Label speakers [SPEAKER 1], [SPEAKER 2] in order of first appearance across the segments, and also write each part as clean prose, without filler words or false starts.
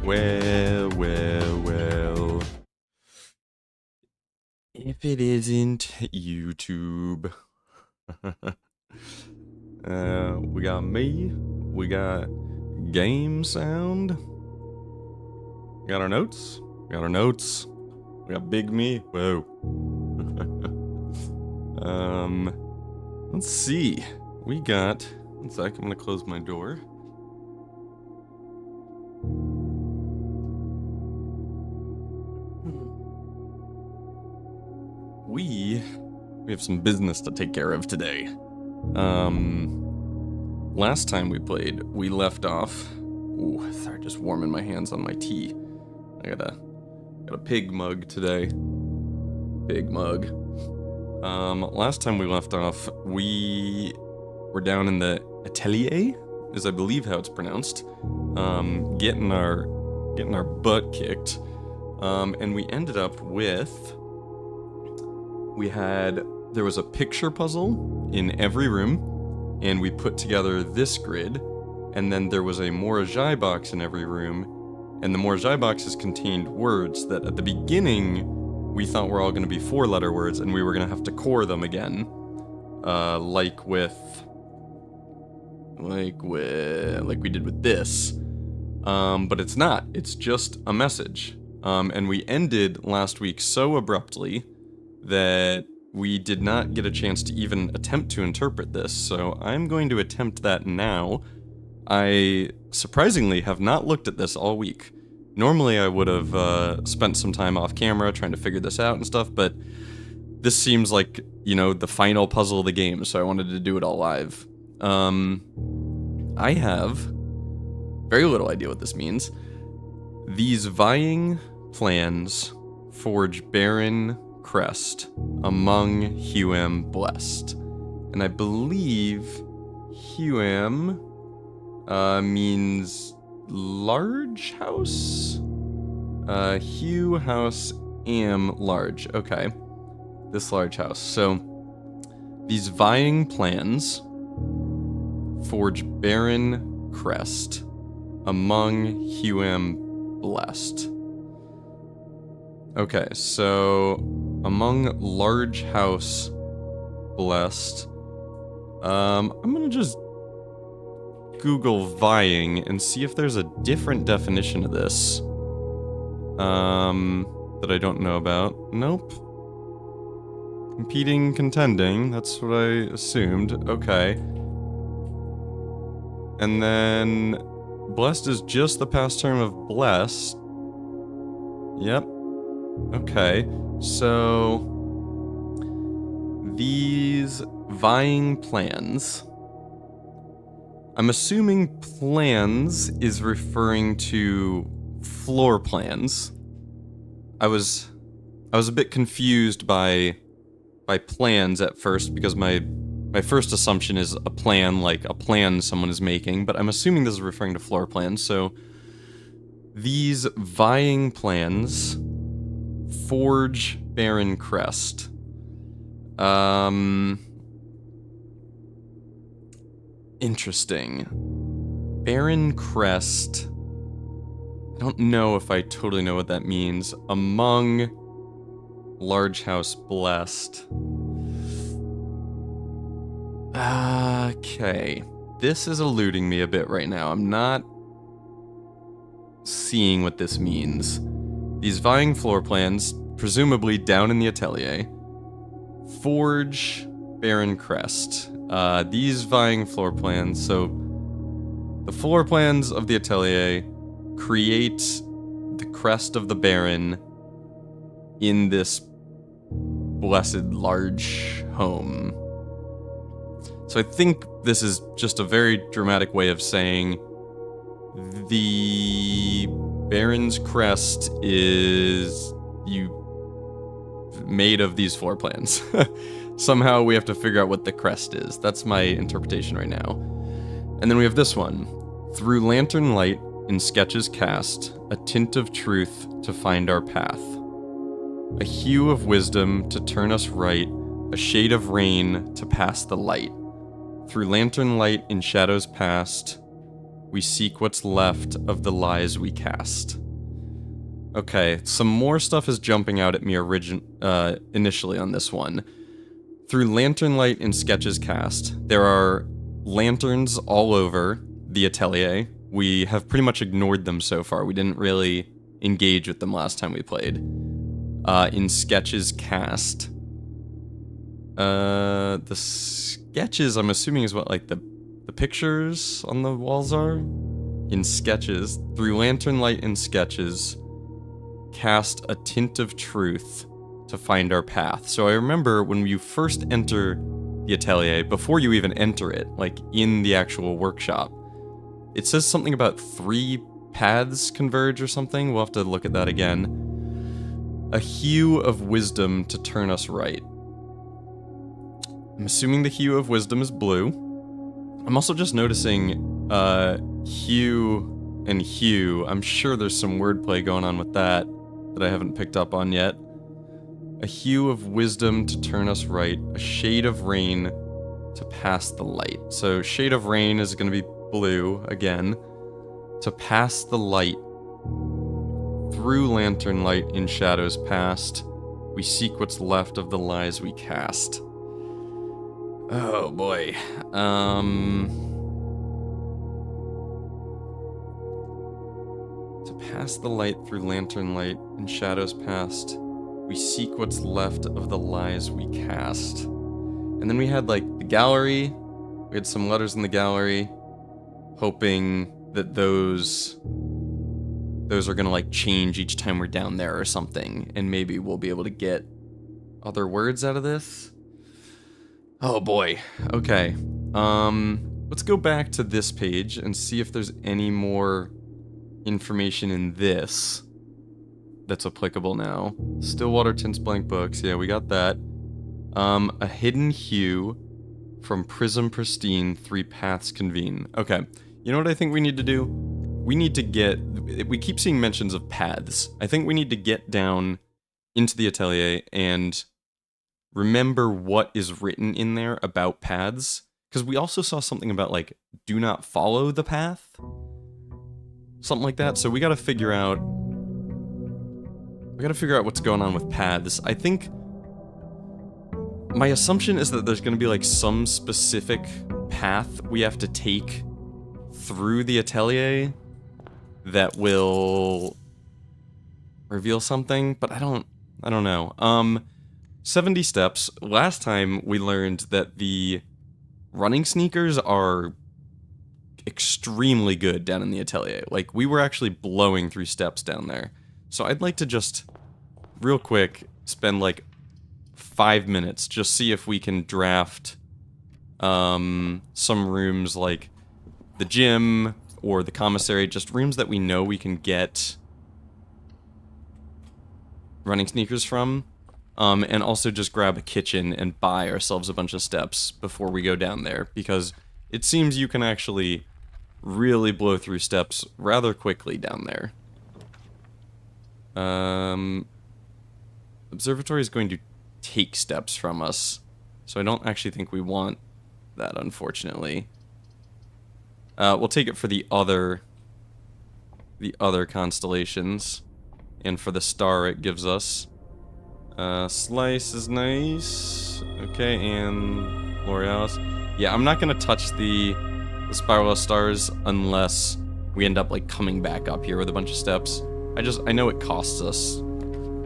[SPEAKER 1] Well. If it isn't YouTube. We got me. We got game sound. We got our notes. We got Big Me. Whoa. Let's see. We got... One sec, I'm gonna close my door. We have some business to take care of today. Last time we played, we left off... Ooh, sorry, just warming my hands on my tea. I got a pig mug today. Big mug. Last time we left off, we were down in the atelier, is I believe how it's pronounced. Getting our butt kicked. And we ended up with... There was a picture puzzle in every room, and we put together this grid, and then there was a Morajai box in every room, and the Morajai boxes contained words that at the beginning we thought were all going to be 4-letter words, and we were going to have to core them again, like we did with this, but it's not. It's just a message, and we ended last week so abruptly that we did not get a chance to even attempt to interpret this, so I'm going to attempt that now. I surprisingly have not looked at this all week. Normally I would have spent some time off camera trying to figure this out and stuff, but this seems like, you know, the final puzzle of the game, so I wanted to do it all live. I have very little idea what this means. These vying plans forge barren crest among Huam blessed. And I believe Huam means large house? Hugh house am large. Okay. This large house. So these vying plans forge barren crest among Huam blessed. Okay, so among large house blessed, I'm gonna just Google vying and see if there's a different definition of this that I don't know about. Nope. Competing, contending, that's what I assumed. Okay. And then blessed is just the past term of blessed. Yep. Okay, so these vying plans, I'm assuming plans is referring to floor plans. I was a bit confused by plans at first because my first assumption is a plan, like a plan someone is making, but I'm assuming this is referring to floor plans. So these vying plans forge barren crest. Interesting. Barren crest. I don't know if I totally know what that means. Among large house blessed. Okay. This is eluding me a bit right now. I'm not seeing what this means. These vying floor plans, presumably down in the atelier, forge barren crest. These vying floor plans, so the floor plans of the atelier create the crest of the baron in this blessed large home. So I think this is just a very dramatic way of saying the Baron's crest is made of these floor plans. Somehow we have to figure out what the crest is. That's my interpretation right now. And then we have this one. Through lantern light in sketches cast, a tint of truth to find our path. A hue of wisdom to turn us right, a shade of rain to pass the light. Through lantern light in shadows past, We seek what's left of the lies we cast. Okay, some more stuff is jumping out at me initially on this one. Through lantern light and sketches cast, there are lanterns all over the atelier. We have pretty much ignored them so far. We didn't really engage with them last time we played. In sketches cast, the sketches, I'm assuming, is what, like, the pictures on the walls are? In sketches, through lantern light and sketches, cast a tint of truth to find our path. So I remember when you first enter the atelier, before you even enter it, like in the actual workshop, it says something about 3 paths converge or something. We'll have to look at that again. A hue of wisdom to turn us right. I'm assuming the hue of wisdom is blue. I'm also just noticing hue and hue. I'm sure there's some wordplay going on with that I haven't picked up on yet. A hue of wisdom to turn us right. A shade of rain to pass the light. So shade of rain is going to be blue again. To pass the light. Through lantern light in shadows past, we seek what's left of the lies we cast. Oh boy. To pass the light through lantern light in shadows past, we seek what's left of the lies we cast. And then we had, like, the gallery. We had some letters in the gallery, hoping that those are gonna, like, change each time we're down there or something, and maybe we'll be able to get other words out of this. Oh boy. Okay. Let's go back to this page and see if there's any more information in this that's applicable now. Stillwater tints blank books. Yeah, we got that. A hidden hue from prism pristine, 3 paths convene. Okay. You know what I think we need to do? We need to we keep seeing mentions of paths. I think we need to get down into the atelier and remember what is written in there about paths. Because we also saw something about, like, do not follow the path. Something like that. So we gotta figure out what's going on with paths. I think my assumption is that there's gonna be, like, some specific path we have to take through the atelier that will reveal something, but I don't know. 70 steps. Last time we learned that the running sneakers are extremely good down in the atelier. Like, we were actually blowing through steps down there. So I'd like to just, real quick, spend like 5 minutes, just see if we can draft some rooms like the gym or the commissary, just rooms that we know we can get running sneakers from. And also just grab a kitchen and buy ourselves a bunch of steps before we go down there, because it seems you can actually really blow through steps rather quickly down there. Observatory is going to take steps from us, so I don't actually think we want that, unfortunately. We'll take it for the other constellations, and for the star it gives us. Slice is nice. Okay, and L'Orealis. Yeah, I'm not gonna touch the spiral of stars unless we end up, like, coming back up here with a bunch of steps. I know it costs us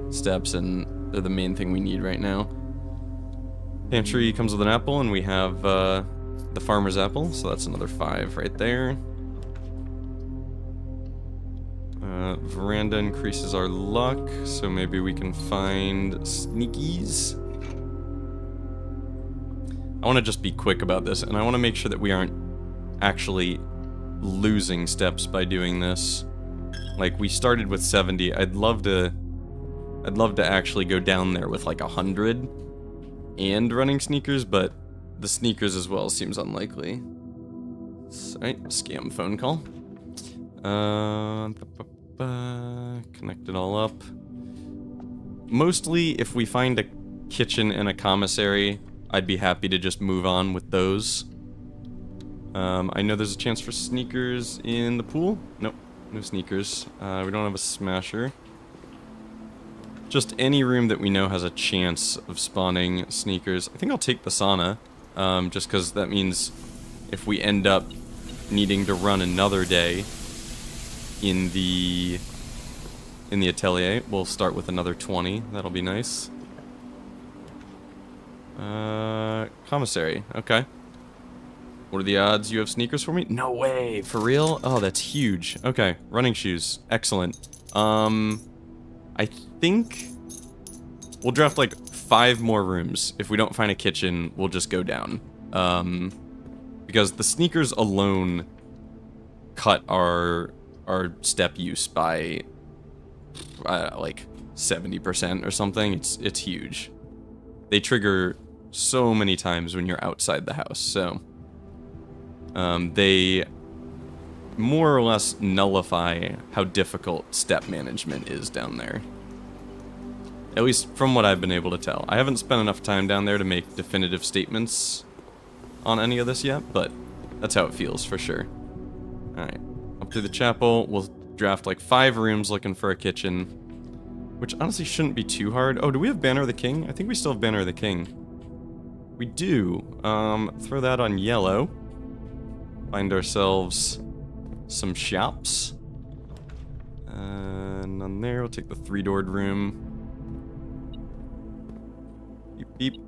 [SPEAKER 1] steps, and they're the main thing we need right now. Pantry comes with an apple, and we have the farmer's apple, so that's another 5 right there. Veranda increases our luck, so maybe we can find sneakies. I want to just be quick about this, and I want to make sure that we aren't actually losing steps by doing this. Like, we started with 70. I'd love to actually go down there with like 100 and running sneakers, but the sneakers as well seems unlikely. Alright, scam phone call. Connect it all up. Mostly, if we find a kitchen and a commissary, I'd be happy to just move on with those. I know there's a chance for sneakers in the pool. Nope, no sneakers. We don't have a smasher. Just any room that we know has a chance of spawning sneakers. I think I'll take the sauna, just because that means if we end up needing to run another day in the atelier, we'll start with another 20. That'll be nice. Commissary. Okay. What are the odds you have sneakers for me? No way! For real? Oh, that's huge. Okay, running shoes. Excellent. I think we'll draft like 5 more rooms. If we don't find a kitchen, we'll just go down. Because the sneakers alone cut our step use by like 70% or something. It's huge. They trigger so many times when you're outside the house, so they more or less nullify how difficult step management is down there. At least from what I've been able to tell. I haven't spent enough time down there to make definitive statements on any of this yet, but that's how it feels for sure. Alright, up to the chapel. We'll draft like 5 rooms looking for a kitchen, which honestly shouldn't be too hard. Oh, do we have Banner of the King? I think we still have Banner of the King. We do. Throw that on yellow. Find ourselves some shops. None there. We'll take the 3-doored room. Beep, beep.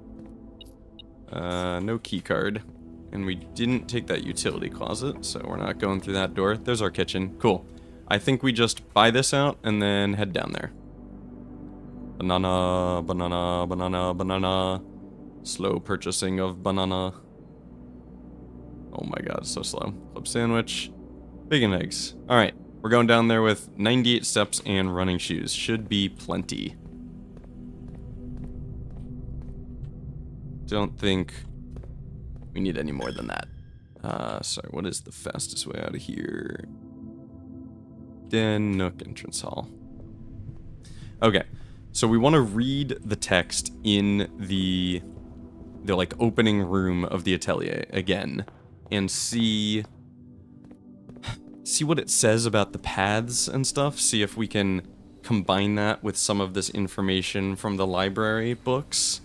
[SPEAKER 1] No key card. And we didn't take that utility closet, so we're not going through that door. There's our kitchen. Cool. I think we just buy this out and then head down there. Banana, banana, banana, banana. Slow purchasing of banana. Oh my god, so slow. Club sandwich. Bacon eggs. Alright, we're going down there with 98 steps and running shoes. Should be plenty. Don't think we need any more than that. Sorry, what is the fastest way out of here? Den Nook entrance hall. Okay, so we want to read the text in the like opening room of the atelier again and see what it says about the paths and stuff. See if we can combine that with some of this information from the library books.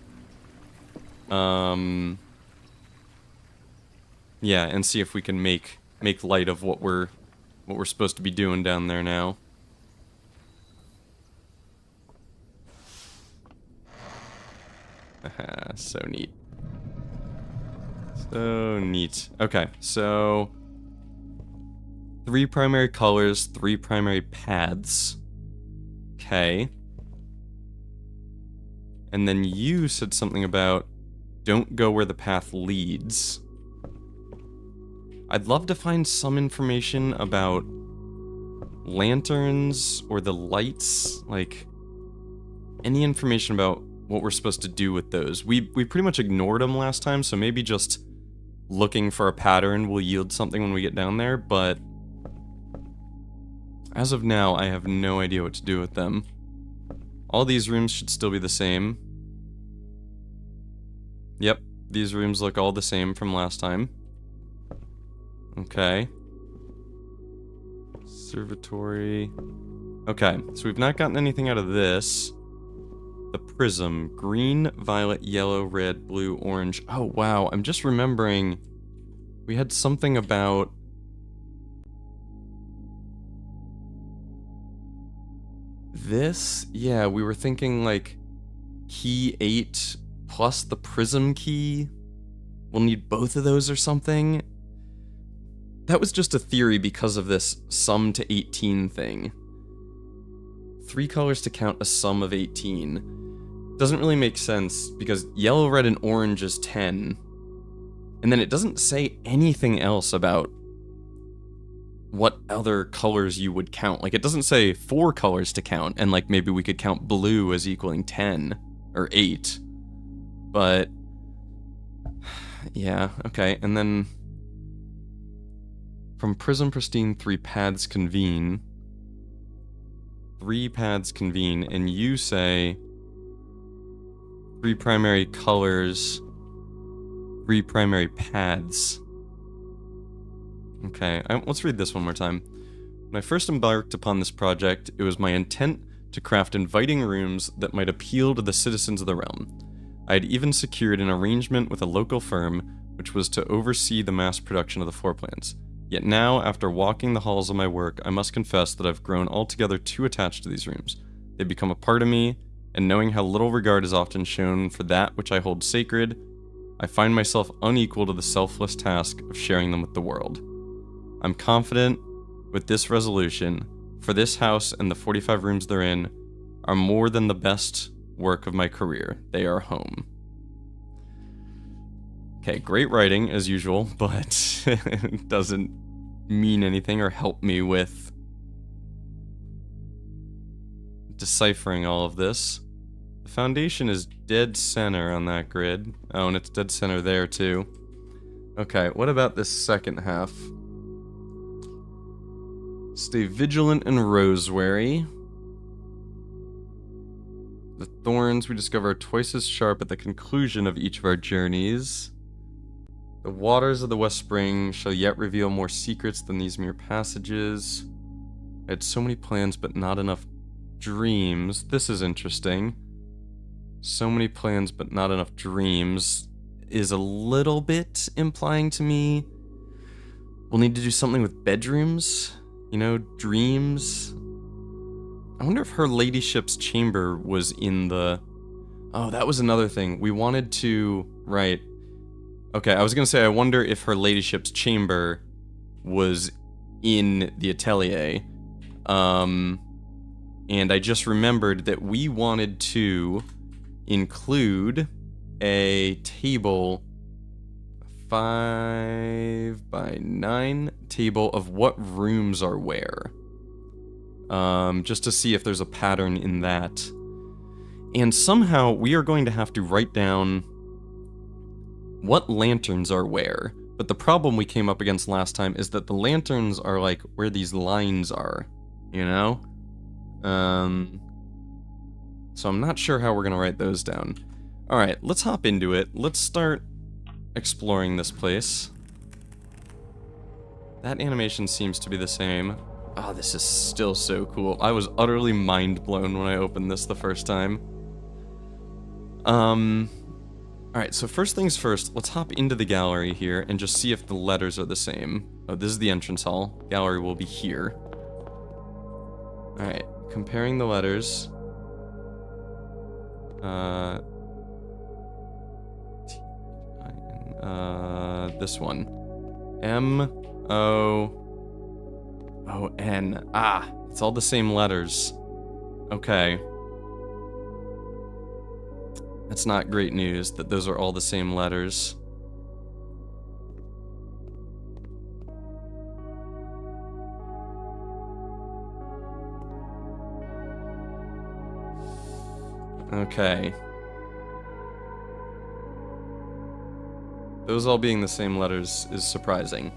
[SPEAKER 1] Yeah, and see if we can make light of what we're supposed to be doing down there now. Haha, so neat. So neat. Okay, so 3 primary colors, 3 primary paths. Okay. And then you said something about don't go where the path leads. I'd love to find some information about lanterns or the lights, like any information about what we're supposed to do with those. We pretty much ignored them last time, so maybe just looking for a pattern will yield something when we get down there, but as of now, I have no idea what to do with them. All these rooms should still be the same. Yep, these rooms look all the same from last time. Okay. Observatory. Okay, so we've not gotten anything out of this. The prism. Green, violet, yellow, red, blue, orange. Oh, wow. I'm just remembering we had something about this. Yeah, we were thinking like key 8 plus the prism key. We'll need both of those or something. That was just a theory because of this sum to 18 thing. 3 colors to count a sum of 18. Doesn't really make sense because yellow, red, and orange is 10. And then it doesn't say anything else about what other colors you would count. Like, it doesn't say 4 colors to count, and like maybe we could count blue as equaling 10 or 8. But yeah, okay. And then from Prism Pristine, 3 paths convene. 3 paths convene, and you say 3 primary colors, 3 primary paths. Okay, let's read this one more time. When I first embarked upon this project, it was my intent to craft inviting rooms that might appeal to the citizens of the realm. I had even secured an arrangement with a local firm, which was to oversee the mass production of the floor plans. Yet now, after walking the halls of my work, I must confess that I've grown altogether too attached to these rooms. They become a part of me, and knowing how little regard is often shown for that which I hold sacred, I find myself unequal to the selfless task of sharing them with the world. I'm confident with this resolution, for this house and the 45 rooms therein are more than the best work of my career. They are home. Okay, great writing as usual, but it doesn't mean anything or help me with deciphering all of this. The foundation is dead center on that grid. Oh, and it's dead center there too. Okay, what about this second half? Stay vigilant and rosewary. The thorns we discover are twice as sharp at the conclusion of each of our journeys. The waters of the West Spring shall yet reveal more secrets than these mere passages. I had so many plans, but not enough dreams. This is interesting. So many plans, but not enough dreams is a little bit implying to me we'll need to do something with bedrooms. You know, dreams. I wonder if her ladyship's chamber was in the... Oh, that was another thing. We wanted to... Right. Okay, I was gonna say, I wonder if her ladyship's chamber was in the atelier. And I just remembered that we wanted to include a table, 5x9 table of what rooms are where. Just to see if there's a pattern in that. And somehow we are going to have to write down what lanterns are where. But the problem we came up against last time is that the lanterns are like where these lines are, you know? So I'm not sure how we're gonna write those down. Alright, let's hop into it. Let's start exploring this place. That animation seems to be the same. Oh, this is still so cool. I was utterly mind blown when I opened this the first time. Alright, so first things first, let's hop into the gallery here and just see if the letters are the same. Oh, this is the entrance hall. Gallery will be here. Alright, comparing the letters. This one. M-O-O-N. Ah, it's all the same letters. Okay. That's not great news that those are all the same letters. Okay. Those all being the same letters is surprising.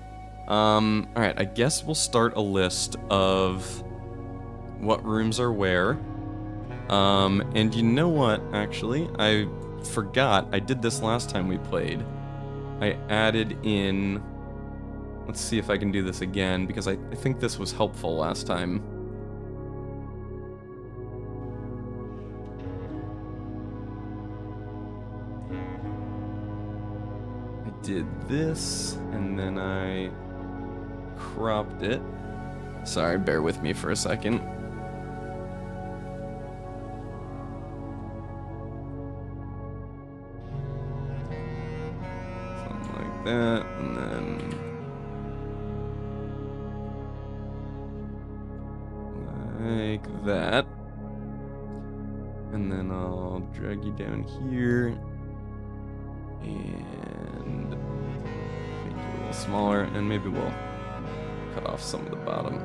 [SPEAKER 1] Alright, I guess we'll start a list of what rooms are where. And you know what, actually? I forgot, I did this last time we played. I added in... Let's see if I can do this again, because I think this was helpful last time. I did this, and then I cropped it. Sorry, bear with me for a second. That, and then like that, and then I'll drag you down here and make it a little smaller, and maybe we'll cut off some of the bottom.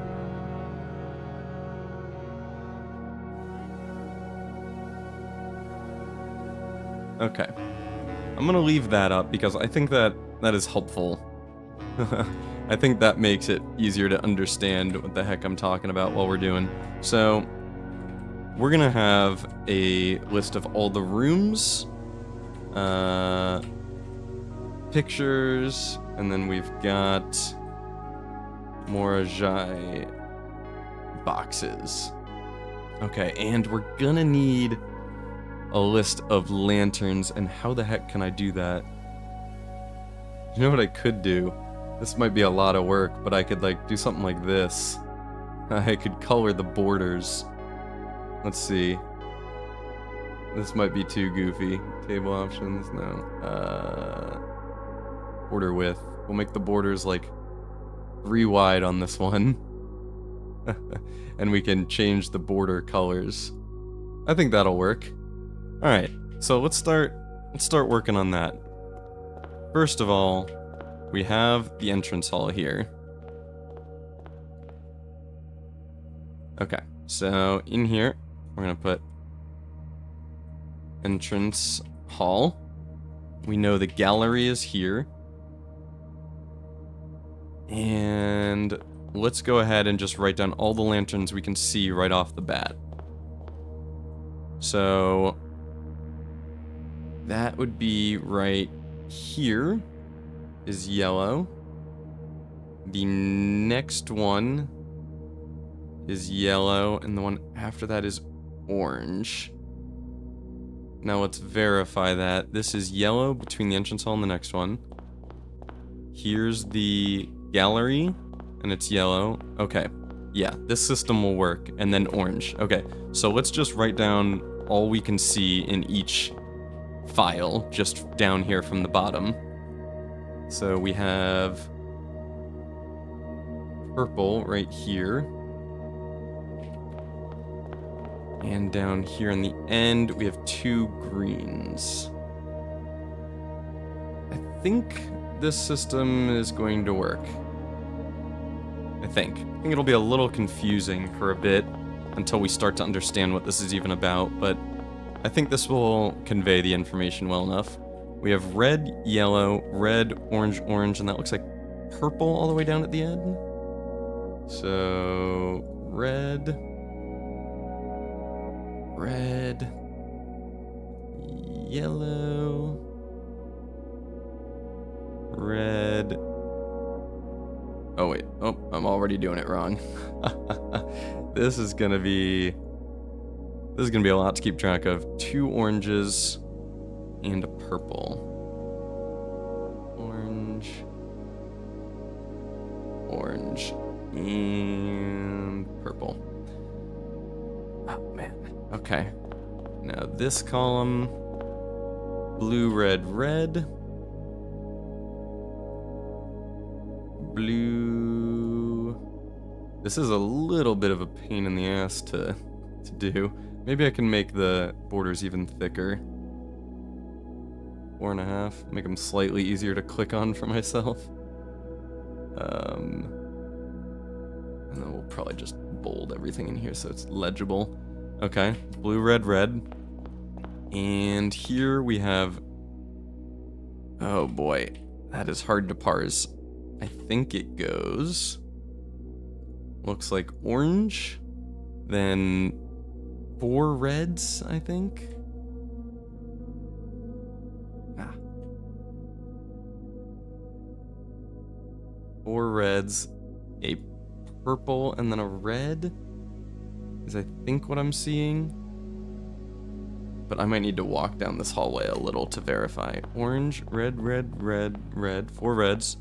[SPEAKER 1] Okay, I'm gonna leave that up because I think that is helpful. I think that makes it easier to understand what the heck I'm talking about while we're doing. So, we're gonna have a list of all the rooms, pictures, and then we've got Morajai boxes. Okay, and we're gonna need a list of lanterns, and how the heck can I do that? You know what I could do? This might be a lot of work, but I could like do something like this. I could color the borders. Let's see. This might be too goofy. Table options, no. Border width. We'll make the borders like 3 wide on this one. And we can change the border colors. I think that'll work. Alright, so let's start working on that. First of all, we have the entrance hall here. Okay, so in here, we're gonna put entrance hall. We know the gallery is here. And let's go ahead and just write down all the lanterns we can see right off the bat. So that would be right here is yellow. The next one is yellow, and the one after that is orange. Now let's verify that. This is yellow between the entrance hall and the next one. Here's the gallery, and it's yellow. Okay, yeah, this system will work. And then orange. Okay, so let's just write down all we can see in each file, just down here from the bottom. So we have purple right here. And down here in the end, we have 2 greens. I think this system is going to work. I think it'll be a little confusing for a bit until we start to understand what this is even about, but I think this will convey the information well enough. We have red, yellow, red, orange, orange, and that looks like purple all the way down at the end. So, red, yellow, red. Oh wait, oh, I'm already doing it wrong. This is gonna be a lot to keep track of. 2 oranges and a purple. Orange, and purple. Oh man, okay. Now this column, blue, red, red. Blue. This is a little bit of a pain in the ass to do. Maybe I can make the borders even thicker. 4.5. Make them slightly easier to click on for myself. And then we'll probably just bold everything in here so it's legible. Okay, blue, red, red. And here we have... Oh boy, that is hard to parse. I think it goes... Looks like orange, then 4 reds, I think. Ah. 4 reds, a purple, and then a red is I think what I'm seeing. But I might need to walk down this hallway a little to verify. Orange, red, red, red, red, 4 reds.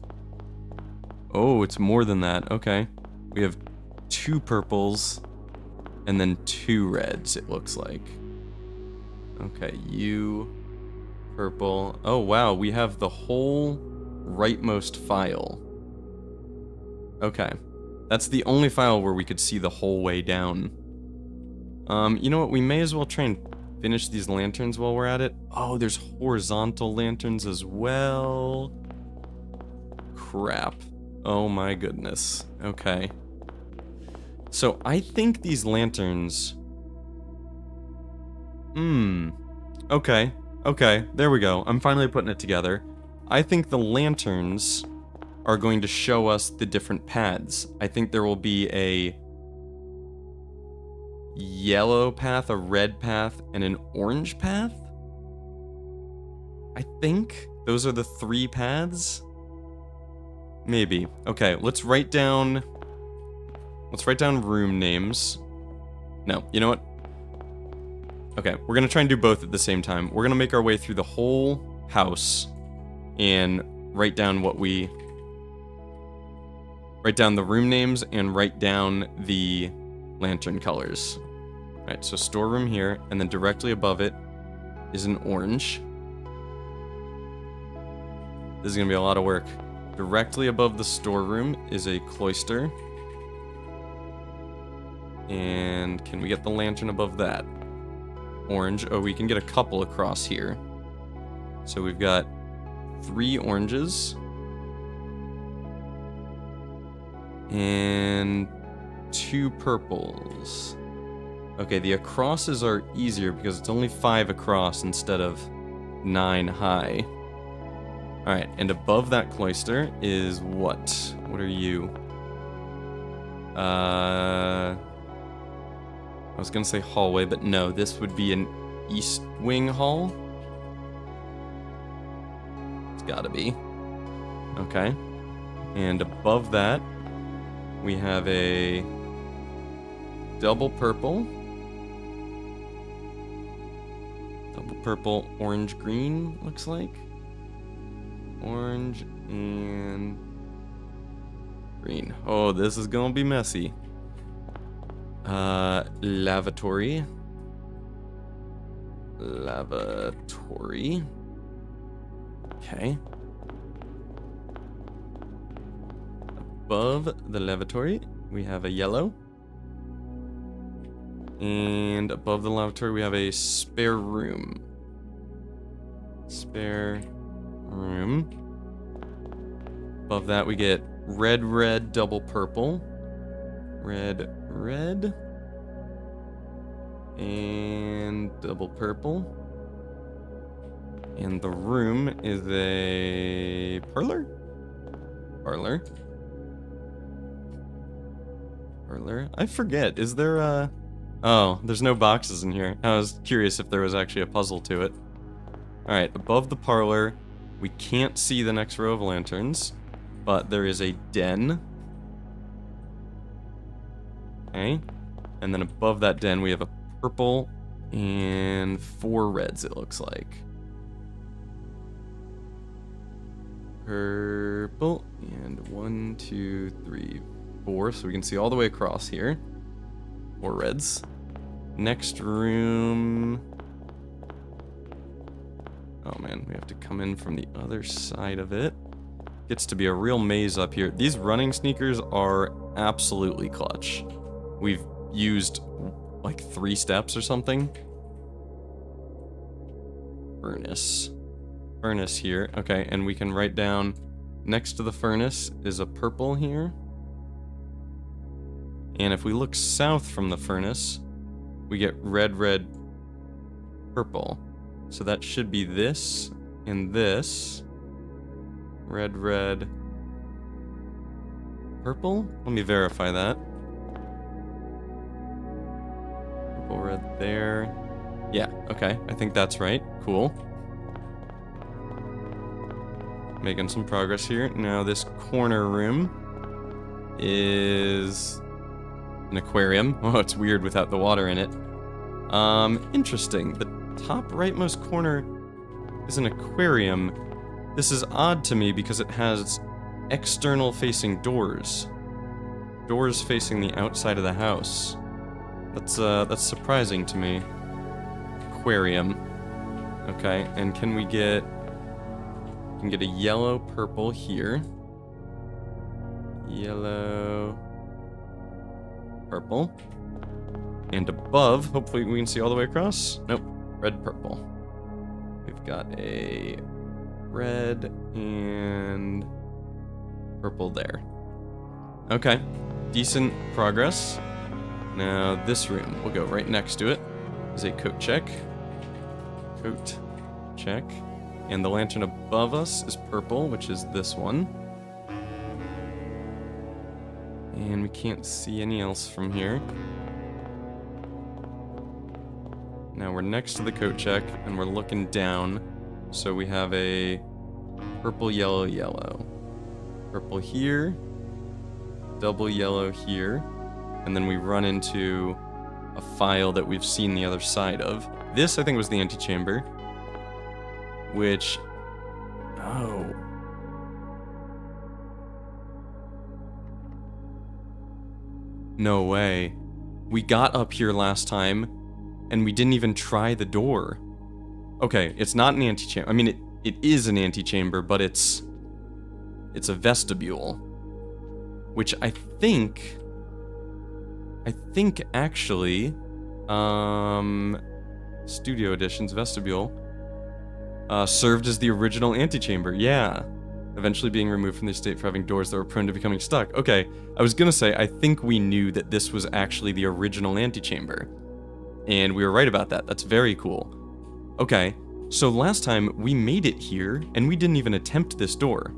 [SPEAKER 1] Oh, it's more than that. Okay. We have 2 purples and then 2 reds, it looks like. Okay, you, purple. Oh, wow, we have the whole rightmost file. Okay. That's the only file where we could see the whole way down. You know what? We may as well try and finish these lanterns while we're at it. Oh, there's horizontal lanterns as well. Crap. Oh my goodness. Okay. So I think these lanterns... Okay. Okay, there we go. I'm finally putting it together. I think the lanterns are going to show us the different paths. I think there will be a yellow path, a red path, and an orange path. I think those are the 3 paths. Maybe. Okay, let's write down Let's write down room names. No, you know what? Okay, we're gonna try and do both at the same time. We're gonna make our way through the whole house and write down the room names and write down the lantern colors. Alright, so storeroom here, and then directly above it is an orange. This is gonna be a lot of work. Directly above the storeroom is a cloister. And can we get the lantern above that? Orange. Oh, we can get a couple across here. So we've got 3 oranges. And 2 purples. Okay, the acrosses are easier because it's only 5 across instead of 9 high. Alright, and above that cloister is what? What are you? I was gonna say hallway, but no, this would be an east wing hall. It's gotta be. Okay. And above that, we have a double purple. Double purple, orange, green, looks like. Orange and green. Oh, this is gonna be messy. Lavatory. Lavatory. Okay. Above the lavatory, we have a yellow. And above the lavatory, we have a spare room. Spare room. Above that, we get red, red, double purple. Red, red. And double purple. And the room is a parlor? Parlor. Parlor. I forget. Is there a... Oh, there's no boxes in here. I was curious if there was actually a puzzle to it. Alright, above the parlor, we can't see the next row of lanterns, but there is a den. Okay. And then above that den, we have a purple and 4 reds, it looks like. Purple and 1, 2, 3, 4. So we can see all the way across here. 4 reds. Next room. Oh man, we have to come in from the other side of it. Gets to be a real maze up here. These running sneakers are absolutely clutch. We've used like 3 steps or something. Furnace. Furnace here. Okay, and we can write down next to the furnace is a purple here. And if we look south from the furnace, we get red, red, purple. So that should be this and this. Red, red, purple? Let me verify that. Purple, red there. Yeah, okay. I think that's right. Cool. Making some progress here. Now this corner room is an aquarium. Oh, it's weird without the water in it. Interesting. The top rightmost corner is an aquarium. This is odd to me because it has external facing doors. Doors facing the outside of the house. That's surprising to me. Aquarium. Okay, and can we get a yellow purple here. Yellow purple. And above, hopefully we can see all the way across. Nope, red purple. We've got a red and purple there. Okay, decent progress. Now this room, we'll go right next to it, is a coat check. Coat check. And the lantern above us is purple, which is this one. And we can't see any else from here. Now we're next to the coat check, and we're looking down. So we have a purple, yellow, yellow. Purple here. Double yellow here. and then we run into a file that we've seen the other side of. This, I think, was the antechamber, which... Oh. No way. We got up here last time, and we didn't even try the door. Okay, it's not an antechamber. I mean, it is an antechamber, but it's a vestibule, which I think actually, Studio Edition's vestibule served as the original antechamber. Yeah, eventually being removed from the estate for having doors that were prone to becoming stuck. Okay, I was gonna say I think we knew that this was actually the original antechamber, and we were right about that. That's very cool. Okay, so last time we made it here, and we didn't even attempt this door.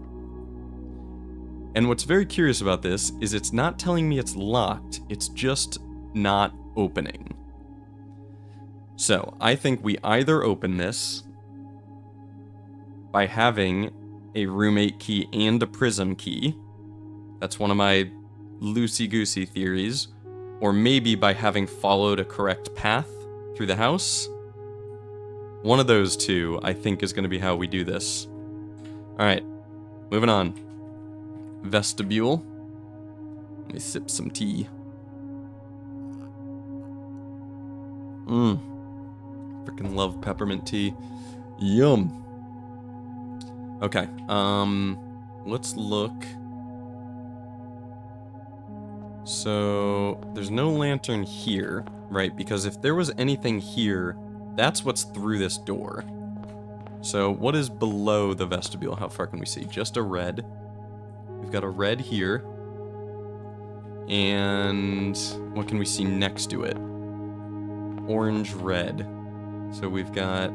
[SPEAKER 1] And what's very curious about this is it's not telling me it's locked, it's just not opening. So, I think we either open this by having a roommate key and a prism key. That's one of my loosey-goosey theories. Or maybe by having followed a correct path through the house. One of those two, I think, is going to be how we do this. Alright, moving on. Vestibule. Let me sip some tea. Freaking love peppermint tea. Yum. Okay, let's look. So, there's no lantern here, right? Because if there was anything here, that's what's through this door. So, what is below the vestibule? How far can we see? Just a red. We've got a red here. And what can we see next to it? Orange, red. So we've got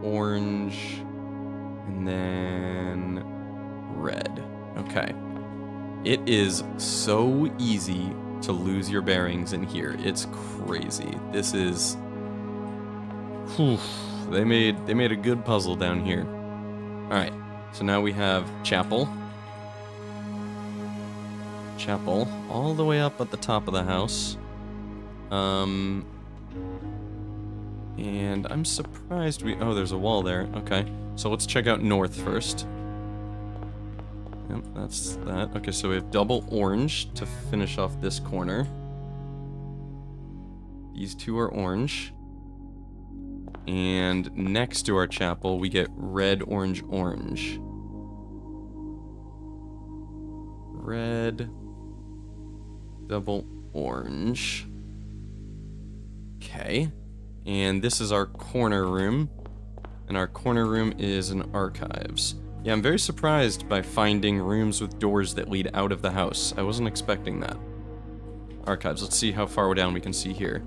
[SPEAKER 1] orange and then red. Okay. It is so easy to lose your bearings in here. It's crazy. This is... Whew, they made a good puzzle down here. Alright. So now we have chapel. Chapel, all the way up at the top of the house. And I'm surprised we... Oh, there's a wall there. Okay. So let's check out north first. Yep, that's that. Okay, so we have double orange to finish off this corner. These two are orange. And next to our chapel, we get red, orange, orange. Red, double orange. Okay. And this is our corner room. And our corner room is an archives. Yeah, I'm very surprised by finding rooms with doors that lead out of the house. I wasn't expecting that. Archives, let's see how far down we can see here.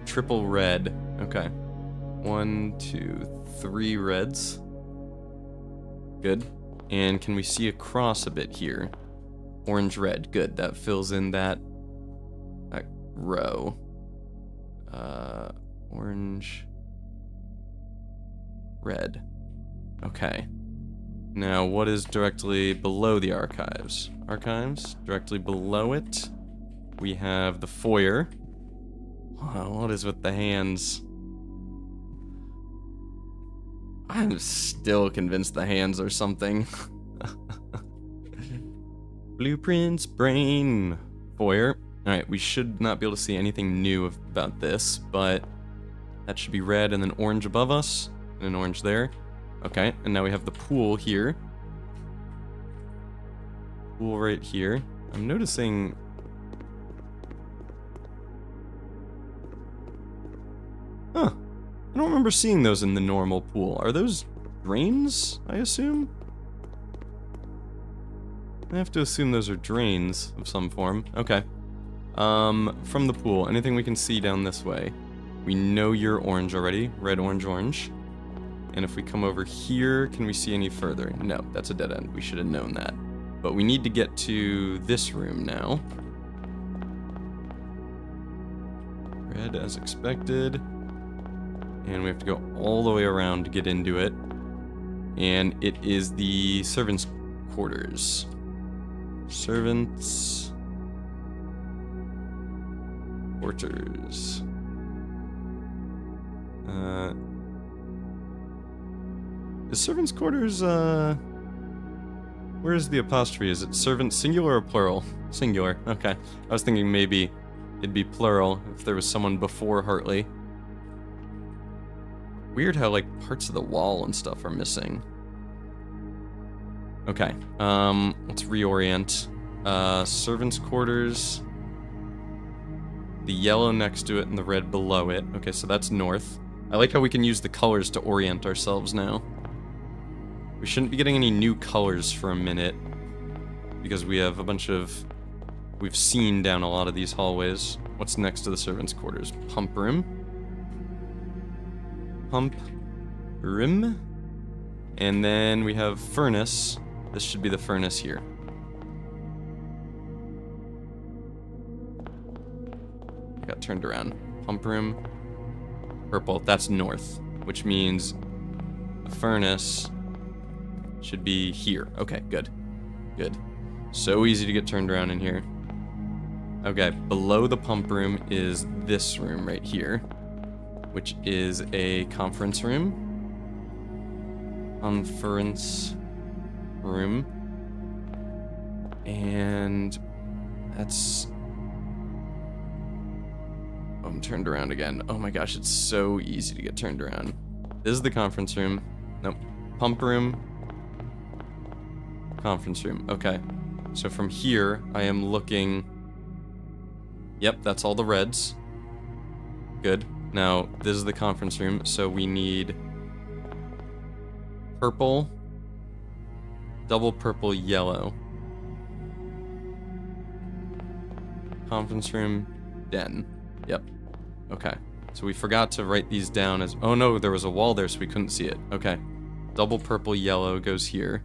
[SPEAKER 1] Triple red. Okay. 1, 2, 3 reds. Good. And can we see across a bit here? Orange, red. Good. That fills in that row. Orange, red. Okay. Now, what is directly below the archives? Archives, directly below it, we have the foyer. Wow, what is with the hands? I'm still convinced the hands are something. Blueprints, brain, foyer. Alright, we should not be able to see anything new about this, but that should be red and then orange above us, and an orange there. Okay, and now we have the pool here. Pool right here. I'm noticing... Huh. I don't remember seeing those in the normal pool. Are those drains, I assume? I have to assume those are drains of some form. Okay. From the pool, anything we can see down this way? We know you're orange already. Red, orange, orange. And if we come over here, can we see any further? No, that's a dead end. We should have known that. But we need to get to this room now. Red as expected. And we have to go all the way around to get into it. And it is the servants' quarters. Servants' Quarters. Is servants' quarters, where is the apostrophe? Is it servant singular or plural? Singular, okay. I was thinking maybe it'd be plural if there was someone before Hartley. Weird how, like, parts of the wall and stuff are missing. Okay, let's reorient. Servants' quarters. The yellow next to it and the red below it. Okay, so that's north. I like how we can use the colors to orient ourselves now. We shouldn't be getting any new colors for a minute, because we have a bunch of... We've seen down a lot of these hallways. What's next to the servants' quarters? Pump room. Pump room. And then we have furnace. This should be the furnace here. I got turned around. Pump room. Purple. That's north, which means the furnace should be here. Okay, good. Good. So easy to get turned around in here. Okay, below the pump room is this room right here, which is a conference room. Conference room. And that's... Oh, I'm turned around again. Oh my gosh, it's so easy to get turned around. This is the conference room. Nope. Pump room. Conference room. Okay. So from here, I am looking... Yep, that's all the reds. Good. Now, this is the conference room, so we need... Purple. Double purple, yellow. Conference room, den. Yep. Okay. So we forgot to write these down as... Oh no, there was a wall there, so we couldn't see it. Okay. Double purple, yellow goes here.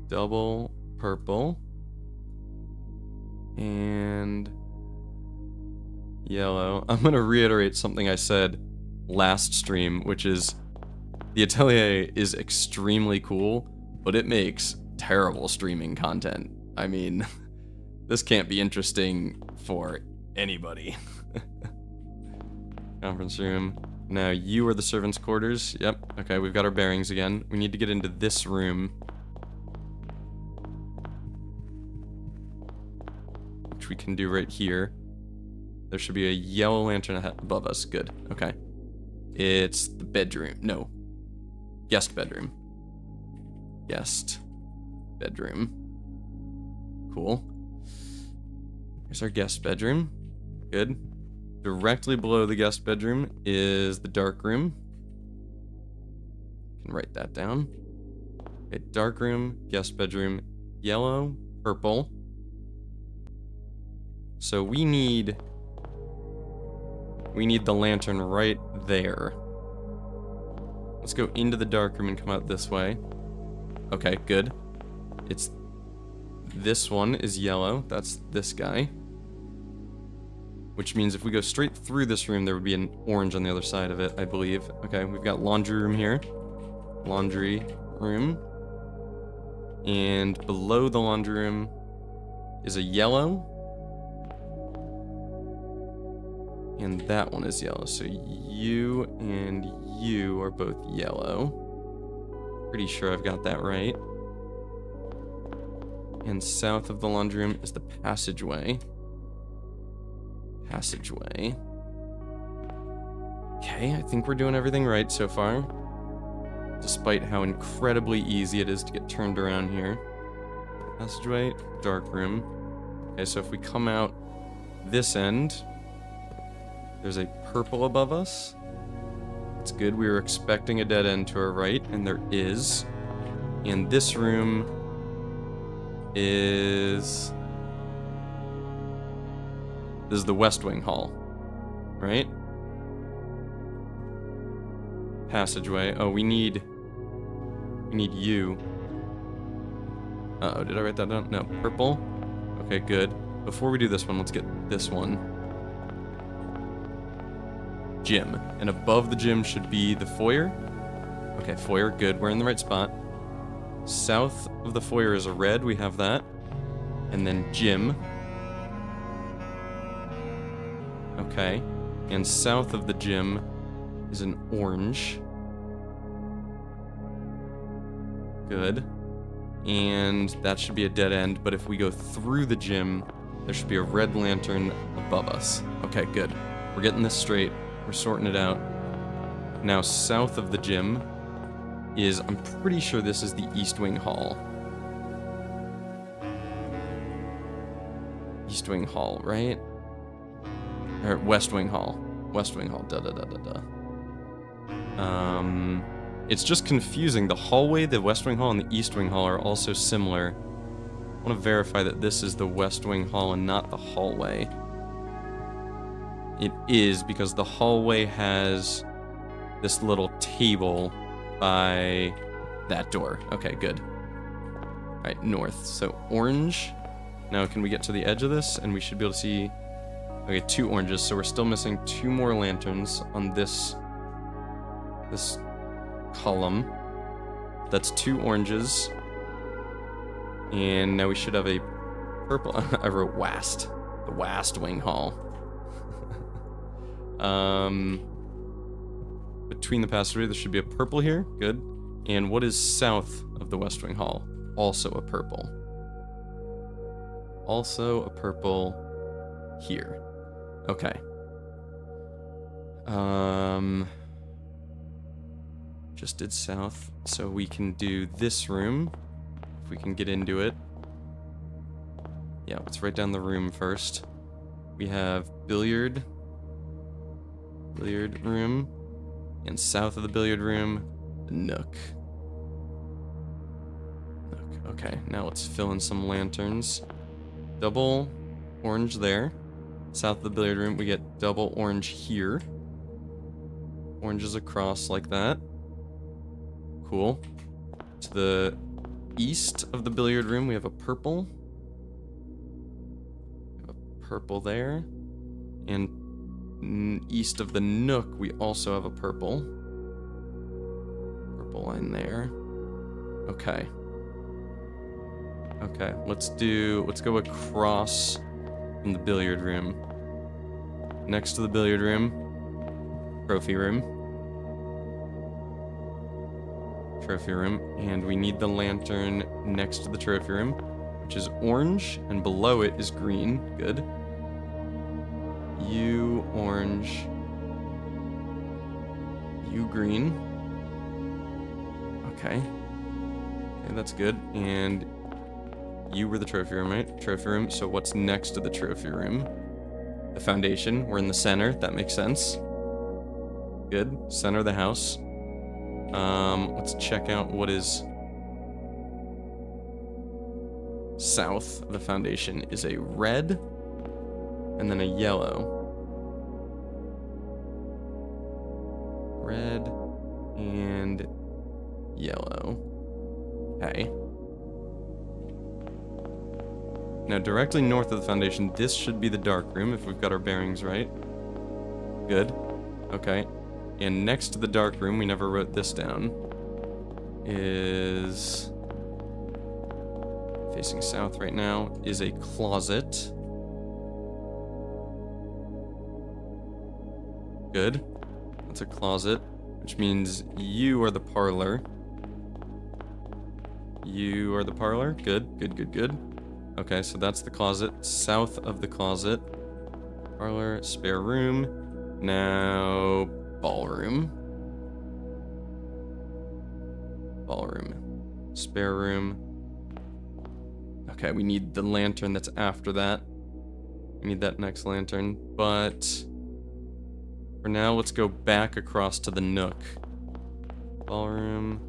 [SPEAKER 1] Double purple. And... yellow. I'm gonna reiterate something I said last stream, which is... The Atelier is extremely cool, but it makes terrible streaming content. I mean, this can't be interesting for anybody. Conference room. Now you are the servants' quarters. Yep. Okay, we've got our bearings again. We need to get into this room, which we can do right here. There should be a yellow lantern above us. Good. Okay. It's the bedroom. No. Guest bedroom. Guest bedroom. Cool. Here's our guest bedroom. Good. Directly below the guest bedroom is the dark room. Can write that down. Okay, dark room, guest bedroom, yellow, purple. So we need the lantern right there. Let's go into the dark room and come out this way. Okay, good. It's... This one is yellow. That's this guy. Which means if we go straight through this room, there would be an orange on the other side of it, I believe. Okay, we've got laundry room here. Laundry room. And below the laundry room is a yellow. And that one is yellow. So you and you are both yellow. Pretty sure I've got that right. And south of the laundry room is the passageway. Passageway. Okay, I think we're doing everything right so far. Despite how incredibly easy it is to get turned around here. Passageway, dark room. Okay, so if we come out this end, there's a purple above us. That's good. We were expecting a dead end to our right, and there is. And this room is... This is the West Wing Hall, right? Passageway. Oh, we need you. Uh-oh, did I write that down? No, purple. Okay, good. Before we do this one, let's get this one. Gym. And above the gym should be the foyer. Okay, foyer, good. We're in the right spot. South of the foyer is a red. We have that. And then gym. Okay. And south of the gym is an orange. Good. And that should be a dead end, but if we go through the gym, there should be a red lantern above us. Okay, good. We're getting this straight. We're sorting it out. Now, south of the gym is, I'm pretty sure this is the East Wing Hall. East Wing Hall, right? Or West Wing Hall. West Wing Hall, da-da-da-da-da. It's just confusing. The hallway, the West Wing Hall, and the East Wing Hall are also similar. I want to verify that this is the West Wing Hall and not the hallway. It is, because the hallway has this little table by that door. Okay, good. Alright, north. So, orange. Now, can we get to the edge of this? And we should be able to see... Okay, 2 oranges, so we're still missing 2 more lanterns on this column. That's 2 oranges. And now we should have a purple. I wrote WAST. The WAST Wing Hall. Between the passageway, there should be a purple here. Good. And what is south of the West Wing Hall? Also a purple. Also a purple here. Okay. Just did south, so we can do this room, if we can get into it. Yeah, let's write down the room first. We have billiard room, and south of the billiard room, the nook. Okay, now let's fill in some lanterns. Double orange there. South of the billiard room, we get double orange here. Oranges across like that. Cool. To the east of the billiard room, we have a purple. We have a purple there. And east of the nook, we also have a purple. Purple line there. Okay. Okay, let's go across from the billiard room. Next to the billiard room, trophy room. Trophy room, and we need the lantern next to the trophy room, which is orange, and below it is green. Good. You orange. You green. Okay. Okay, that's good. And you were the trophy room, right? Trophy room. So what's next to the trophy room? The foundation. We're in the center. That makes sense. Good. Center of the house. Let's check out what is south of the foundation is a red and then a yellow. Red and yellow. Okay. Now, directly north of the foundation, this should be the dark room, if we've got our bearings right. Good. Okay. And next to the dark room, we never wrote this down, is... facing south right now, is a closet. Good. That's a closet, which means you are the parlor. You are the parlor. Good, good, good, good. Okay, so that's the closet. South of the closet. Parlor, spare room. Now, ballroom. Ballroom. Spare room. Okay, we need the lantern that's after that. We need that next lantern, but for now, let's go back across to the nook. Ballroom.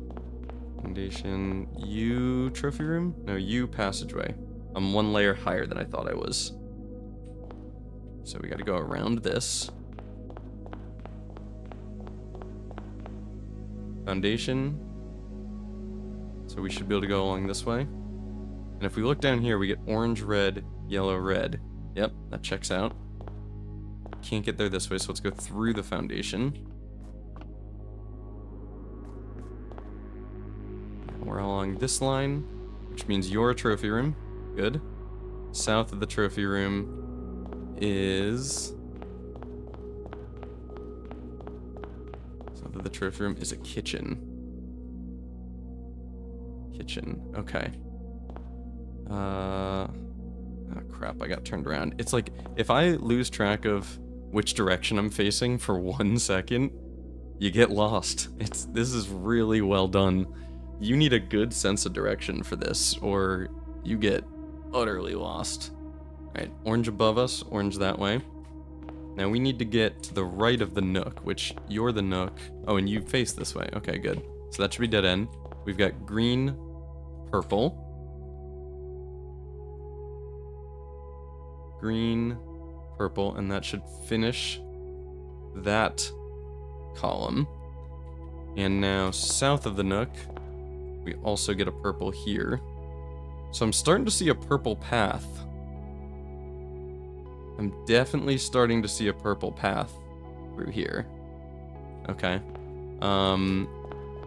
[SPEAKER 1] Foundation. You trophy room? No, you passageway. I'm one layer higher than I thought I was. So we gotta go around this. Foundation. So we should be able to go along this way. And if we look down here, we get orange, red, yellow, red. Yep, that checks out. Can't get there this way, so let's go through the foundation. We're along this line, which means you're a trophy room. Good. South of the trophy room is of the trophy room is a kitchen. Kitchen, okay. Oh crap, I got turned around. It's like, if I lose track of which direction I'm facing for 1 second, you get lost. This is really well done. You need a good sense of direction for this, or you get utterly lost. Alright, orange above us, orange that way. Now we need to get to the right of the nook, which you're the nook. Oh, and you face this way. Okay, good. So that should be dead end. We've got green, purple. Green, purple, and that should finish that column. And now south of the nook, we also get a purple here. So I'm starting to see a purple path. I'm definitely starting to see a purple path through here. Okay.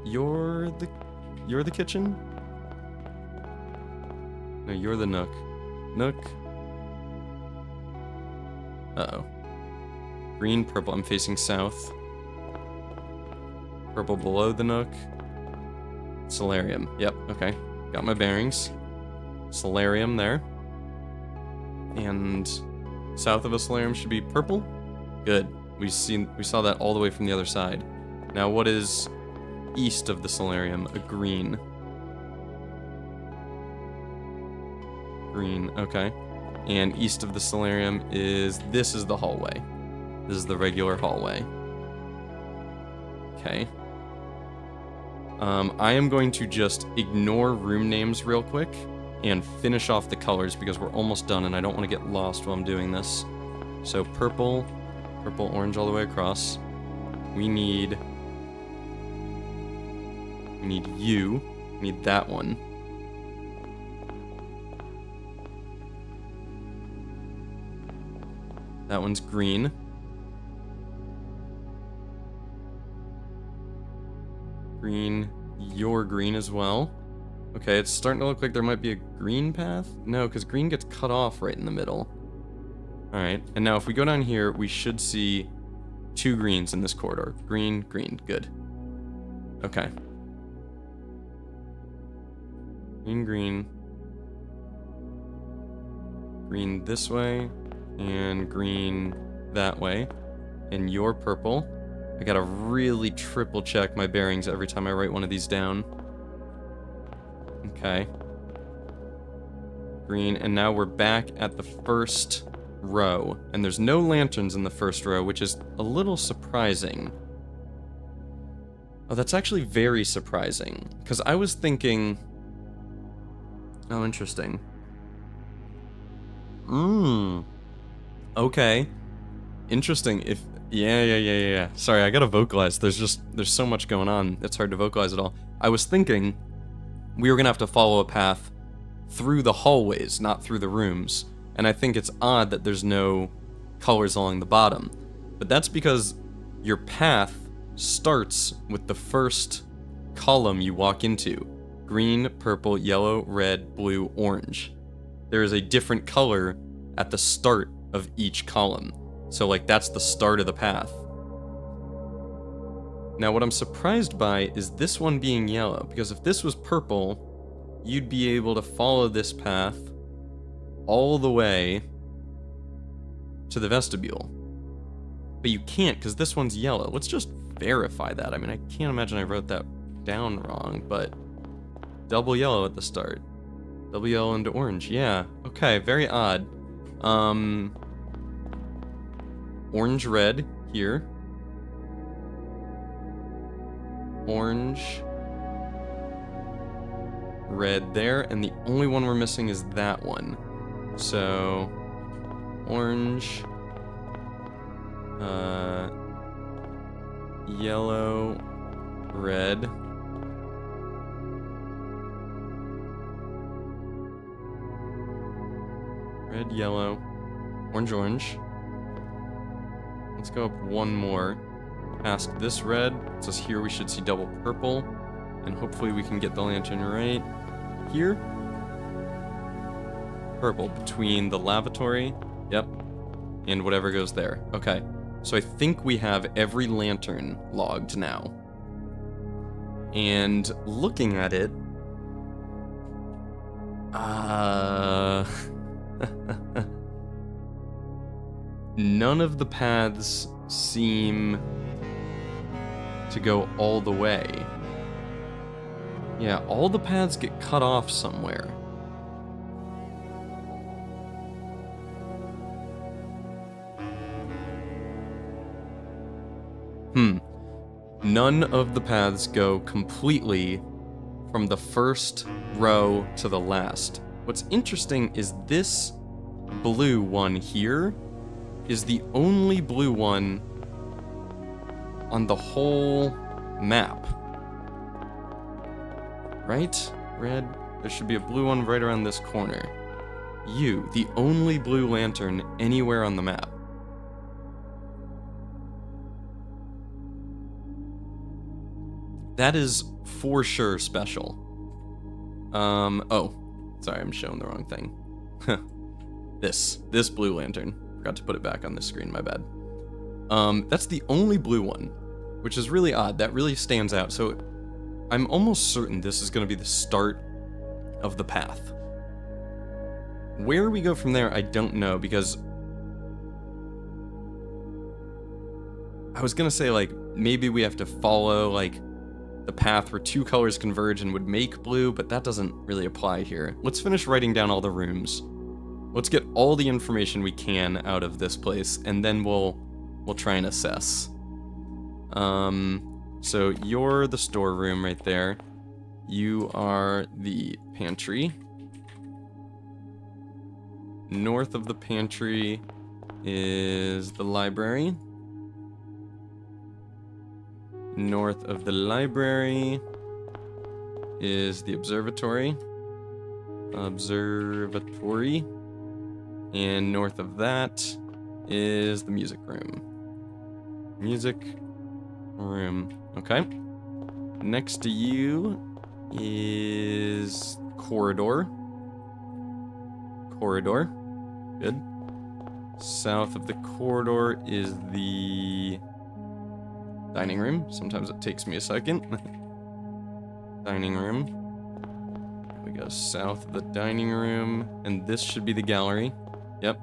[SPEAKER 1] You're the kitchen? No, you're the nook. Nook. Uh-oh. Green, purple. I'm facing south. Purple below the nook. Solarium. Yep, okay. Got my bearings. Solarium there. And south of a solarium should be purple. Good. We saw that all the way from the other side. Now what is east of the solarium? A green. Green, okay. And east of the solarium this is the hallway. This is the regular hallway. Okay. I am going to just ignore room names real quick and finish off the colors because we're almost done and I don't want to get lost while I'm doing this. So purple, orange all the way across. We need you. We need that one. That one's green. Green, you're green as well. Okay, it's starting to look like there might be a green path. No, because green gets cut off right in the middle. Alright, and now if we go down here, we should see 2 greens in this corridor. Green, green, good. Okay. Green, green. Green this way, and green that way. And you're purple. I gotta really triple check my bearings every time I write one of these down. Okay. Green, and now we're back at the first row. And there's no lanterns in the first row, which is a little surprising. Oh, that's actually very surprising. Because I was thinking... Oh, interesting. Okay. Interesting. If... Yeah. Sorry, I gotta vocalize. There's so much going on. It's hard to vocalize it all. I was thinking we were gonna have to follow a path through the hallways, not through the rooms. And I think it's odd that there's no colors along the bottom. But that's because your path starts with the first column you walk into. Green, purple, yellow, red, blue, orange. There is a different color at the start of each column. So, like, that's the start of the path. Now, what I'm surprised by is this one being yellow, because if this was purple, you'd be able to follow this path all the way to the vestibule. But you can't, because this one's yellow. Let's just verify that. I mean, I can't imagine I wrote that down wrong, but double yellow at the start. Double yellow into orange, yeah. Okay, very odd. Orange, red here. Orange, red there, and the only one we're missing is that one. So, orange, yellow, red. Red, yellow, orange, orange. Let's go up one more. Past this red. It says here we should see double purple. And hopefully we can get the lantern right here. Purple between the lavatory. Yep. And whatever goes there. Okay. So I think we have every lantern logged now. And looking at it, none of the paths seem to go all the way. Yeah, all the paths get cut off somewhere. None of the paths go completely from the first row to the last. What's interesting is this blue one here is the only blue one on the whole map. Right? Red. There should be a blue one right around this corner. You, the only blue lantern anywhere on the map. That is for sure special. Oh, sorry, I'm showing the wrong thing. This blue lantern. Forgot to put it back on the screen, my bad. That's the only blue one, which is really odd. That really stands out. So I'm almost certain this is going to be the start of the path. Where we go from there, I don't know, because I was going to say, like, maybe we have to follow, like, the path where two colors converge and would make blue, but that doesn't really apply here. Let's finish writing down all the rooms. Let's get all the information we can out of this place, and then we'll try and assess. So you're the storeroom right there. You are the pantry. North of the pantry is the library. North of the library is the observatory. And north of that is the music room. Music room. Okay. Next to you is corridor. Good. South of the corridor is the dining room. Sometimes it takes me a second. Dining room. We go south of the dining room, and this should be the gallery. Yep.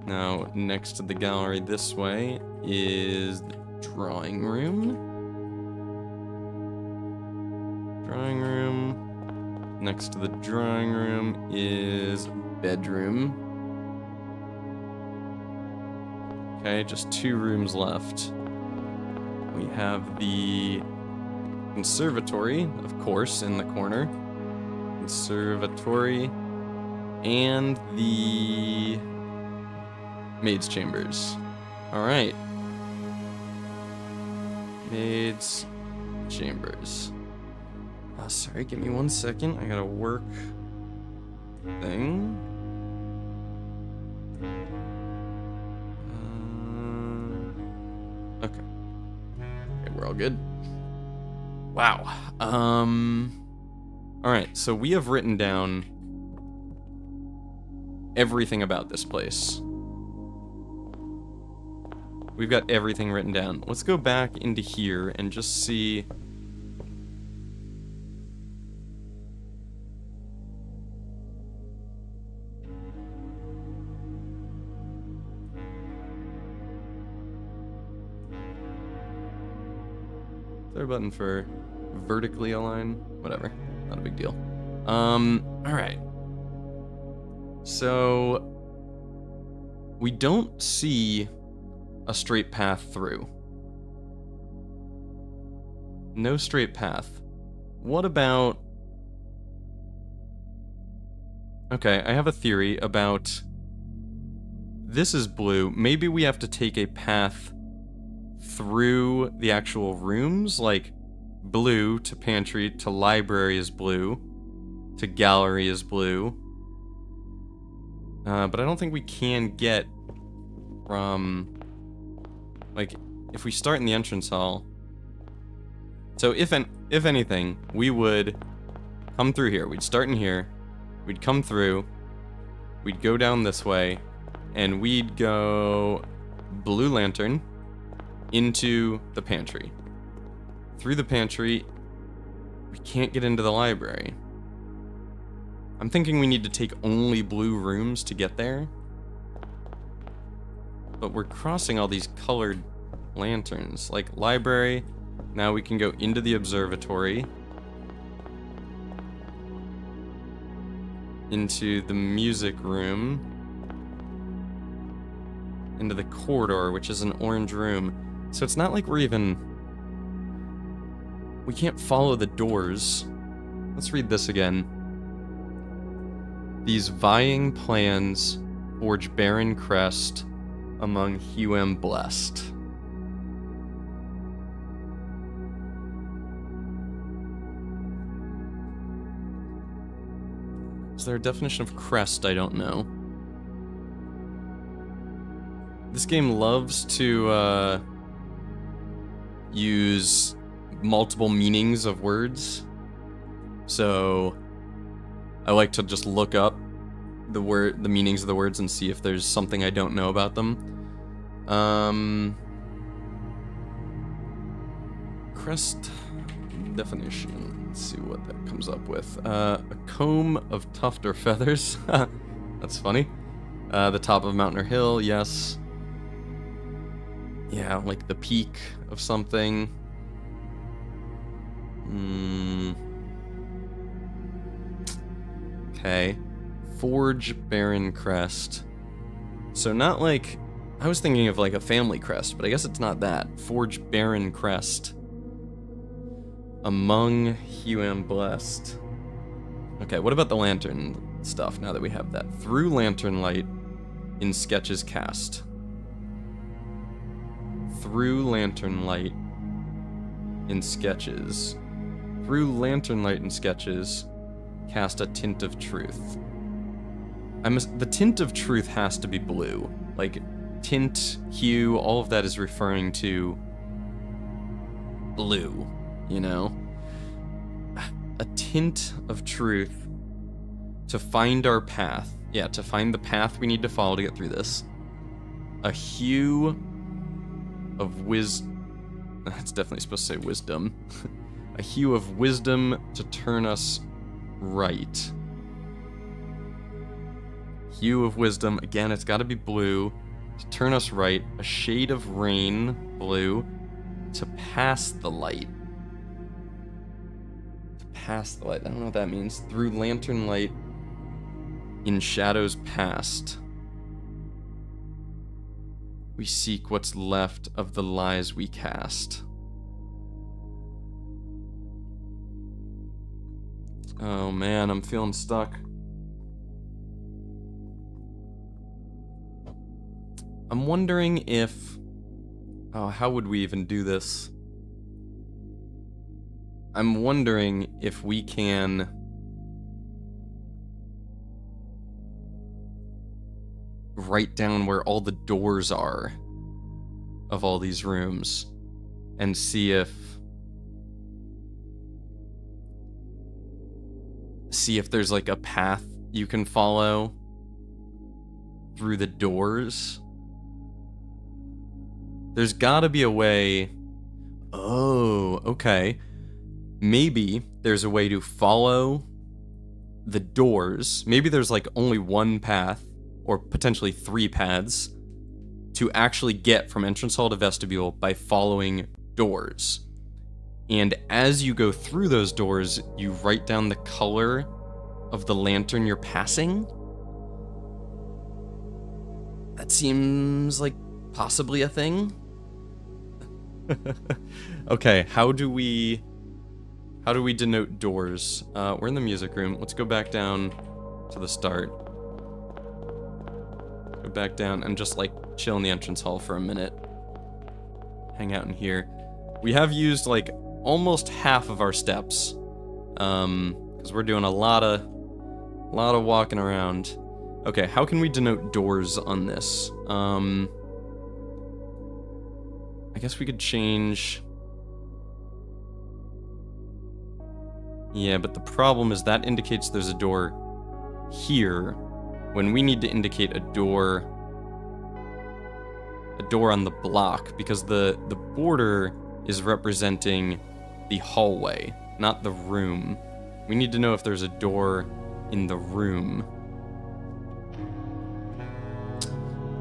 [SPEAKER 1] Now, next to the gallery this way is the drawing room. Next to the drawing room is bedroom. Okay, just 2 rooms left. We have the conservatory, of course, in the corner. Conservatory. And the maid's chambers. Alright. Maid's chambers. Sorry, give me 1 second. I got a work thing. Okay. We're all good. Wow. Alright, so we have written down everything about this place. We've got everything written down. Let's go back into here and just see. Is there a button for vertically align? Whatever. Not a big deal. Alright. So we don't see a straight path through. No straight path. What about... Okay, I have a theory about... This is blue. Maybe we have to take a path through the actual rooms, like blue to pantry to library is blue, to gallery is blue. But I don't think we can get from... Like, if we start in the entrance hall... So if anything, we would come through here. We'd start in here, we'd come through, we'd go down this way, and we'd go blue lantern into the pantry. Through the pantry, We can't get into the library. I'm thinking we need to take only blue rooms to get there. But we're crossing all these colored lanterns. Like, library. Now we can go into the observatory. Into the music room. Into the corridor, which is an orange room. So it's not like we're even... We can't follow the doors. Let's read this again. These vying plans forge barren crest among Huem blessed. Is there a definition of crest? I don't know. This game loves to use multiple meanings of words. So I like to just look up the meanings of the words and see if there's something I don't know about them. Crest definition. Let's see what that comes up with. A comb of tuft or feathers. That's funny. The top of a mountain or hill, yes. Yeah, like the peak of something. Okay. Forge barren crest. So not like... I was thinking of like a family crest, but I guess it's not that. Forge barren crest. Among Huem blessed. Okay, what about the lantern stuff now that we have that? Through lantern light in sketches cast. Through lantern light in sketches. Through lantern light in sketches, cast a tint of truth. The tint of truth has to be blue. Like, tint, hue, all of that is referring to blue, you know? A tint of truth to find our path. Yeah, to find the path we need to follow to get through this. A hue of wisdom. That's definitely supposed to say wisdom. A hue of wisdom to turn us right. Hue of wisdom. Again, it's got to be blue. To turn us right. A shade of rain. Blue. To pass the light. To pass the light. I don't know what that means. Through lantern light in shadows past. We seek what's left of the lies we cast. Oh man, I'm feeling stuck. I'm wondering if... Oh, how would we even do this? I'm wondering if we can... write down where all the doors are of all these rooms and see if there's like a path you can follow through the doors. There's gotta be a way. Oh, okay. Maybe there's a way to follow the doors. Maybe there's like only one path or potentially 3 paths to actually get from entrance hall to vestibule by following doors. And as you go through those doors, you write down the color of the lantern you're passing. That seems like possibly a thing. Okay, how do we denote doors? We're in the music room. Let's go back down to the start. Go back down and just like chill in the entrance hall for a minute. Hang out in here. We have used like almost half of our steps, because we're doing a lot of walking around. Okay, how can we denote doors on this? I guess we could change. Yeah, but the problem is that indicates there's a door here when we need to indicate a door on the block, because the border is representing the hallway. not the room. We need to know if there's a door in the room.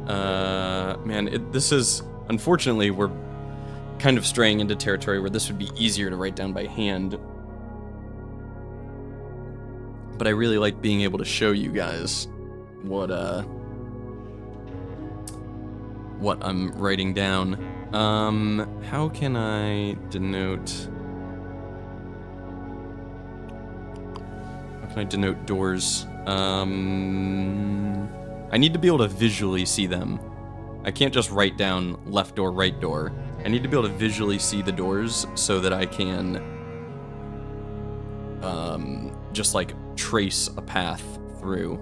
[SPEAKER 1] Man, this is... Unfortunately, we're kind of straying into territory where this would be easier to write down by hand. But I really like being able to show you guys what I'm writing down. How can I denote... How can I denote doors? I need to be able to visually see them. I can't just write down left door, right door. I need to be able to visually see the doors so that I can just like trace a path through.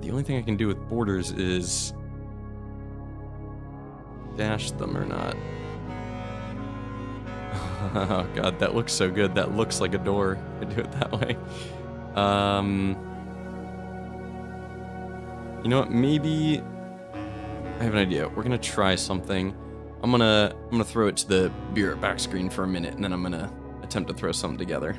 [SPEAKER 1] The only thing I can do with borders is dash them or not. Oh god, that looks so good. That looks like a door. I do it that way. You know what? Maybe I have an idea. We're gonna try something. I'm gonna throw it to the beer back screen for a minute, and then I'm gonna attempt to throw something together.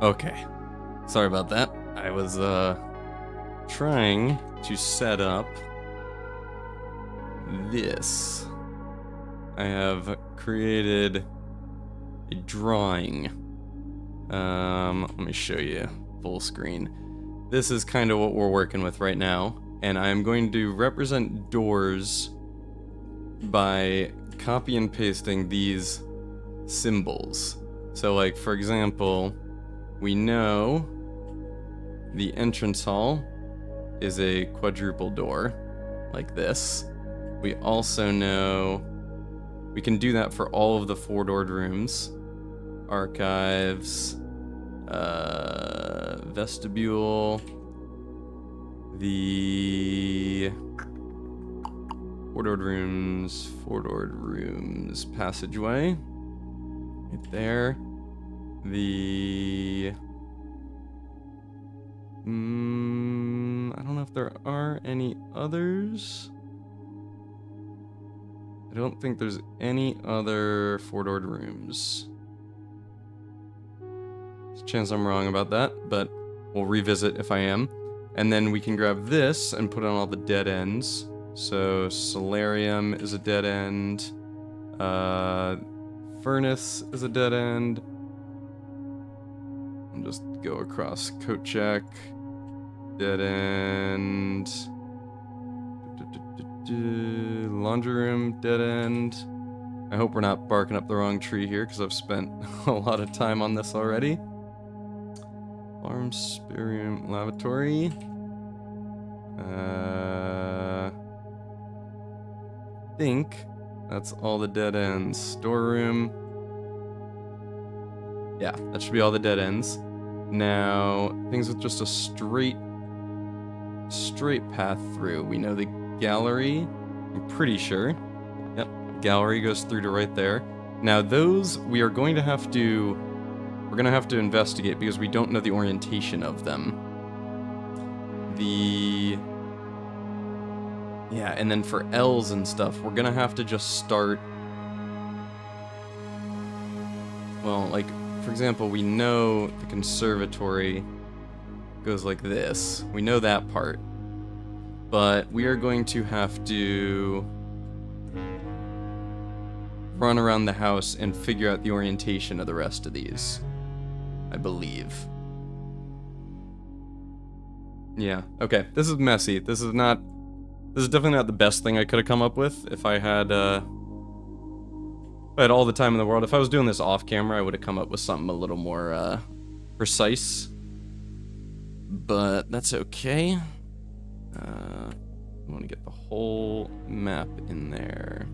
[SPEAKER 1] Okay. Sorry about that. I was, trying to set up this. I have created a drawing. Let me show you full screen. This is kind of what we're working with right now, and I'm going to represent doors by copy and pasting these symbols. So like, for example, we know the entrance hall is a quadruple door, like this. We also know we can do that for all of the four-doored rooms. Archives, vestibule, the four-doored rooms, passageway, right there. The I don't know if there are any others. I don't think there's any other four-doored rooms. There's a chance I'm wrong about that, but we'll revisit if I am. And then we can grab this and put on all the dead ends. So solarium is a dead end. Furnace is a dead end. And just go across coat check. Dead end. Laundry room, dead end. I hope we're not barking up the wrong tree here, because I've spent a lot of time on this already. Farm, spare room, lavatory. I think that's all the dead ends. Storeroom. Yeah, that should be all the dead ends. Now, things with just a straight path through. We know the gallery, I'm pretty sure. Yep, gallery goes through to right there. Now those we're going to have to investigate because we don't know the orientation of them. Yeah, and then for L's and stuff, we're gonna have to just start. Well, like, for example, we know the conservatory goes like this. We know that part. But we are going to have to run around the house and figure out the orientation of the rest of these, I believe. Yeah, okay, this is messy. This is definitely not the best thing I could have come up with if I had all the time in the world. If I was doing this off camera, I would have come up with something a little more precise. But that's okay. I want to get the whole map in there.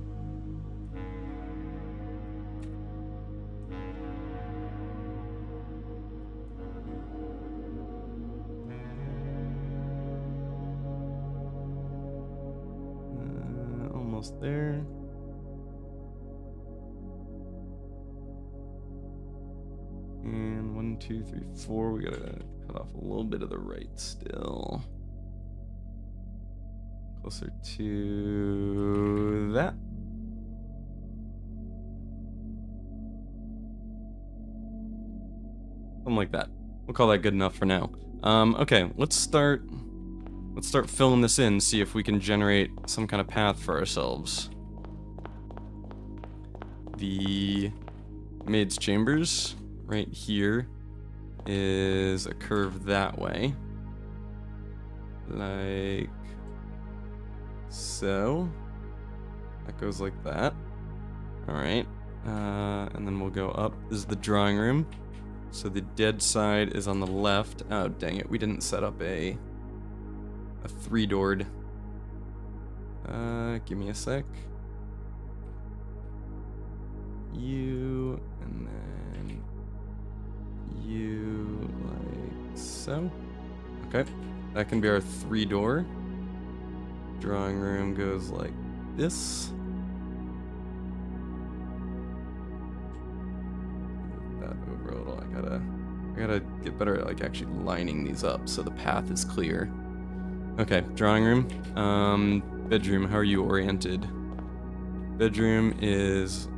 [SPEAKER 1] Almost there. And 1, 2, 3, 4. We gotta cut off a little bit of the right still. Closer to that. Something like that. We'll call that good enough for now. Okay, let's start filling this in, see if we can generate some kind of path for ourselves. The maid's chambers right here is a curve that way. Like so. That goes like that. Alright. And then we'll go up. This is the drawing room. So the dead side is on the left. Oh, dang it. We didn't set up a three-doored. Give me a sec. You, and then you, like so. Okay. That can be our three-door. Drawing room goes like this. That overall, I gotta get better at like actually lining these up so the path is clear. Okay, drawing room. Bedroom, how are you oriented? Bedroom is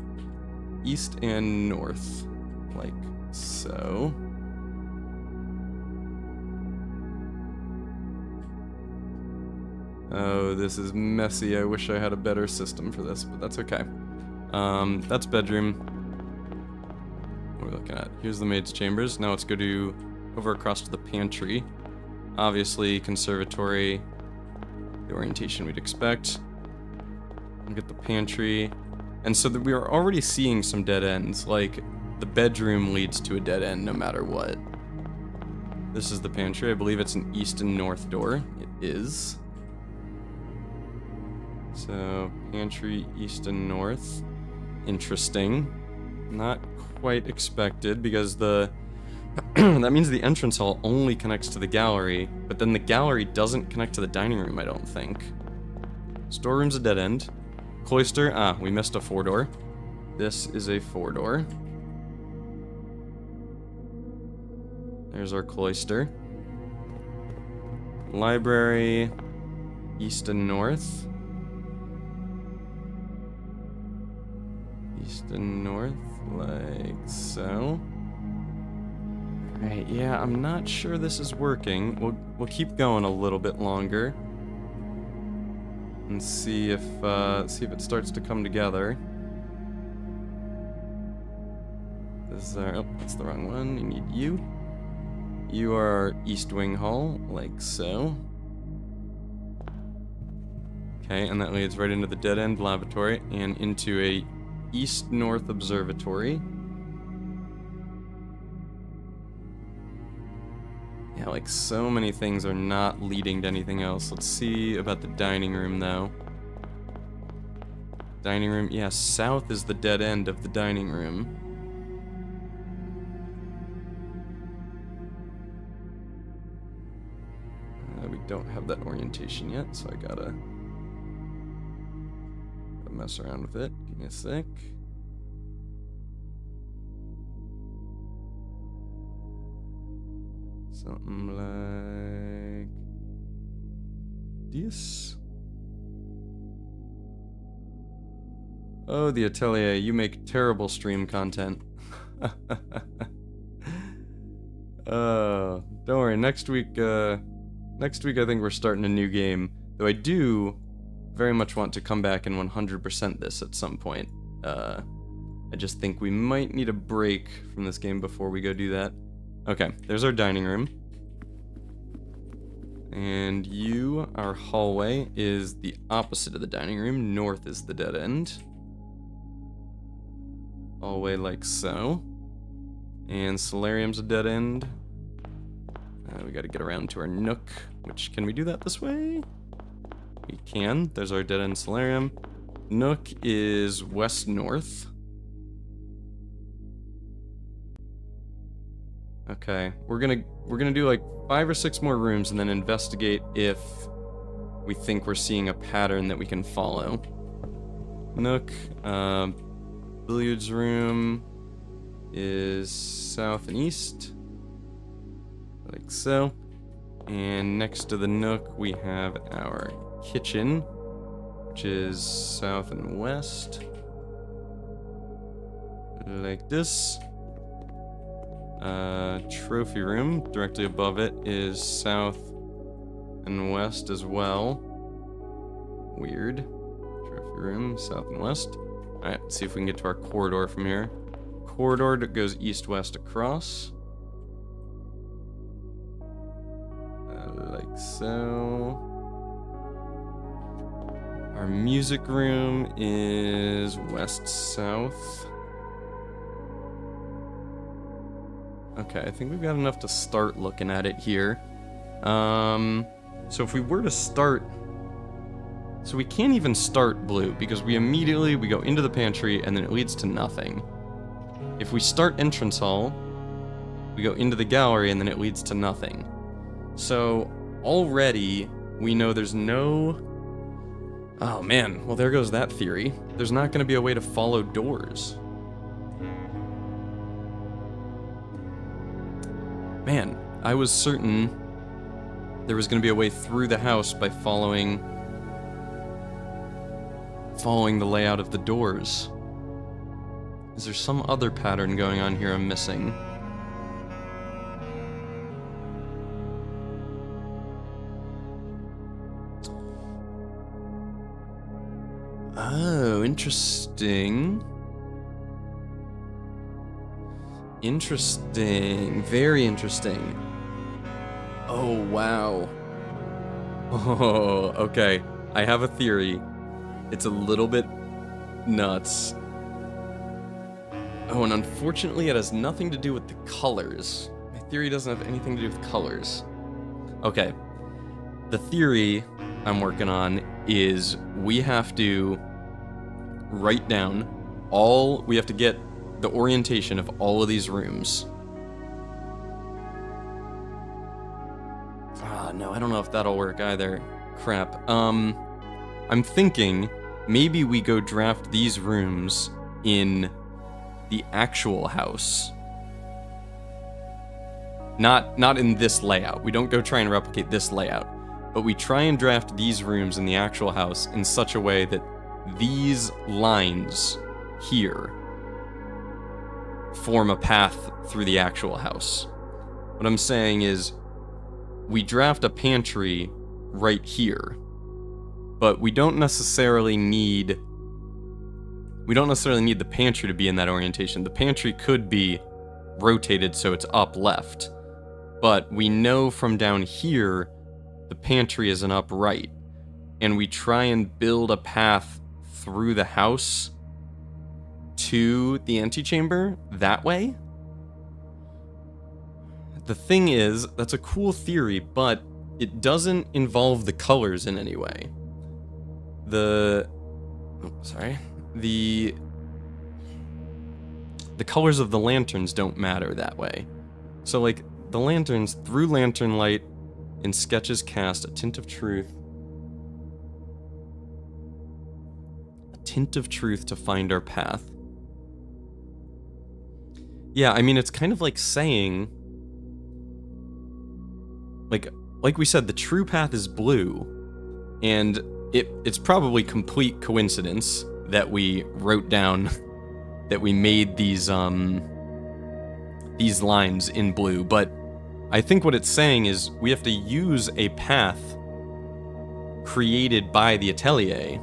[SPEAKER 1] east and north, like so. Oh, this is messy. I wish I had a better system for this, but that's okay. That's bedroom. What are we looking at? Here's the maid's chambers. Now let's go over across to the pantry. Obviously, conservatory, the orientation we'd expect. Look at the pantry. And so that we are already seeing some dead ends, like the bedroom leads to a dead end no matter what. This is the pantry. I believe it's an east and north door. It is. So, pantry, east and north. Interesting. Not quite expected, because that means the entrance hall only connects to the gallery, but then the gallery doesn't connect to the dining room, I don't think. Storeroom's a dead end. Cloister, we missed a 4-door. This is a 4-door. There's our cloister. Library, east and north. East and north, like so. Alright, yeah, I'm not sure this is working. We'll keep going a little bit longer. And see if it starts to come together. This is our, oh, that's the wrong one. You need you. You are our east wing hall, like so. Okay, and that leads right into the dead end lavatory and into a east-north observatory. Yeah, like so many things are not leading to anything else. Let's see about the dining room, though. Dining room, yeah, south is the dead end of the dining room. We don't have that orientation yet, so I gotta mess around with it. Give me a sec. Something like this. Oh, the Atelier, you make terrible stream content. Don't worry, next week I think we're starting a new game. Though I do very much want to come back and 100% this at some point. I just think we might need a break from this game before we go do that. Okay, there's our dining room. And our hallway is the opposite of the dining room. North is the dead end. Hallway like so. And solarium's a dead end. We gotta get around to our nook, which, can we do that this way? We can. There's our dead end solarium. Nook is west-north. Okay, we're gonna do like 5 or 6 more rooms and then investigate if we think we're seeing a pattern that we can follow. Nook, billiards room is south and east, like so. And next to the nook we have our kitchen, which is south and west, like this. Trophy room, directly above it, is south and west as well. Weird. Trophy room, south and west. Alright, let's see if we can get to our corridor from here. Corridor that goes east-west across. Like so. Our music room is west-south. Okay, I think we've got enough to start looking at it here. So if we were to start... So we can't even start blue, because we go into the pantry, and then it leads to nothing. If we start entrance hall, we go into the gallery, and then it leads to nothing. So, already, we know there's no... Oh man, well there goes that theory. There's not going to be a way to follow doors. Man, I was certain there was going to be a way through the house by following the layout of the doors. Is there some other pattern going on here I'm missing? Oh, interesting. Interesting. Very interesting. Oh, wow. Oh, okay. I have a theory. It's a little bit nuts. Oh, and unfortunately it has nothing to do with the colors. My theory doesn't have anything to do with colors. Okay. The theory I'm working on is we have to write down we have to get the orientation of all of these rooms. No, I don't know if that'll work either. Crap. I'm thinking maybe we go draft these rooms in the actual house. Not in this layout. We don't go try and replicate this layout. But we try and draft these rooms in the actual house in such a way that these lines here form a path through the actual house. What I'm saying is, we draft a pantry right here, but we don't necessarily need the pantry to be in that orientation. The pantry could be rotated so it's up left, but we know from down here the pantry is an up right, and we try and build a path through the house to the antechamber that way. The thing is, that's a cool theory, but it doesn't involve the colors in any way. The colors of the lanterns don't matter that way. So, like, the lanterns, through lantern light, in sketches cast, a tint of truth. A tint of truth to find our path. Yeah, I mean, it's kind of like saying, like we said, the true path is blue, and it's probably complete coincidence that we wrote down that we made these lines in blue, but I think what it's saying is we have to use a path created by the atelier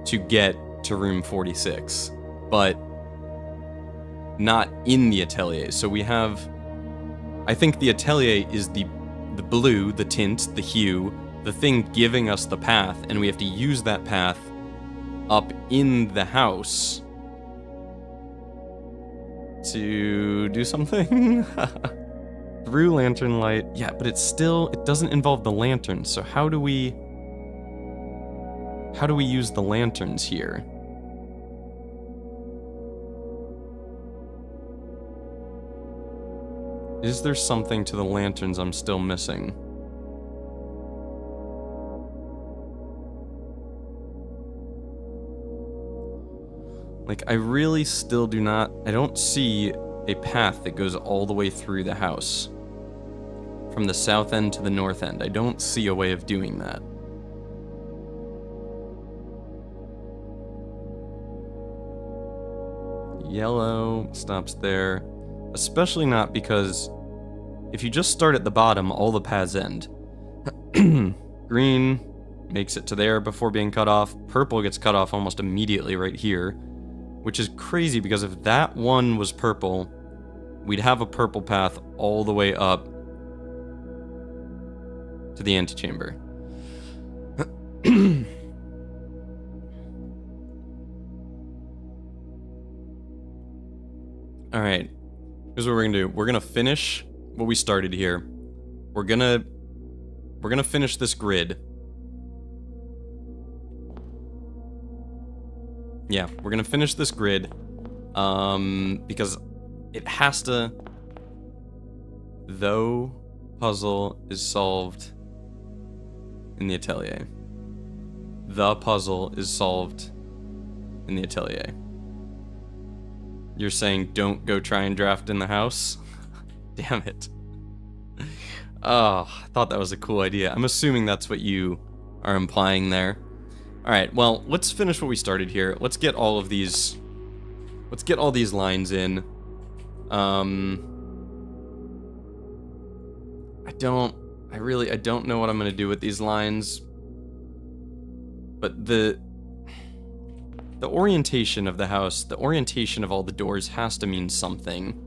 [SPEAKER 1] to get to room 46, but not in the atelier. So we have, I think the atelier is the blue, the tint, the hue, the thing giving us the path, and we have to use that path up in the house to do something. Through lantern light. Yeah, but it doesn't involve the lanterns, so how do we use the lanterns here? Is there something to the lanterns I'm still missing? Like, I really still I don't see a path that goes all the way through the house. From the south end to the north end. I don't see a way of doing that. Yellow stops there. Especially not because if you just start at the bottom, all the paths end. Green makes it to there before being cut off. Purple gets cut off almost immediately right here, which is crazy because if that one was purple, we'd have a purple path all the way up to the antechamber. Alright. Here's what we're gonna do. We're gonna finish what we started here. We're gonna finish this grid. Yeah, we're gonna finish this grid. Because it has to... Though puzzle is solved in the atelier. The puzzle is solved in the atelier. You're saying don't go try and draft in the house? Damn it. Oh, I thought that was a cool idea. I'm assuming that's what you are implying there. Alright, well, let's finish what we started here. Let's get all of these... Let's get all these lines in. I don't know what I'm gonna do with these lines. But the orientation of the house, the orientation of all the doors has to mean something.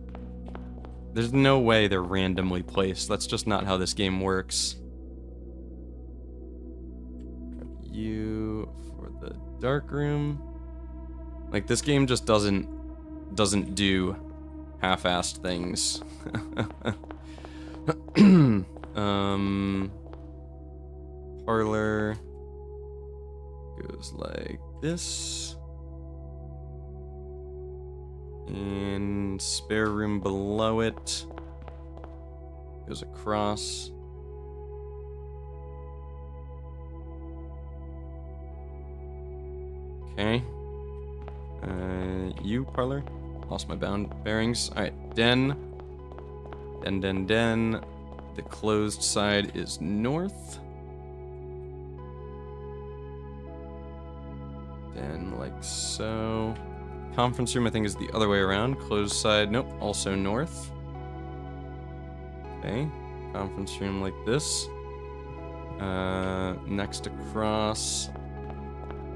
[SPEAKER 1] There's no way they're randomly placed. That's just not how this game works. You for the dark room. Like, this game just doesn't do half-assed things. Parlor goes like this. And spare room below it goes across. Okay. You, parlor. Lost my bearings. Alright, den. Den. The closed side is north. Den, like so. Conference room, I think, is the other way around. Closed side, nope, also north. Okay. Conference room like this. Next across.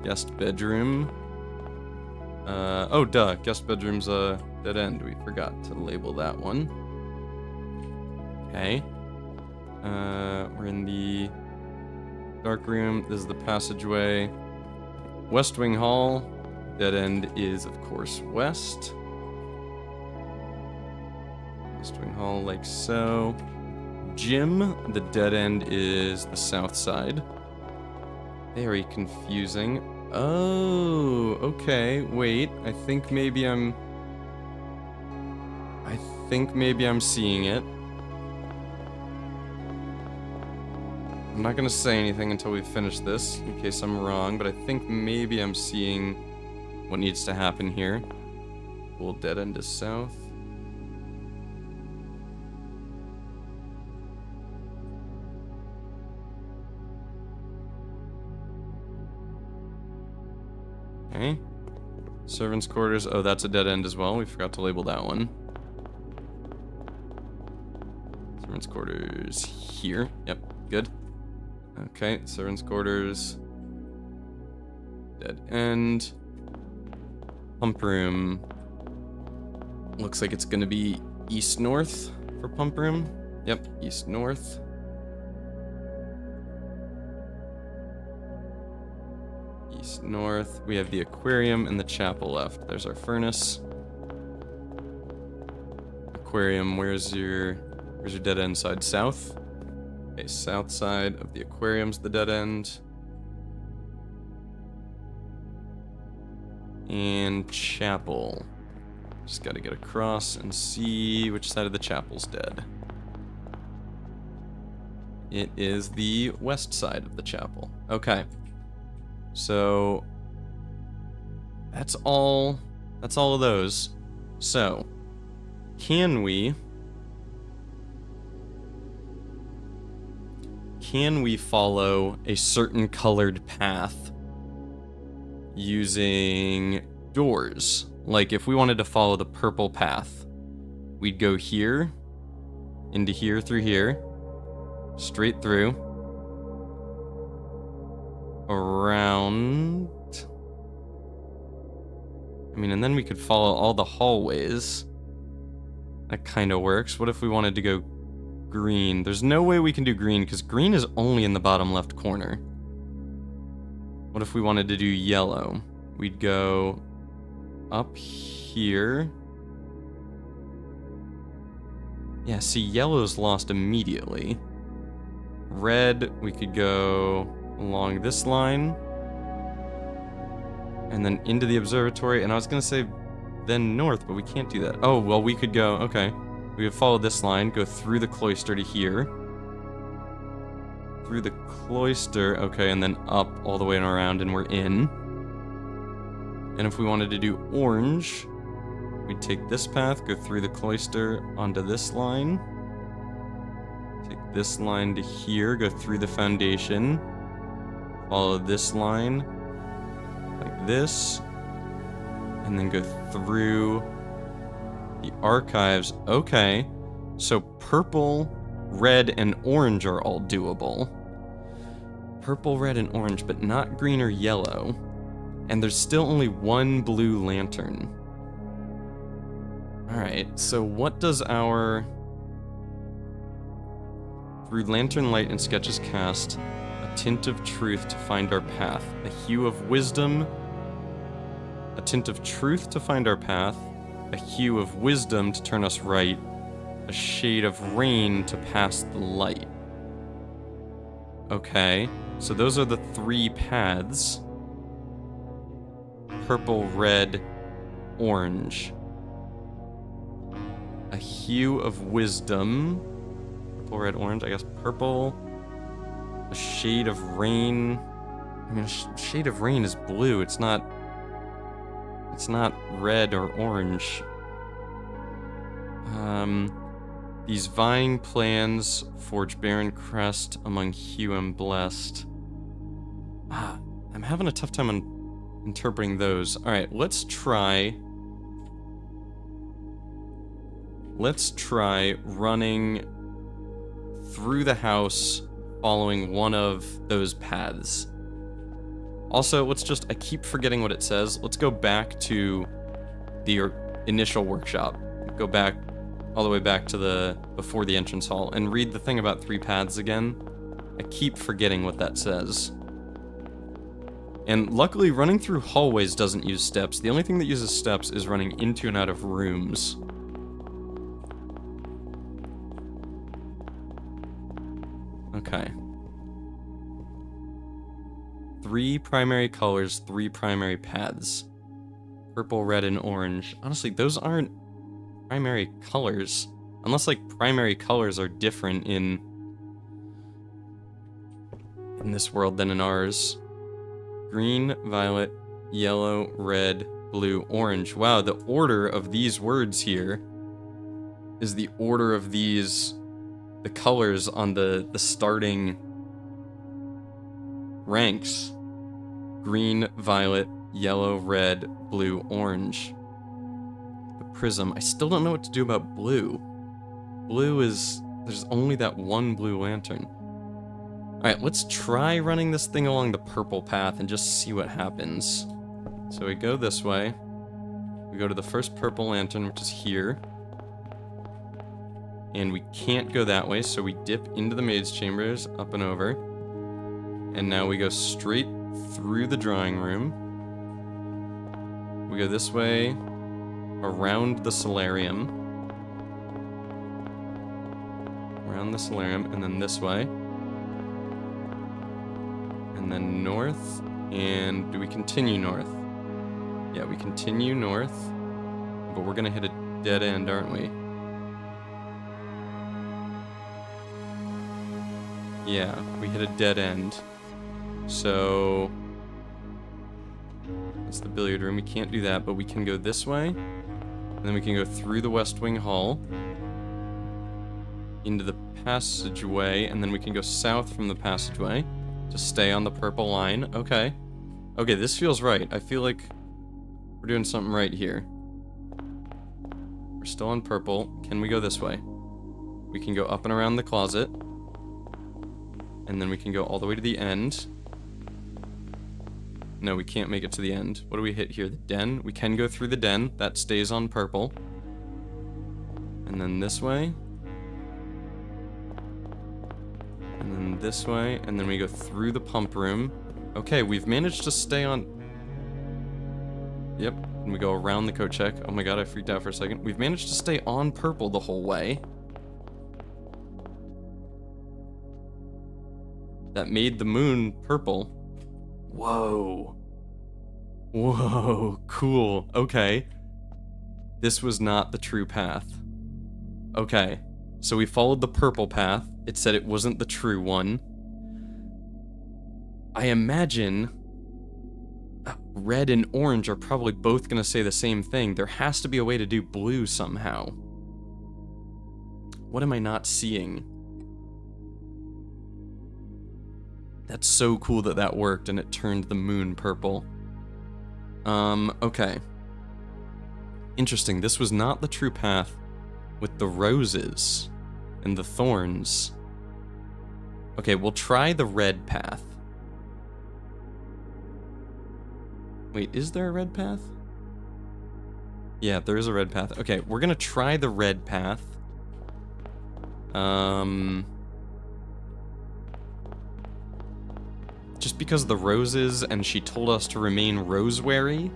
[SPEAKER 1] Guest bedroom. Oh, duh. Guest bedroom's a dead end. We forgot to label that one. Okay. We're in the dark room. This is the passageway. West Wing Hall. Dead end is, of course, west. West Wing Hall, like so. Gym. The dead end is the south side. Very confusing. Oh, okay. Wait, I think maybe I'm seeing it. I'm not gonna say anything until we finish this, in case I'm wrong, but I think maybe I'm seeing what needs to happen here. We'll dead end is south. Okay. Servants' quarters. Oh, that's a dead end as well. We forgot to label that one. Servants' quarters here. Yep, good. Okay, servants' quarters. Dead end. Pump room. Looks like it's gonna be east-north for pump room. Yep, east-north. East-north. We have the aquarium and the chapel left. There's our furnace. Aquarium, where's your dead end side? South? Okay, south side of the aquarium's the dead end. And chapel. Just gotta get across and see which side of the chapel's dead. It is the west side of the chapel. Okay. So that's all of those. So can we follow a certain colored path using doors? Like, if we wanted to follow the purple path, we'd go here, into here, through here, straight through, around. I mean, and then we could follow all the hallways. That kind of works. What if we wanted to go green? There's no way we can do green, because green is only in the bottom left corner. What if we wanted to do yellow? We'd go up here. Yeah, see, yellow's lost immediately. Red, we could go along this line. And then into the observatory. And I was going to say then north, but we can't do that. Oh, well, we could go, okay. We would follow this line, go through the cloister to here. Through the cloister, okay, and then up all the way and around, and we're in. And if we wanted to do orange, we'd take this path, go through the cloister onto this line. Take this line to here, go through the foundation. Follow this line, like this. And then go through the archives. Okay, so purple, red, and orange are all doable. Purple, red, and orange, but not green or yellow. And there's still only one blue lantern. Alright, so what does our... Through lantern light and sketches cast, a tint of truth to find our path, a hue of wisdom, a tint of truth to find our path, a hue of wisdom to turn us right, a shade of rain to pass the light. Okay, so those are the 3 paths. Purple, red, orange. A hue of wisdom. Purple, red, orange. I guess purple. A shade of rain. I mean, a shade of rain is blue. It's not red or orange. These vying plans forge barren crest among hue and blessed. I'm having a tough time on interpreting those. Alright, let's try running through the house following one of those paths. Also, I keep forgetting what it says. Let's go back to the initial workshop. Go back all the way back to before the entrance hall and read the thing about 3 paths again. I keep forgetting what that says. And luckily, running through hallways doesn't use steps. The only thing that uses steps is running into and out of rooms. Okay. 3 primary colors, 3 primary paths. Purple, red, and orange. Honestly, those aren't primary colors. Unless, like, primary colors are different in this world than in ours. Green, violet, yellow, red, blue, orange. Wow, the order of these words here is the order of the colors on the starting ranks. Green, violet, yellow, red, blue, orange. The prism. I still don't know what to do about blue. There's only that one blue lantern. Alright, let's try running this thing along the purple path and just see what happens. So we go this way. We go to the first purple lantern, which is here. And we can't go that way, so we dip into the maid's chambers, up and over. And now we go straight through the drawing room. We go this way, around the solarium. Around the solarium, and then this way. And then north, and do we continue north? Yeah, we continue north, but we're gonna hit a dead end, aren't we? Yeah, we hit a dead end. So that's the billiard room. We can't do that, but we can go this way. And then we can go through the West Wing Hall into the passageway, and then we can go south from the passageway to stay on the purple line. Okay. Okay, this feels right. I feel like we're doing something right here. We're still on purple. Can we go this way? We can go up and around the closet. And then we can go all the way to the end. No, we can't make it to the end. What do we hit here? The den? We can go through the den. That stays on purple. And then this way. And then this way. And then we go through the pump room. Okay, we've managed to stay on... Yep, and we go around the coat check. Oh my god, I freaked out for a second. We've managed to stay on purple the whole way. That made the moon purple. Whoa. Whoa, cool. Okay. This was not the true path. Okay, so we followed the purple path. It said it wasn't the true one. I imagine red and orange are probably both going to say the same thing. There has to be a way to do blue somehow. What am I not seeing? That's so cool that that worked and it turned the moon purple. Okay. Interesting, this was not the true path with the roses and the thorns. Okay, we'll try the red path. Wait, is there a red path? Yeah, there is a red path. Okay, we're gonna try the red path. Just because of the roses, and she told us to remain rose-wary,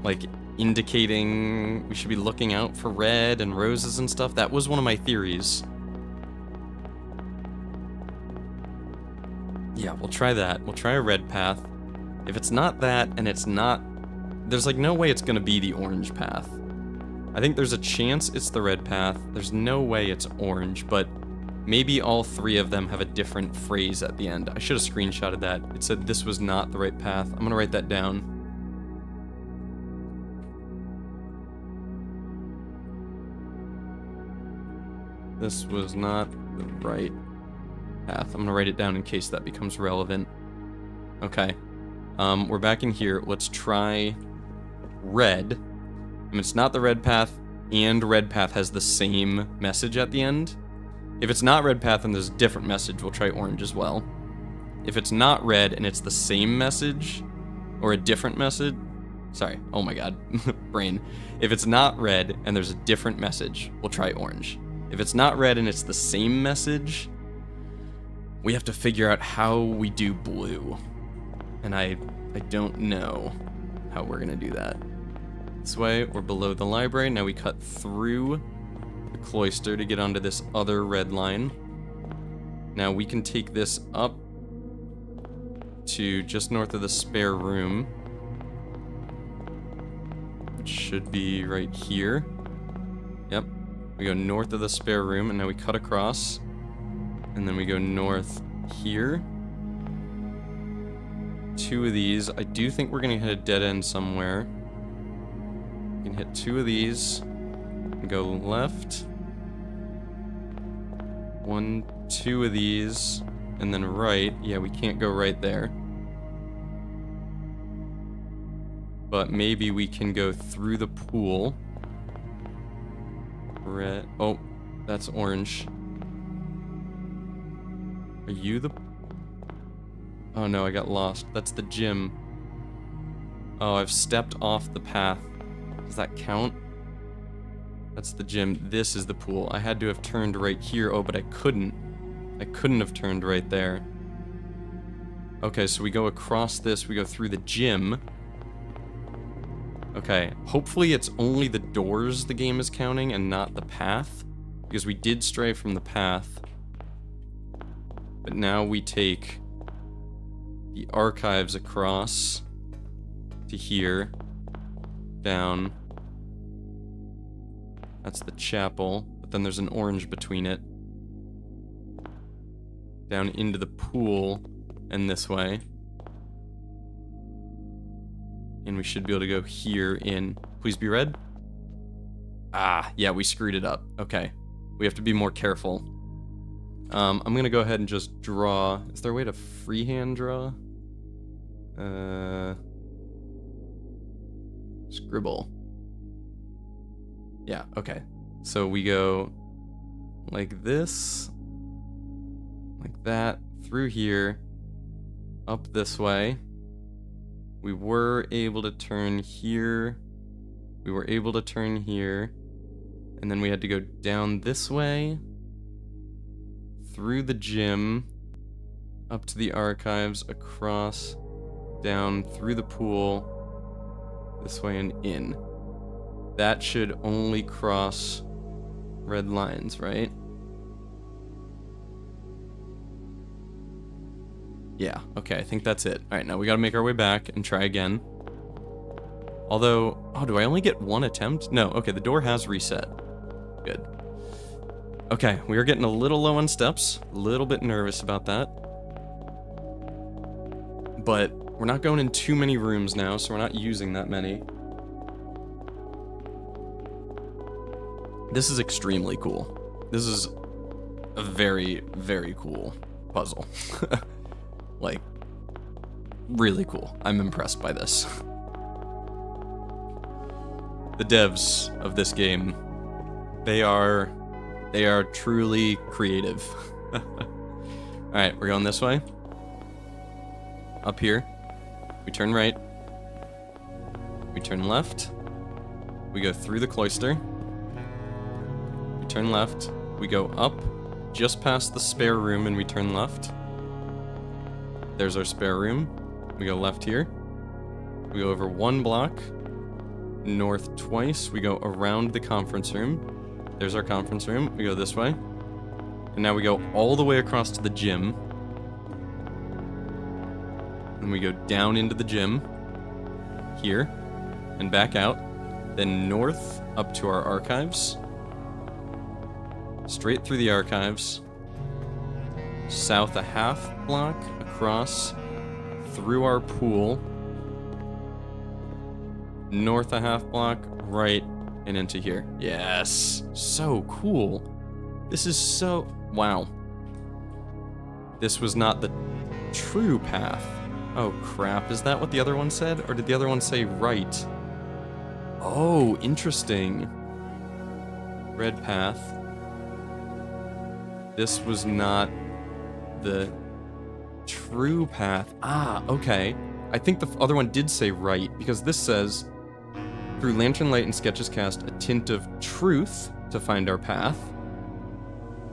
[SPEAKER 1] like indicating we should be looking out for red and roses and stuff. That was one of my theories. Yeah, we'll try that. We'll try a red path. If it's not that, and it's not... There's like no way it's gonna be the orange path. I think there's a chance it's the red path. There's no way it's orange, but maybe all three of them have a different phrase at the end. I should have screenshotted that. It said this was not the right path. I'm gonna write that down. This was not the right path. I'm gonna write it down in case that becomes relevant. Okay. We're back in here. Let's try red. And it's not the red path, and red path has the same message at the end. If it's not red path and there's a different message, we'll try orange as well. If it's not red and it's the same message, or a different message... Sorry, oh my god, brain. If it's not red and there's a different message, we'll try orange. If it's not red and it's the same message, we have to figure out how we do blue. And I don't know how we're gonna do that. This way, we're below the library. Now we cut through the cloister to get onto this other red line. Now we can take this up to just north of the spare room, which should be right here. Yep. We go north of the spare room, and now we cut across, and then we go north here. Two of these. I do think we're gonna hit a dead end somewhere. We can hit two of these and go left. One, two of these, and then right. Yeah, we can't go right there. But maybe we can go through the pool. Red. Oh, that's orange. Are you the... Oh no, I got lost. That's the gym. Oh, I've stepped off the path. Does that count? That's the gym. This is the pool. I had to have turned right here. Oh, but I couldn't. I couldn't have turned right there. Okay, so we go across this. We go through the gym. Okay, hopefully it's only the doors the game is counting and not the path, because we did stray from the path. But now we take the archives across to here, down. That's the chapel, but then there's an orange between it. Down into the pool, and this way. And we should be able to go here in. Please be red. Ah, yeah, we screwed it up. Okay. We have to be more careful. I'm gonna go ahead and just draw. Is there a way to freehand draw? Scribble. Yeah, okay. So we go like this, like that, through here, up this way. We were able to turn here. We were able to turn here. And then we had to go down this way, through the gym, up to the archives, across, down, through the pool, this way and in. That should only cross red lines, right? Yeah, okay, I think that's it. Alright, now we gotta make our way back and try again. Although, oh, do I only get one attempt? No, okay, the door has reset. Good. Okay, we are getting a little low on steps. A little bit nervous about that. But we're not going in too many rooms now, so we're not using that many. This is extremely cool. This is a very, very cool puzzle. Like, really cool. I'm impressed by this. The devs of this game, they are truly creative. Alright, we're going this way. Up here. We turn right. We turn left. We go through the cloister. We turn left. We go up just past the spare room and we turn left. There's our spare room. We go left here. We go over 1 block. North twice. We go around the conference room. There's our conference room. We go this way. And now we go all the way across to the gym. And we go down into the gym. Here. And back out. Then north up to our archives. Straight through the archives. South a half block. Across. Through our pool. North a half block. Right. And into here. Yes. So cool. This is so... Wow. This was not the true path. Oh, crap. Is that what the other one said? Or did the other one say right? Oh, interesting. Red path. This was not the true path. Ah, okay. I think the other one did say right, because this says, through lantern light and sketches cast a tint of truth to find our path.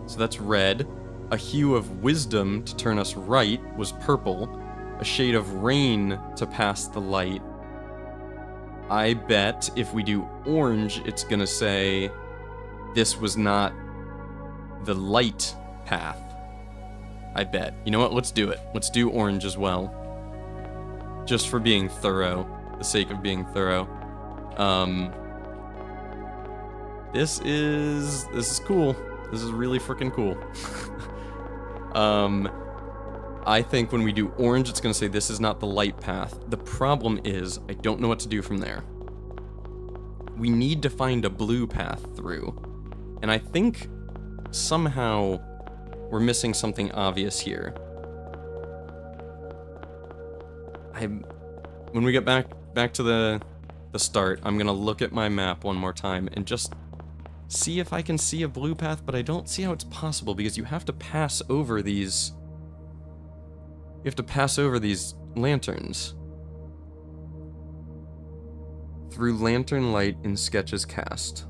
[SPEAKER 1] So that's red. A hue of wisdom to turn us right was purple. A shade of rain to pass the light. I bet if we do orange, it's gonna say this was not the light path. I bet. You know what? Let's do it. Let's do orange as well. Just for being thorough. The sake of being thorough. This is cool. This is really freaking cool. I think when we do orange, it's going to say this is not the light path. The problem is, I don't know what to do from there. We need to find a blue path through. And I think somehow we're missing something obvious here. When we get back to the start, I'm going to look at my map one more time and just see if I can see a blue path, but I don't see how it's possible because you have to pass over these... You have to pass over these lanterns. Through lantern light in sketches cast.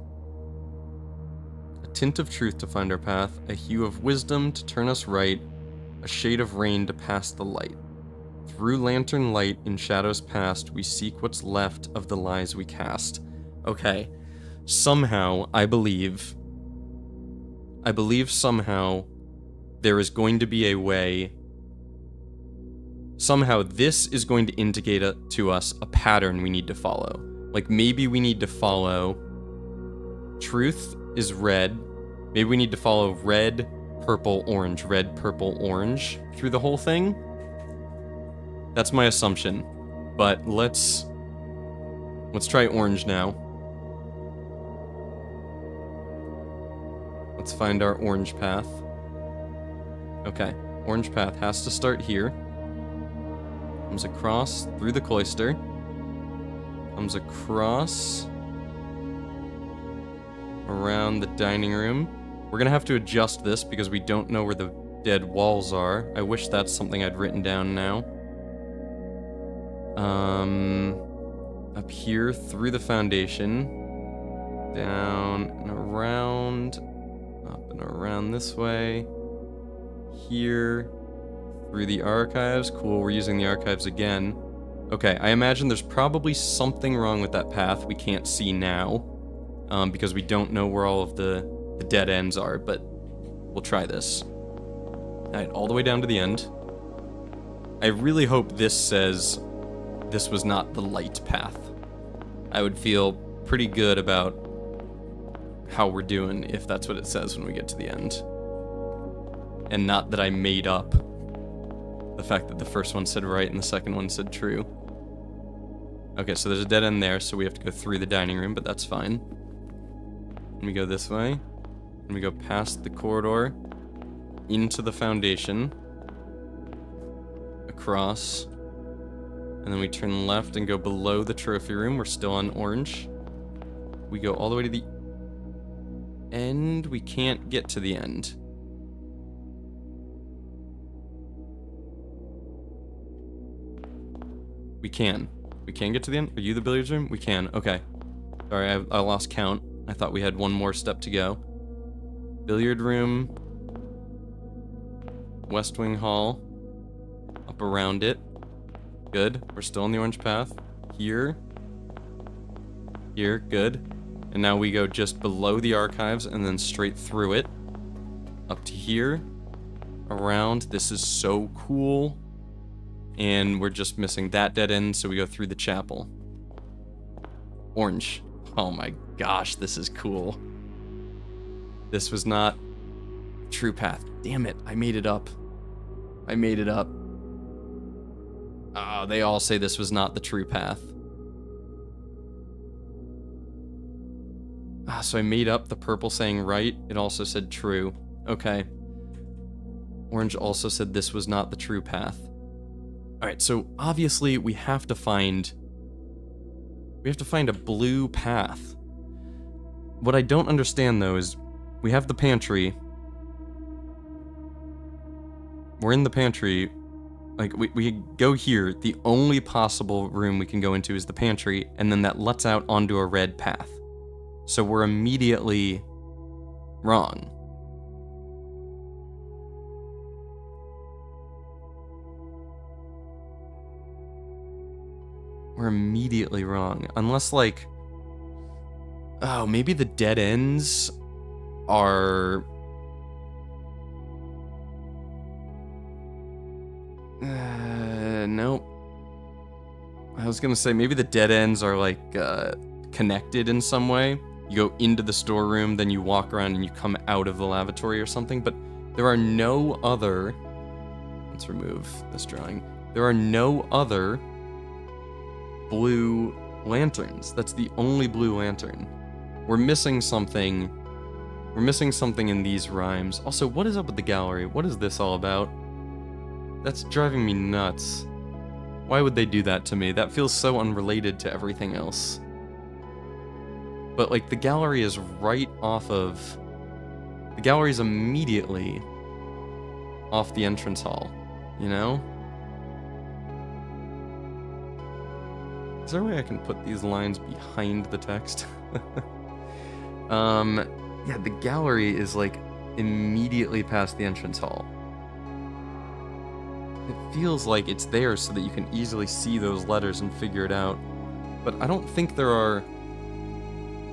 [SPEAKER 1] A tint of truth to find our path, a hue of wisdom to turn us right, a shade of rain to pass the light. Through lantern light in shadows past, we seek what's left of the lies we cast. Okay. Somehow, I believe somehow there is going to be a way. Somehow this is going to indicate to us a pattern we need to follow. Like maybe we need to follow truth is red. Maybe we need to follow red, purple, orange, red, purple, orange through the whole thing. That's my assumption. But let's try orange now. Let's find our orange path. Okay, orange path has to start here. Comes across through the cloister. Comes across around the dining room. We're gonna have to adjust this because we don't know where the dead walls are. I wish that's something I'd written down now. Up here through the foundation. Down and around. Up and around this way. Here. Through the archives. Cool, we're using the archives again. Okay, I imagine there's probably something wrong with that path we can't see now. Because we don't know where all of the dead ends are, but we'll try this. Alright, all the way down to the end. I really hope this says this was not the light path. I would feel pretty good about how we're doing if that's what it says when we get to the end. And not that I made up the fact that the first one said right and the second one said true. Okay, so there's a dead end there, so we have to go through the dining room, but that's fine. And we go this way. And we go past the corridor. Into the foundation. Across. And then we turn left and go below the trophy room. We're still on orange. We go all the way to the end. We can't get to the end. We can. We can get to the end? Are you the billiards room? We can. Okay. Sorry, I lost count. I thought we had one more step to go. Billiard room. West Wing Hall. Up around it. Good. We're still on the orange path. Here. Here. Good. And now we go just below the archives and then straight through it. Up to here. Around. This is so cool. And we're just missing that dead end, so we go through the chapel. Orange. Oh my gosh, this is cool. This was not true path. Damn it, I made it up. I made it up. Oh, they all say this was not the true path. So I made up the purple saying right. It also said true. Okay. Orange also said this was not the true path. Alright, so obviously we have to find a blue path. What I don't understand though is we have the pantry. We're in the pantry. Like we go here. The only possible room we can go into is the pantry, and then that lets out onto a red path. So we're immediately wrong. We're immediately wrong. Unless, like... Oh, maybe the dead ends are... Nope. I was gonna say, maybe the dead ends are, like, connected in some way. You go into the storeroom, then you walk around and you come out of the lavatory or something, but there are no other... Let's remove this drawing. There are no other blue lanterns. That's the only blue lantern. We're missing something. We're missing something in these rhymes. Also, what is up with the gallery? What is this all about? That's driving me nuts. Why would they do that to me? That feels so unrelated to everything else. But, like, the gallery is right off of... The gallery is immediately off the entrance hall, you know? Is there a way I can put these lines behind the text? Yeah, the gallery is, like, immediately past the entrance hall. It feels like it's there so that you can easily see those letters and figure it out. But I don't think there are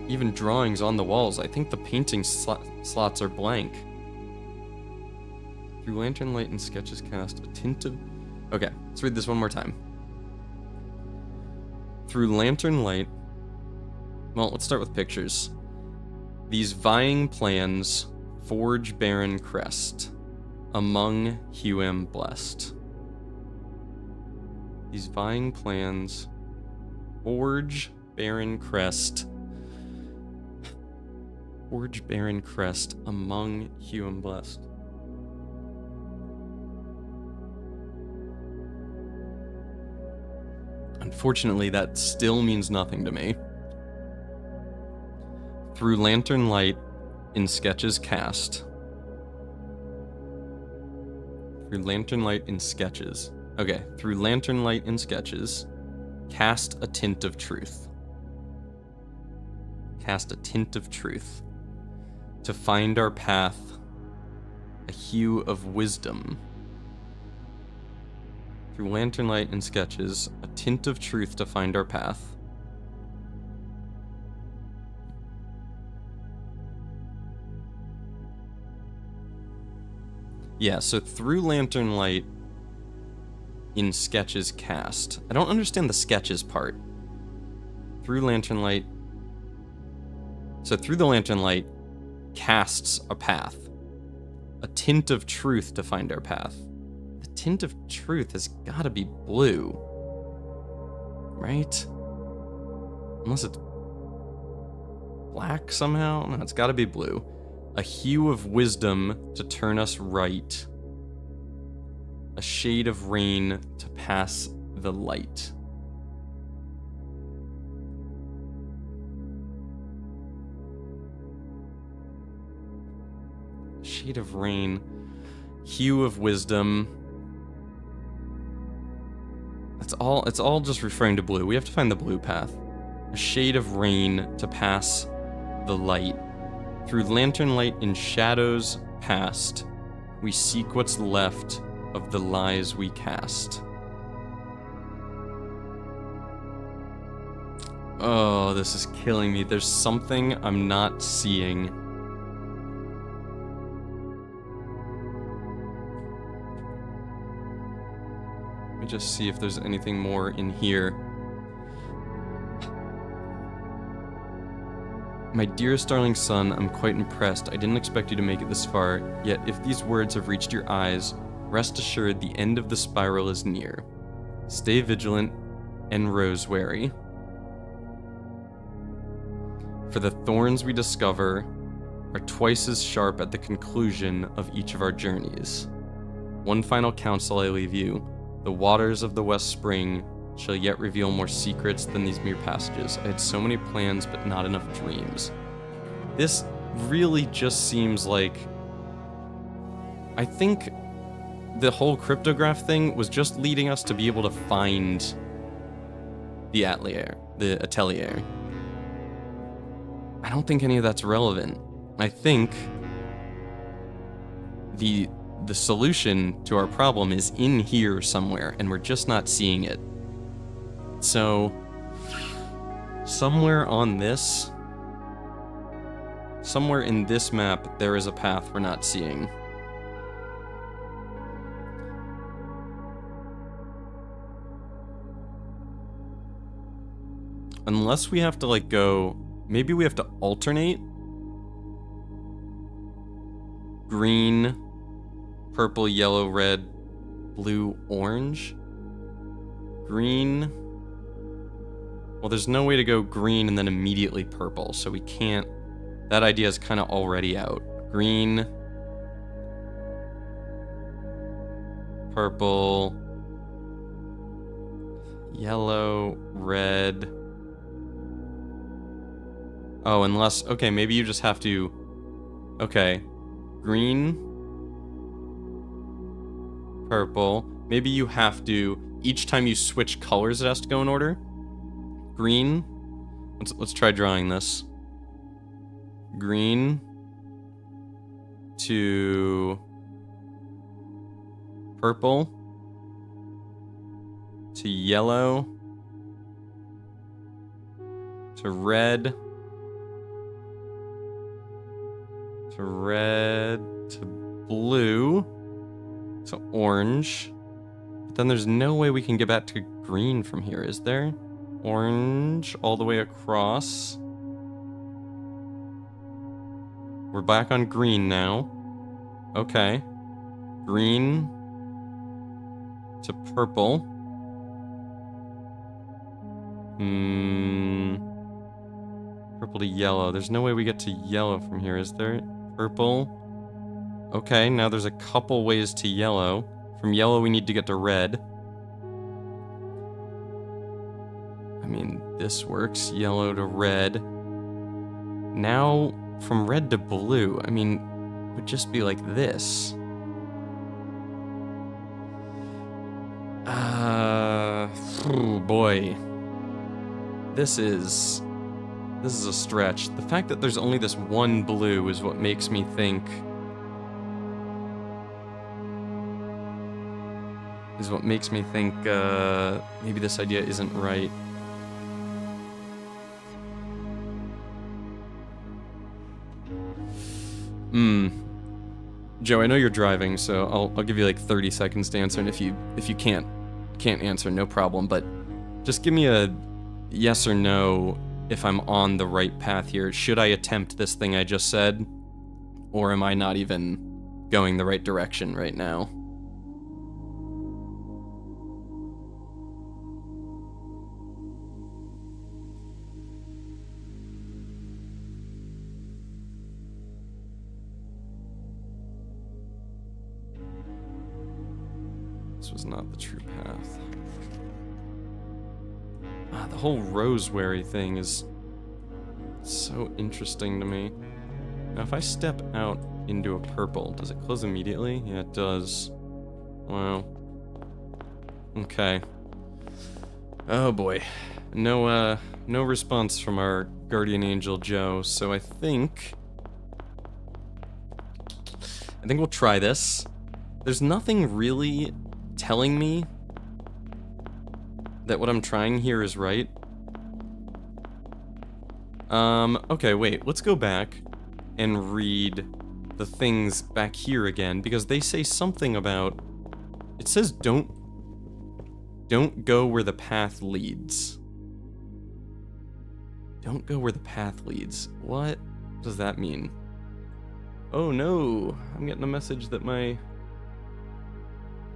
[SPEAKER 1] even drawings on the walls. I think the painting slots are blank. Through lantern light and sketches cast, a tint of... Okay, let's read this one more time. Through lantern light... Well, let's start with pictures. These vying plans forge barren crest, among Huam blessed. These vying plans forge barren crest, forge barren crest, among Huam blessed. Unfortunately, that still means nothing to me. Through lantern light in sketches cast. Through lantern light in sketches. Okay, through lantern light in sketches, cast a tint of truth. Cast a tint of truth. To find our path, a hue of wisdom. Through lantern light and sketches, a tint of truth to find our path. Yeah, so through lantern light in sketches cast. I don't understand the sketches part. Through lantern light. So through the lantern light casts a path. A tint of truth to find our path. The tint of truth has got to be blue. Right? Unless it's black somehow? No, it's got to be blue. A hue of wisdom to turn us right. A shade of rain to pass the light. A shade of rain. Hue of wisdom. It's all just referring to blue. We have to find the blue path. A shade of rain to pass the light. Through lantern light in shadows past, we seek what's left of the lies we cast. Oh, this is killing me. There's something I'm not seeing. Let me just see if there's anything more in here. My dearest darling son, I'm quite impressed. I didn't expect you to make it this far, yet if these words have reached your eyes, rest assured the end of the spiral is near. Stay vigilant and rose-wary. For the thorns we discover are twice as sharp at the conclusion of each of our journeys. One final counsel I leave you. The waters of the West Spring shall yet reveal more secrets than these mere passages. I had so many plans, but not enough dreams. This really just seems like... I think the whole cryptograph thing was just leading us to be able to find the Atelier. I don't think any of that's relevant. I think the solution to our problem is in here somewhere, and we're just not seeing it. So, somewhere on this, somewhere in this map, there is a path we're not seeing. Unless we have to, like, go... Maybe we have to alternate. Green, purple, yellow, red, blue, orange. Green. Well, there's no way to go green and then immediately purple, so we can't... That idea is kind of already out. Green. Purple. Yellow, red... Oh, unless... Okay, maybe you just have to... Okay. Green. Purple. Maybe you have to... Each time you switch colors, it has to go in order. Green. Let's try drawing this. Green. To... Purple. To yellow. To red. To red, to blue, to orange. But then there's no way we can get back to green from here, is there? Orange all the way across. We're back on green now. Okay. Green to purple. Purple to yellow. There's no way we get to yellow from here, is there? Purple. Okay, now there's a couple ways to yellow. From yellow, we need to get to red. I mean, this works. Yellow to red. Now, from red to blue, I mean, it would just be like this. Oh boy. This is a stretch. The fact that there's only this one blue is what makes me think... maybe this idea isn't right. Joe, I know you're driving, so I'll give you like 30 seconds to answer, and if you can't answer, no problem, but just give me a yes or no if I'm on the right path here. Should I attempt this thing I just said? Or am I not even going the right direction right now? This was not the true path. The whole rose-wary thing is so interesting to me. Now, if I step out into a purple, does it close immediately? Yeah, it does. Wow. Okay. Oh boy. No response from our guardian angel Joe, so I think we'll try this. There's nothing really telling me that what I'm trying here is right. Okay, wait, let's go back and read the things back here again, because they say something about, it says don't go where the path leads. Don't go where the path leads. What does that mean? Oh no, I'm getting a message that my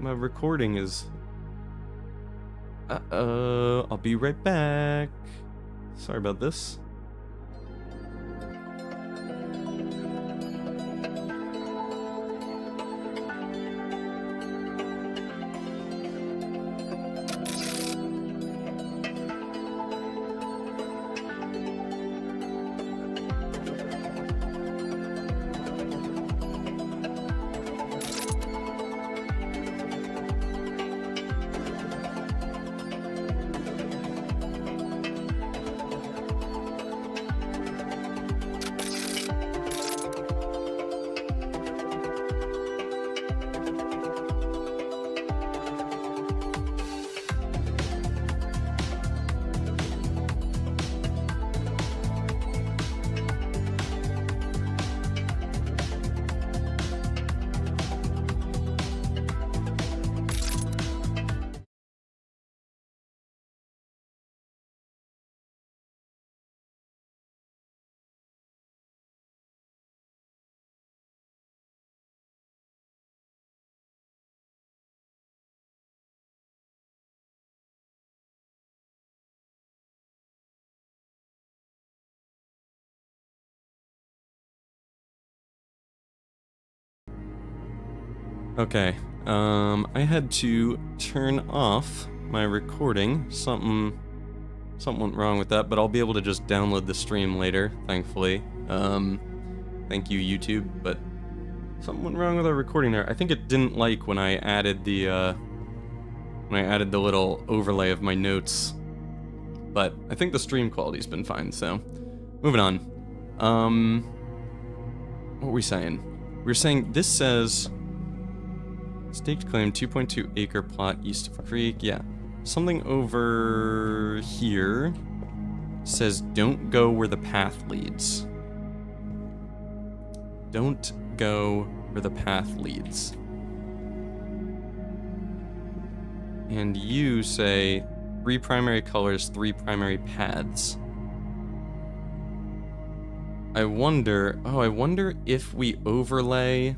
[SPEAKER 1] recording is... Uh-oh, I'll be right back. Sorry about this. Okay, I had to turn off my recording. Something went wrong with that, but I'll be able to just download the stream later, thankfully. Thank you, YouTube, but something went wrong with our recording there. I think it didn't like when I added the little overlay of my notes, but I think the stream quality's been fine, so moving on. What were we saying? We were saying this says staked claim 2.2 acre plot east of Creek. Yeah, something over here says don't go where the path leads. Don't go where the path leads. And you say 3 primary colors, 3 primary paths. I wonder if we overlay...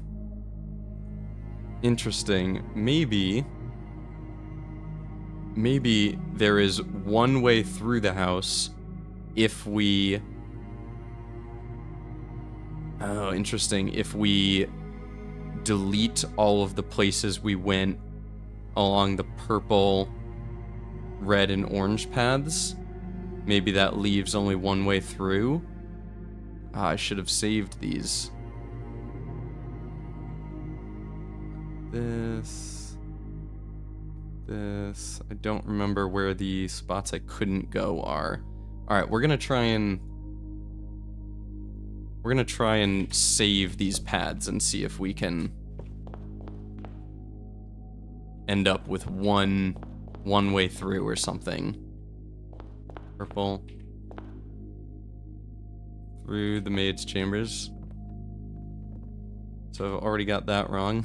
[SPEAKER 1] Interesting. Maybe there is one way through the house if we... Oh, interesting. If we delete all of the places we went along the purple, red, and orange paths, maybe that leaves only one way through. I should have saved these. This. I don't remember where the spots I couldn't go are. Alright, we're gonna try and save these paths and see if we can end up with one way through or something. Purple. Through the maid's chambers. So I've already got that wrong.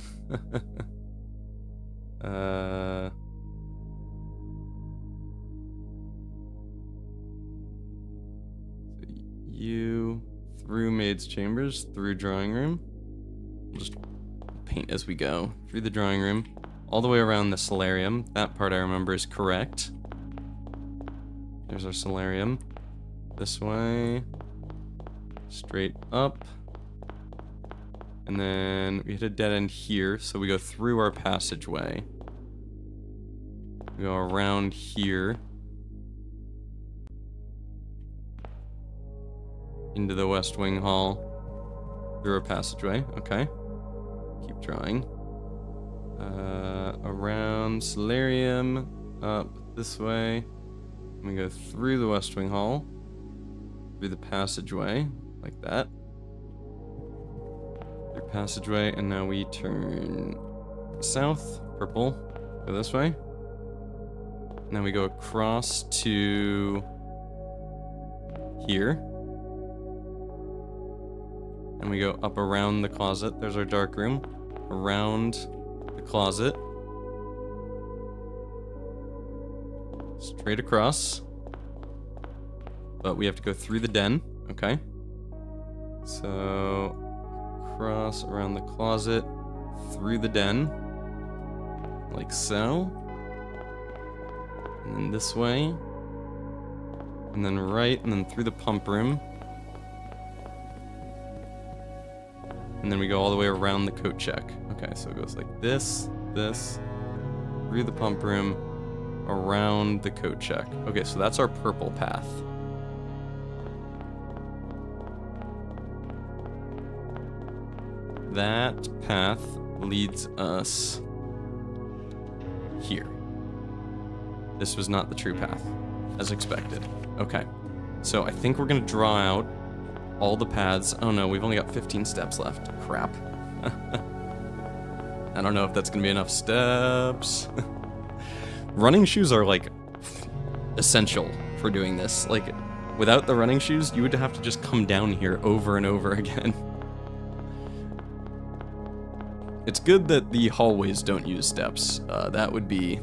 [SPEAKER 1] You through maid's chambers, through drawing room. We'll just paint as we go. Through the drawing room, all the way around the solarium. That part I remember is correct. There's our solarium. This way. Straight up. And then we hit a dead end here, so we go through our passageway. We go around here. Into the West Wing Hall. Through our passageway, okay. Keep drawing. Around solarium, up this way. We go through the West Wing Hall, through the passageway, like that. Through passageway, and now we turn south, purple, go this way. And then we go across to here. And we go up around the closet. There's our dark room. Around the closet. Straight across. But we have to go through the den, okay? So, across around the closet, through the den, like so. And then this way. And then right, and then through the pump room. And then we go all the way around the coat check. Okay, so it goes like this, through the pump room, around the coat check. Okay, so that's our purple path. That path leads us here. This was not the true path, as expected. Okay, so I think we're gonna draw out all the paths. Oh no, we've only got 15 steps left. Crap. I don't know if that's gonna be enough steps. Running shoes are like essential for doing this. Like without the running shoes, you would have to just come down here over and over again. It's good that the hallways don't use steps. That'd be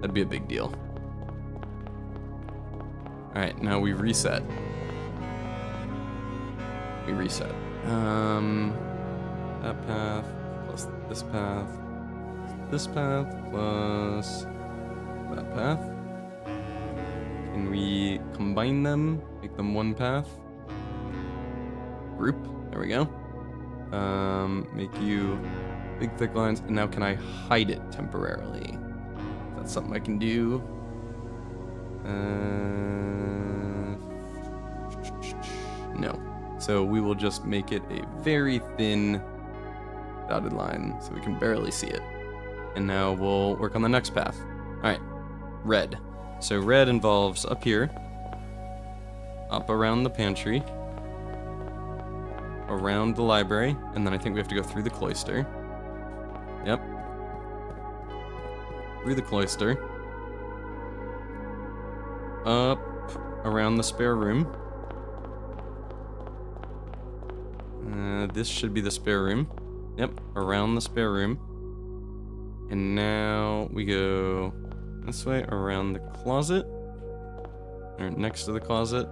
[SPEAKER 1] a big deal. All right, now we reset. We reset. That path plus this path plus that path. Can we combine them? Make them one path? Group. There we go. Make you big thick lines. And now can I hide it temporarily? That's something I can do. No. So we will just make it a very thin dotted line so we can barely see it. And now we'll work on the next path. All right, red. So red involves up here, up around the pantry, around the library, and then I think we have to go through the cloister. Yep. Through the cloister. Up around the spare room. This should be the spare room. Yep, around the spare room. And now we go this way around the closet. Or next to the closet.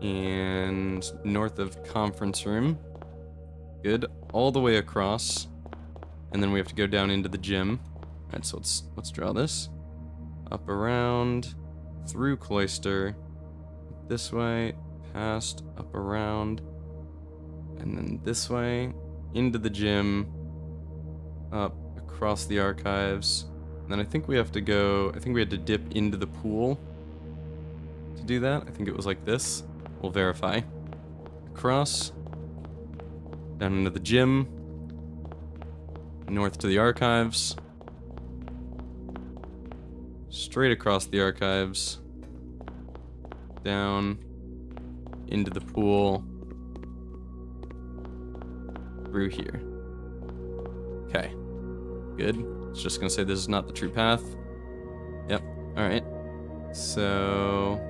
[SPEAKER 1] And north of conference room. Good. All the way across. And then we have to go down into the gym. Alright, so let's draw this. Up around, through cloister, this way, past, up around, and then this way, into the gym, up, across the archives. And then I think we have to go, I think we had to dip into the pool to do that. I think it was like this. We'll verify. Across, down into the gym, north to the archives, straight across the archives, down into the pool, through here. Okay, good. It's just gonna say this is not the true path. Yep, all right. So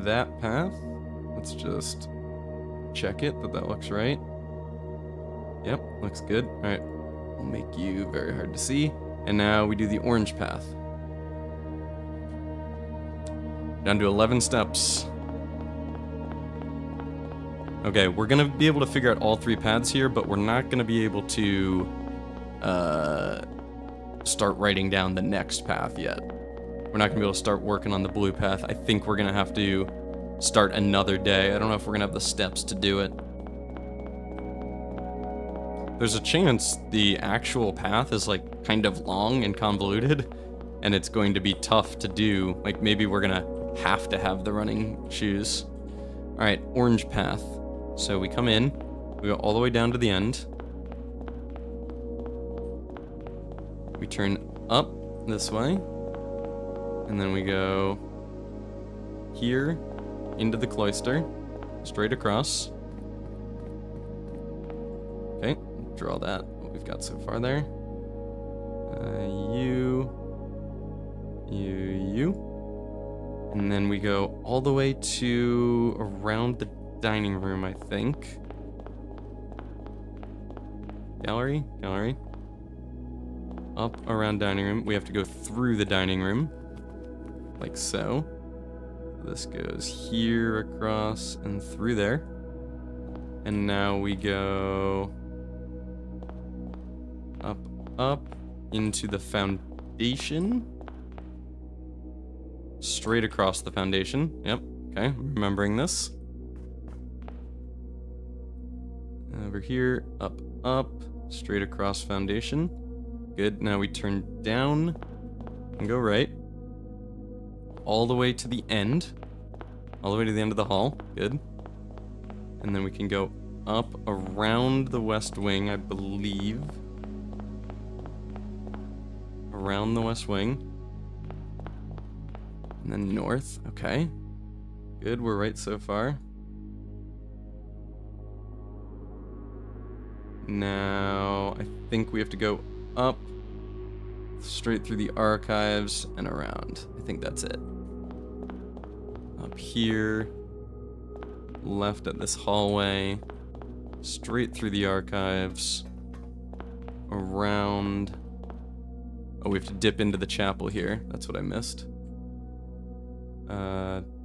[SPEAKER 1] that path, let's just check it that looks right. Yep, looks good. All right, we'll make you very hard to see. And now we do the orange path. Down to 11 steps. Okay, we're gonna be able to figure out all 3 paths here, but we're not gonna be able to start writing down the next path yet. We're not gonna be able to start working on the blue path. I think we're gonna have to start another day. I don't know if we're gonna have the steps to do it. There's a chance the actual path is like kind of long and convoluted, and it's going to be tough to do. Like maybe we're gonna have to have the running shoes. All right, orange path. So we come in, we go all the way down to the end. We turn up this way, And then we go here into the cloister, straight across. Okay, draw that, what we've got so far there. You. And then we go all the way to around the dining room, I think. Gallery? Up around dining room. We have to go through the dining room. Like so. This goes here, across, and through there. And now we go up into the foundation. Straight across the foundation. Yep, okay, remembering this. Over here, up, straight across foundation. Good, now we turn down and go right. All the way to the end. All the way to the end of the hall, good. And then we can go up around the west wing, I believe. Around the west wing. And then north, okay. Good, we're right so far. Now, I think we have to go up, straight through the archives, and around. I think that's it. Up here, left at this hallway, straight through the archives, around. Oh, we have to dip into the chapel here. That's what I missed.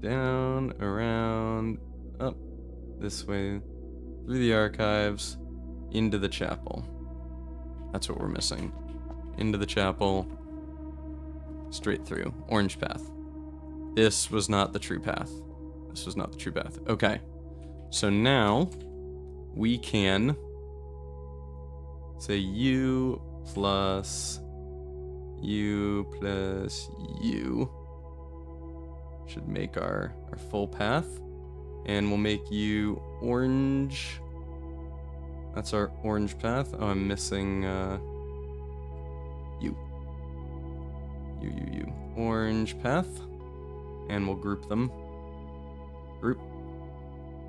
[SPEAKER 1] Down, around, up, this way, through the archives, into the chapel. That's what we're missing. Into the chapel, straight through. Orange path. This was not the true path. This was not the true path. Okay. So now, we can say U plus U plus U. Should make our full path. And we'll make you orange. That's our orange path. Oh, I'm missing U. U. Orange path. And we'll group them. Group.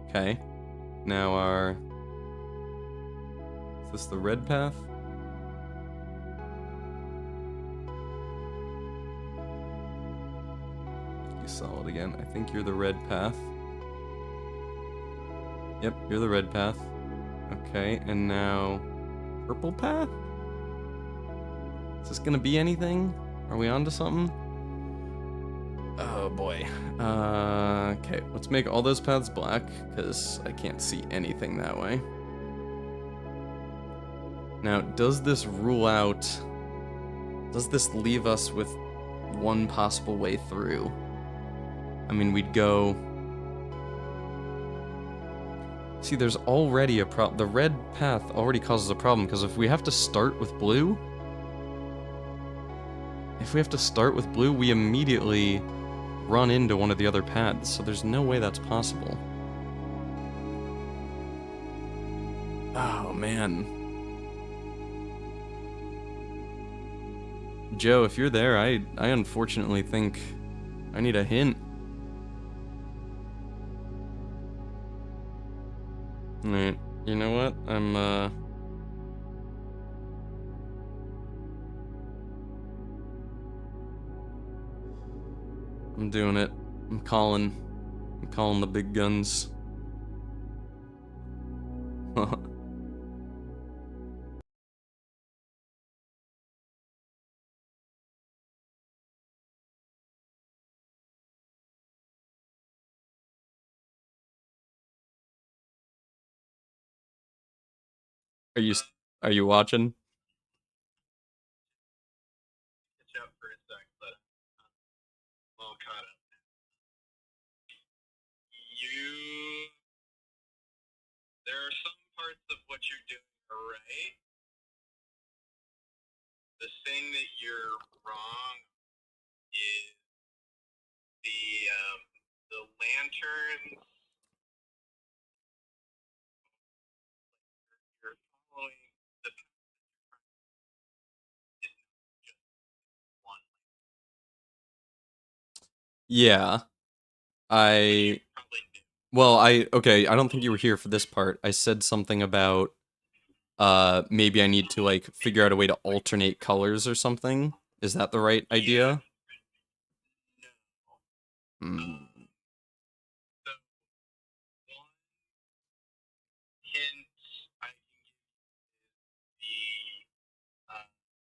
[SPEAKER 1] Okay. Now our... Is this the red path? You saw it again. I think you're the red path. Yep, you're the red path. Okay, and now purple path? Is this gonna be anything? Are we onto something? Oh boy. Okay, let's make all those paths black, because I can't see anything that way. Now, does this rule out... Does this leave us with one possible way through? I mean, we'd go... See, there's already a problem. The red path already causes a problem, because if we have to start with blue... If we have to start with blue, we immediately run into one of the other paths, so there's no way that's possible. Oh, man. Joe, if you're there, I unfortunately think I need a hint. Alright, you know what? I'm doing it. I'm calling the big guns. Are you are you watching?
[SPEAKER 2] Catch up for a sec, but I'm all caught up. There are some parts of what you're doing are right. The thing that you're wrong is the lanterns. You're following the is not just one.
[SPEAKER 1] Yeah.
[SPEAKER 2] You probably knew.
[SPEAKER 1] Well, okay, I don't think you were here for this part. I said something about, maybe I need to, like, figure out a way to alternate colors or something. Is that the right idea?
[SPEAKER 2] No.
[SPEAKER 1] Hmm.
[SPEAKER 2] So one hint I can give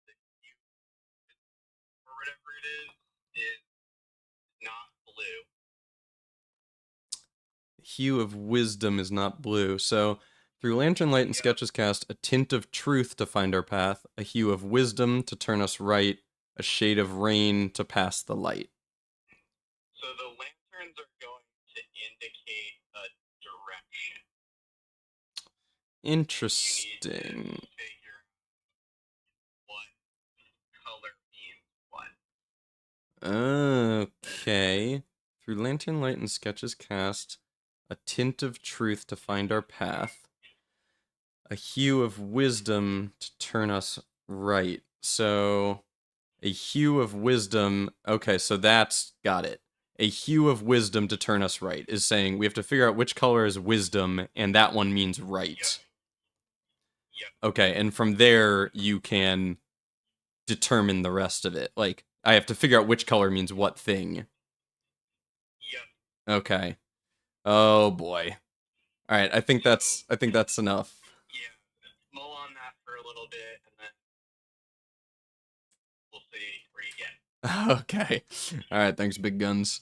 [SPEAKER 2] the hue or whatever it is not blue.
[SPEAKER 1] Hue of wisdom is not blue. So, through lantern light and
[SPEAKER 2] Yeah.
[SPEAKER 1] sketches cast, a tint of truth to find our path, a hue of wisdom to turn us right, a shade of rain to pass the light.
[SPEAKER 2] So the lanterns are going to indicate a direction. You need to
[SPEAKER 1] Interesting.
[SPEAKER 2] figure what color means what.
[SPEAKER 1] Okay. Through lantern light and sketches cast, a tint of truth to find our path, a hue of wisdom to turn us right. So, a hue of wisdom. Okay, so that's got it. A hue of wisdom to turn us right is saying we have to figure out which color is wisdom, and that one means right.
[SPEAKER 2] Yep.
[SPEAKER 1] Okay, and from there you can determine the rest of it. Like, I have to figure out which color means what thing.
[SPEAKER 2] Yep.
[SPEAKER 1] Okay. Oh boy. All right, I think that's enough.
[SPEAKER 2] Yeah. Mull on that for a little bit, and then we'll see where you get.
[SPEAKER 1] Okay. All right, thanks, big guns.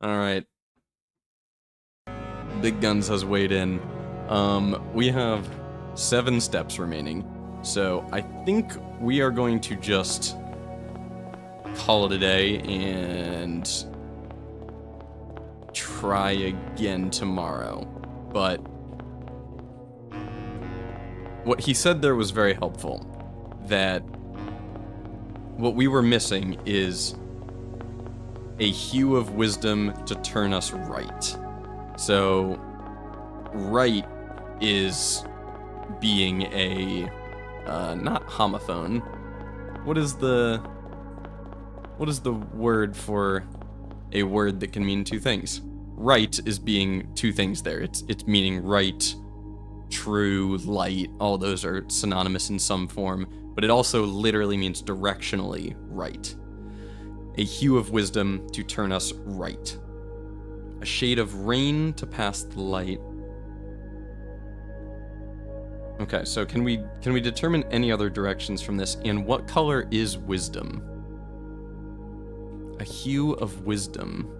[SPEAKER 2] Yep.
[SPEAKER 1] All right. Big Guns has weighed in. We have 7 steps remaining. So I think we are going to just call it a day and try again tomorrow. But what he said there was very helpful. That what we were missing is a hue of wisdom to turn us right. So, right is being a, not homophone. What is the word for a word that can mean two things? Right is being two things there. It's meaning right, true, light. All those are synonymous in some form, but it also literally means directionally right. A hue of wisdom to turn us right. A shade of rain to pass the light. Okay, so can we determine any other directions from this? And what color is wisdom? A hue of wisdom.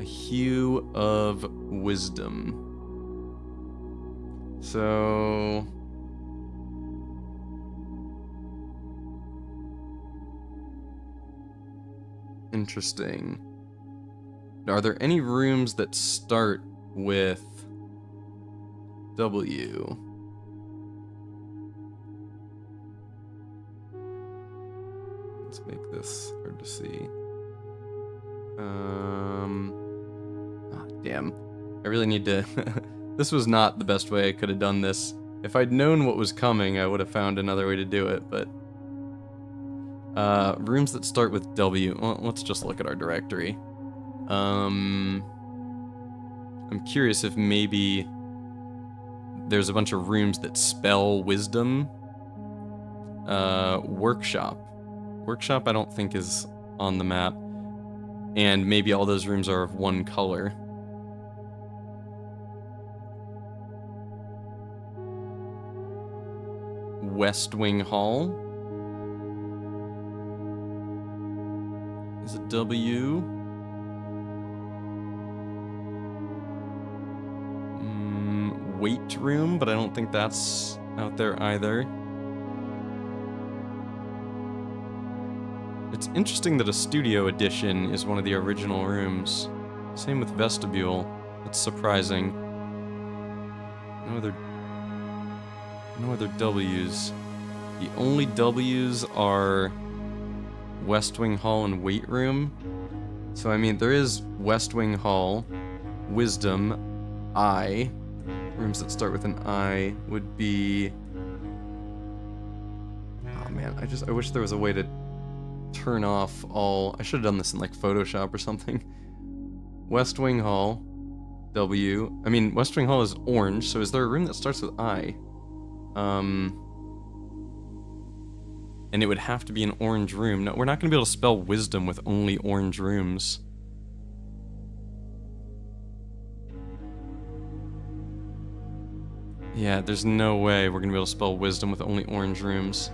[SPEAKER 1] A hue of wisdom. So... interesting. Are there any rooms that start with W? Let's make this hard to see. Damn. I really need to... This was not the best way I could have done this. If I'd known what was coming, I would have found another way to do it, but... rooms that start with W. Well, let's just look at our directory. I'm curious if maybe there's a bunch of rooms that spell wisdom. Workshop. Workshop I don't think is on the map. And maybe all those rooms are of one color. West Wing Hall. Is it W? Weight room, but I don't think that's out there either. It's interesting that a studio edition is one of the original rooms. Same with vestibule. That's surprising. No other W's. The only W's are West Wing Hall and weight room. So I mean, there is West Wing Hall, wisdom, I. rooms that start with an I would be... Oh man, I wish there was a way to turn off all... I should have done this in like Photoshop or something. West Wing Hall, W. I mean, West Wing Hall is orange, so is there a room that starts with I? And it would have to be an orange room. No, we're not going to be able to spell wisdom with only orange rooms. Yeah, there's no way we're going to be able to spell wisdom with only orange rooms.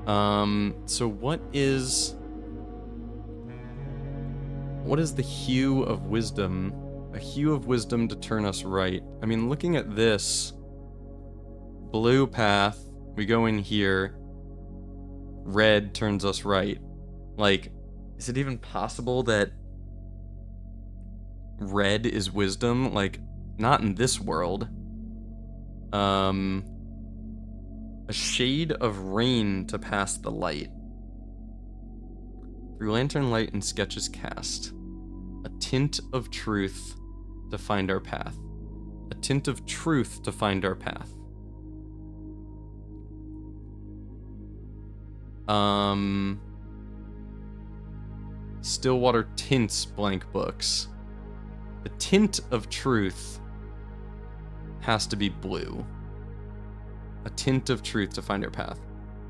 [SPEAKER 1] So what is the hue of wisdom? A hue of wisdom to turn us right. I mean, looking at this, blue path, we go in here, red turns us right. Like, is it even possible that red is wisdom? Like, not in this world. A shade of rain to pass the light. Through lantern light and sketches cast. A tint of truth to find our path. A tint of truth to find our path. Stillwater tints blank books. The tint of truth has to be blue. A tint of truth to find our path.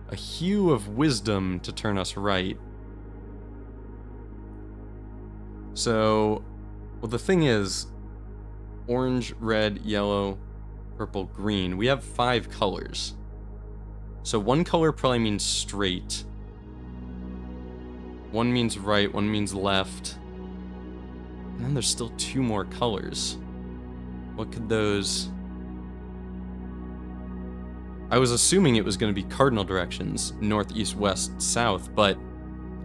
[SPEAKER 1] A hue of wisdom to turn us right. So, well, the thing is, orange, red, yellow, purple, green. We have 5 colors. So one color probably means straight. One means right, one means left. And then there's still 2 more colors. What could those... I was assuming it was going to be cardinal directions, north, east, west, south, but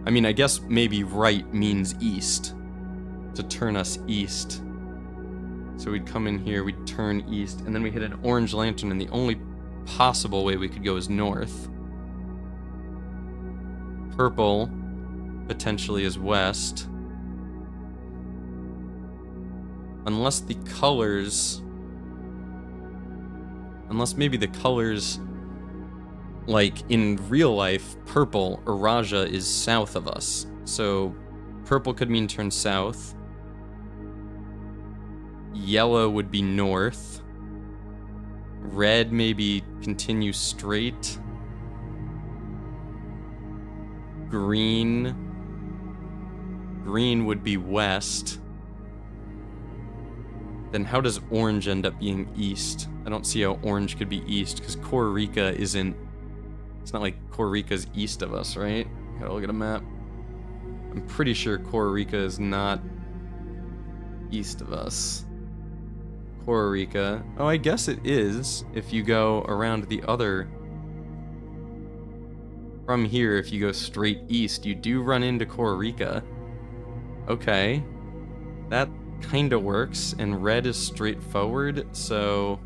[SPEAKER 1] I mean, I guess maybe right means east, to turn us east. So we'd come in here, we'd turn east, and then we hit an orange lantern, and the only possible way we could go is north. Purple potentially is west. Unless the colors... Unless maybe the colors, like in real life, purple or Raja is south of us. So purple could mean turn south. Yellow would be north. Red maybe continue straight. Green would be west. Then how does orange end up being east? I don't see how orange could be east, because Korrika isn't... It's not like Korrika's east of us, right? Gotta look at a map. I'm pretty sure Korrika is not east of us. Korrika... Oh, I guess it is, if you go around the other... From here, if you go straight east, you do run into Korrika. Okay. That kinda works, and red is straightforward, so...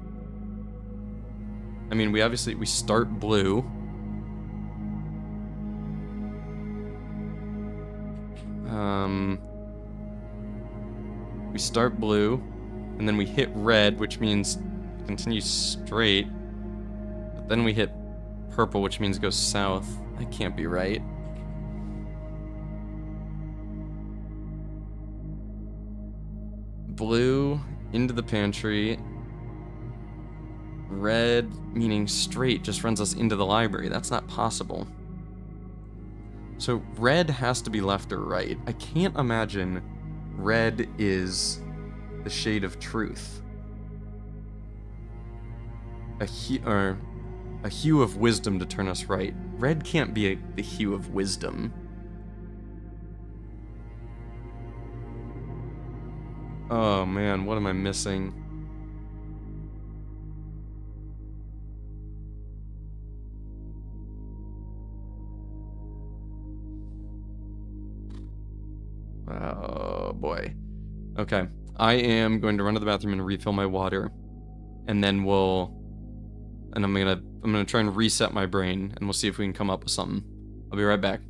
[SPEAKER 1] I mean, we start blue. We start blue, and then we hit red, which means continue straight. But then we hit purple, which means go south. That can't be right. Blue into the pantry. Red, meaning straight, just runs us into the library. That's not possible. So red has to be left or right. I can't imagine red is the shade of truth. A hue of wisdom to turn us right. Red can't be the hue of wisdom. Oh man, what am I missing? Oh boy. Okay. I am going to run to the bathroom and refill my water. And then I'm gonna try and reset my brain, and we'll see if we can come up with something. I'll be right back.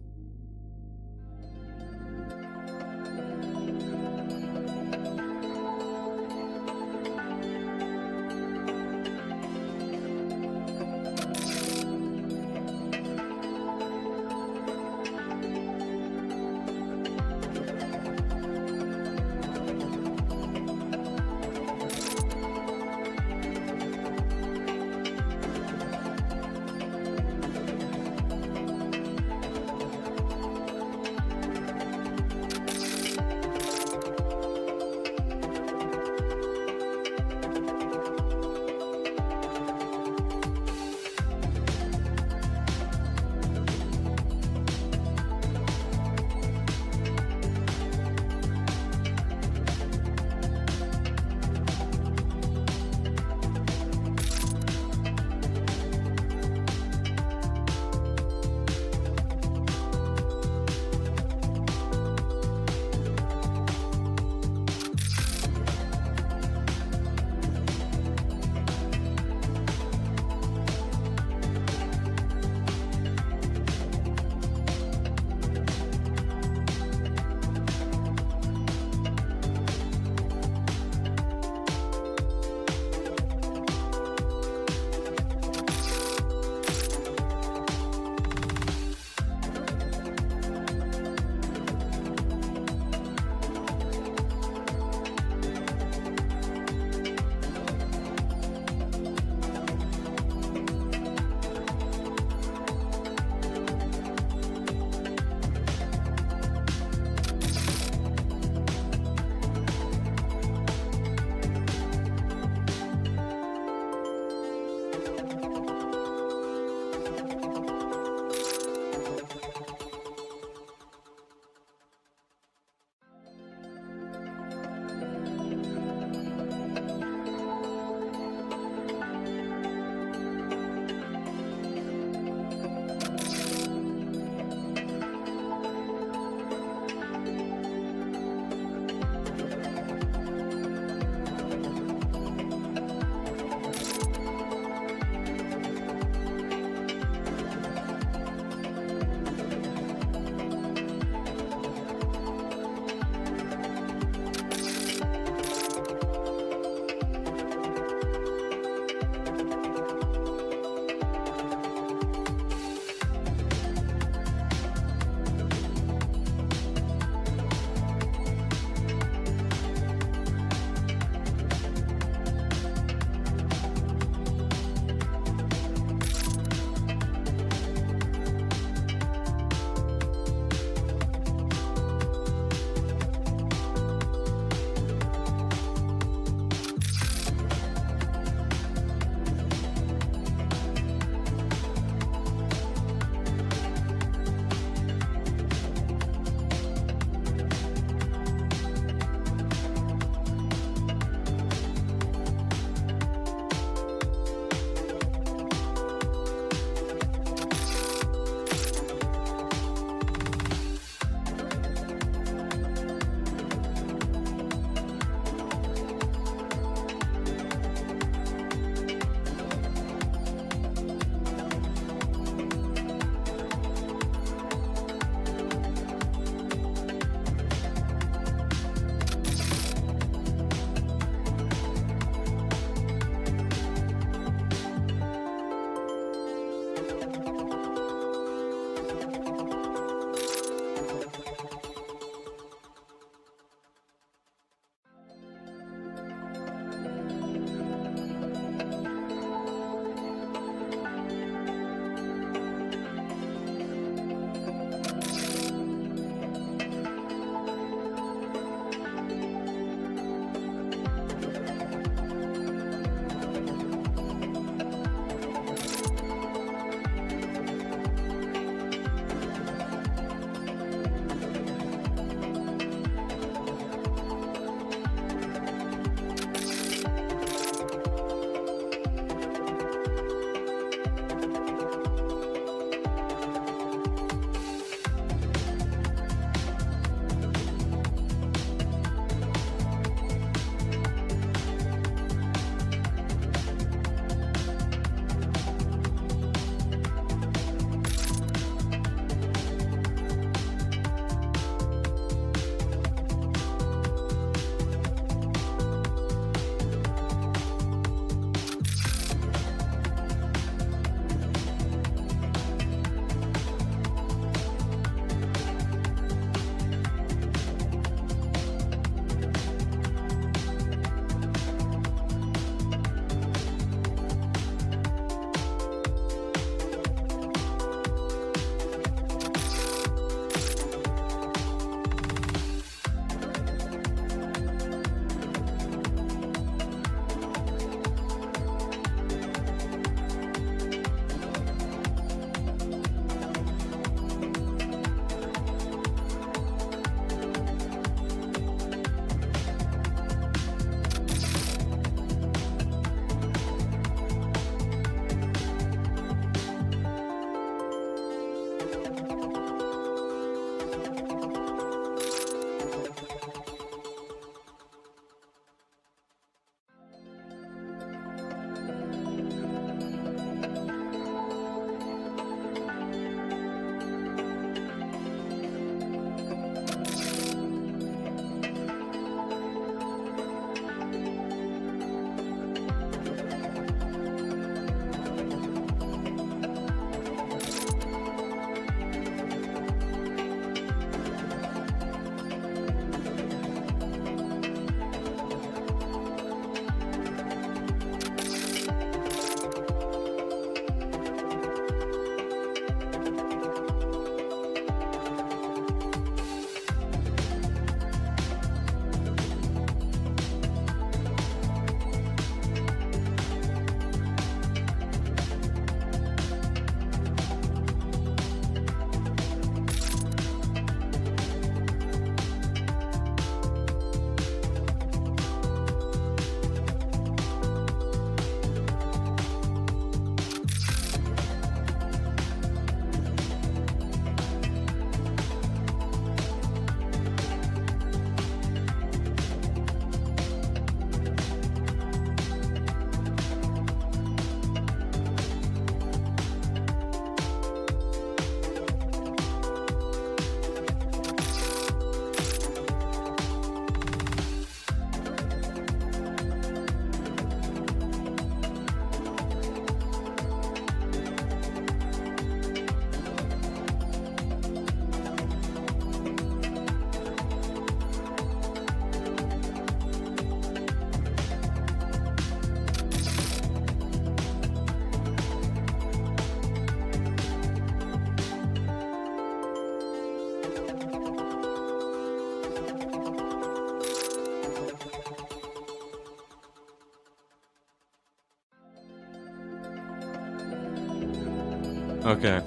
[SPEAKER 1] Okay.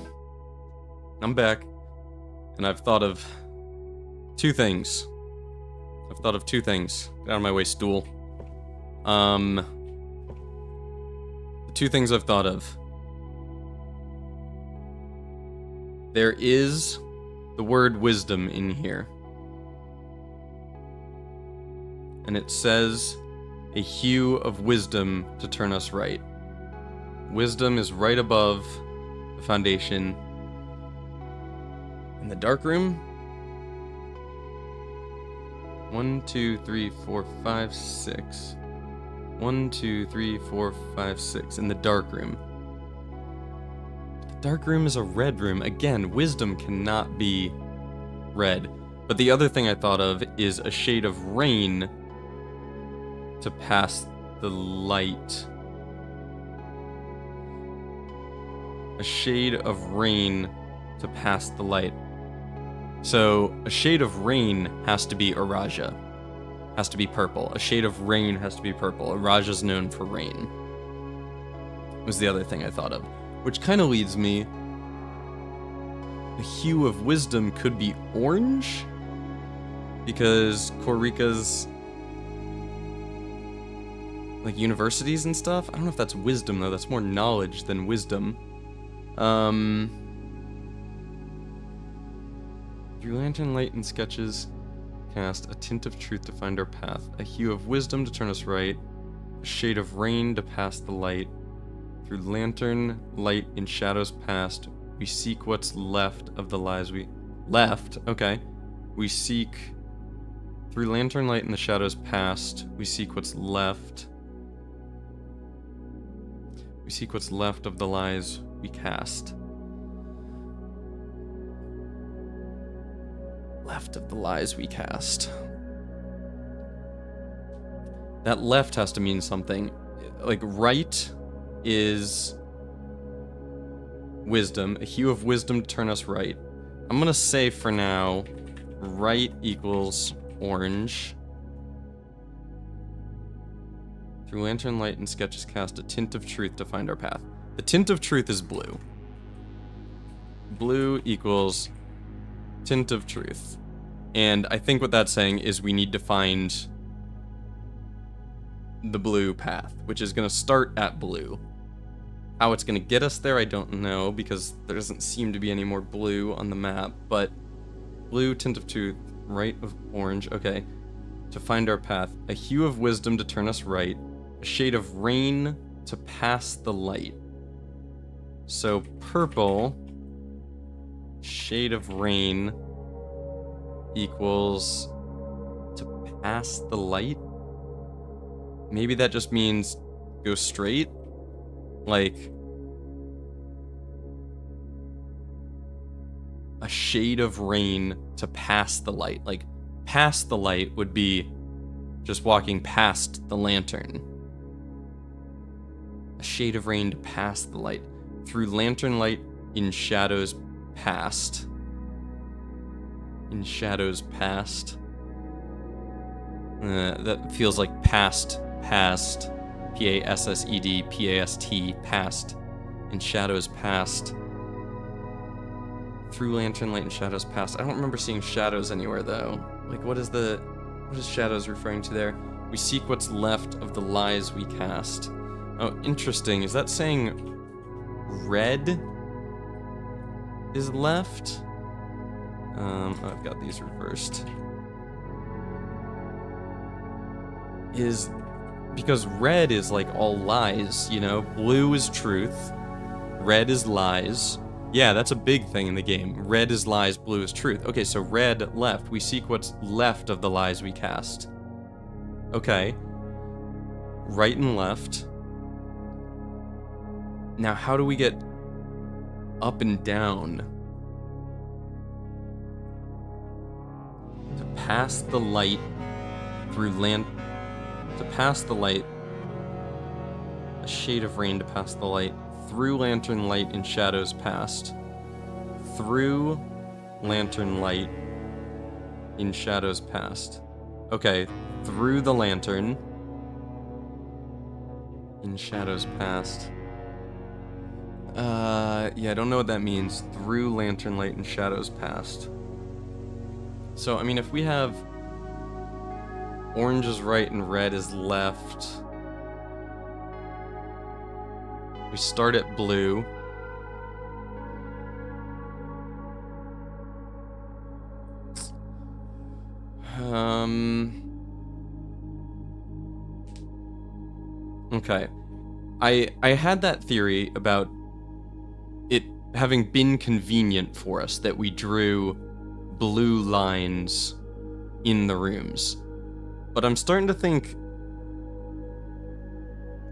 [SPEAKER 1] I'm back. And I've thought of two things. Get out of my way, stool. The two things I've thought of. There is the word wisdom in here. And it says, a hue of wisdom to turn us right. Wisdom is right above the foundation. In the dark room? 1, 2, 3, 4, 5, 6. 1, 2, 3, 4, 5, 6. In the dark room. The dark room is a red room. Again, wisdom cannot be red. But the other thing I thought of is a shade of rain to pass the light. A shade of rain to pass the light. So, a shade of rain has to be Araja. Has to be purple. A shade of rain has to be purple. Araja's known for rain. Was the other thing I thought of. Which kind of leads me... The hue of wisdom could be orange? Because Korrika's... like, universities and stuff? I don't know if that's wisdom, though. That's more knowledge than wisdom. Through lantern light and sketches, cast a tint of truth to find our path, a hue of wisdom to turn us right, a shade of rain to pass the light. Through lantern light in shadows past, we seek what's left of the lies we... Left? Okay. We seek... Through lantern light in the shadows past, we seek what's left... We seek what's left of the lies we cast. Left of the lies we cast. That left has to mean something. Like, right is wisdom. A hue of wisdom to turn us right. I'm gonna say for now, right equals orange. Through lantern light and sketches cast a tint of truth to find our path. The tint of truth is blue. Blue equals tint of truth. And I think what that's saying is we need to find the blue path, which is going to start at blue. How it's going to get us there, I don't know, because there doesn't seem to be any more blue on the map, but blue, tint of truth, right of orange, okay. To find our path, a hue of wisdom to turn us right, a shade of rain to pass the light. So purple, shade of rain, equals to pass the light? Maybe that just means go straight? Like, a shade of rain to pass the light. Like, pass the light would be just walking past the lantern. A shade of rain to pass the light. Through lantern light in shadows past. In shadows past. That feels like past. P-A-S-S-E-D, P-A-S-T, past. In shadows past. Through lantern light and shadows past. I don't remember seeing shadows anywhere though. Like, what is shadows referring to there? We seek what's left of the lies we cast. Oh, interesting. Is that saying red is left? I've got these reversed. Is because red is like all lies, you know? Blue is truth. Red is lies. Yeah, that's a big thing in the game. Red is lies, blue is truth. Okay, so red, left. We seek what's left of the lies we cast. Okay. Right and left. Now, how do we get up and down? To pass the light through to pass the light, a shade of rain to pass the light, through lantern light in shadows past, through lantern light in shadows past. Okay, through the lantern in shadows past. Yeah, I don't know what that means. Through lantern light and shadows past. So, I mean, if we have orange is right and red is left, we start at blue. Okay. I had that theory about it having been convenient for us that we drew blue lines in the rooms. But I'm starting to think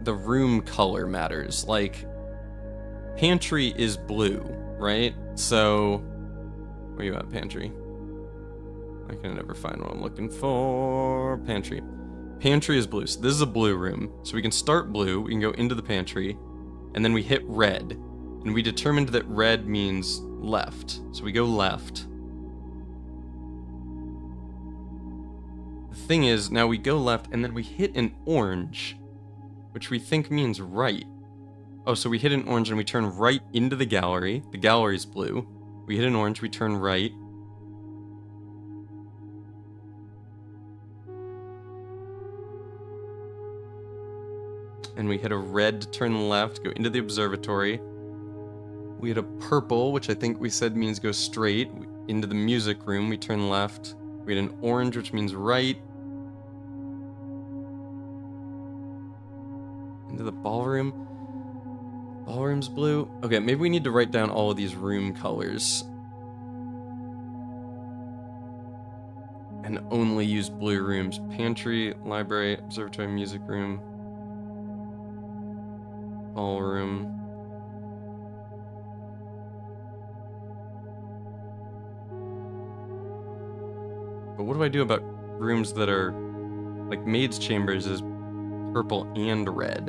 [SPEAKER 1] the room color matters. Like, pantry is blue, right? So, where you at, pantry? I can never find what I'm looking for. Pantry. Pantry is blue, so this is a blue room. So we can start blue, we can go into the pantry, and then we hit red. And we determined that red means left. So we go left. The thing is, now we go left, and then we hit an orange, which we think means right. Oh, so we hit an orange and we turn right into the gallery. The gallery's blue. We hit an orange, we turn right. And we hit a red to turn left, go into the observatory. We hit a purple, which I think we said means go straight. Into the music room, we turn left. We hit an orange, which means right. Into the ballroom. Ballroom's blue. Okay, maybe we need to write down all of these room colors. And only use blue rooms. Pantry, library, observatory, music room. Ballroom. But what do I do about rooms that are, like, maid's chambers is purple and red?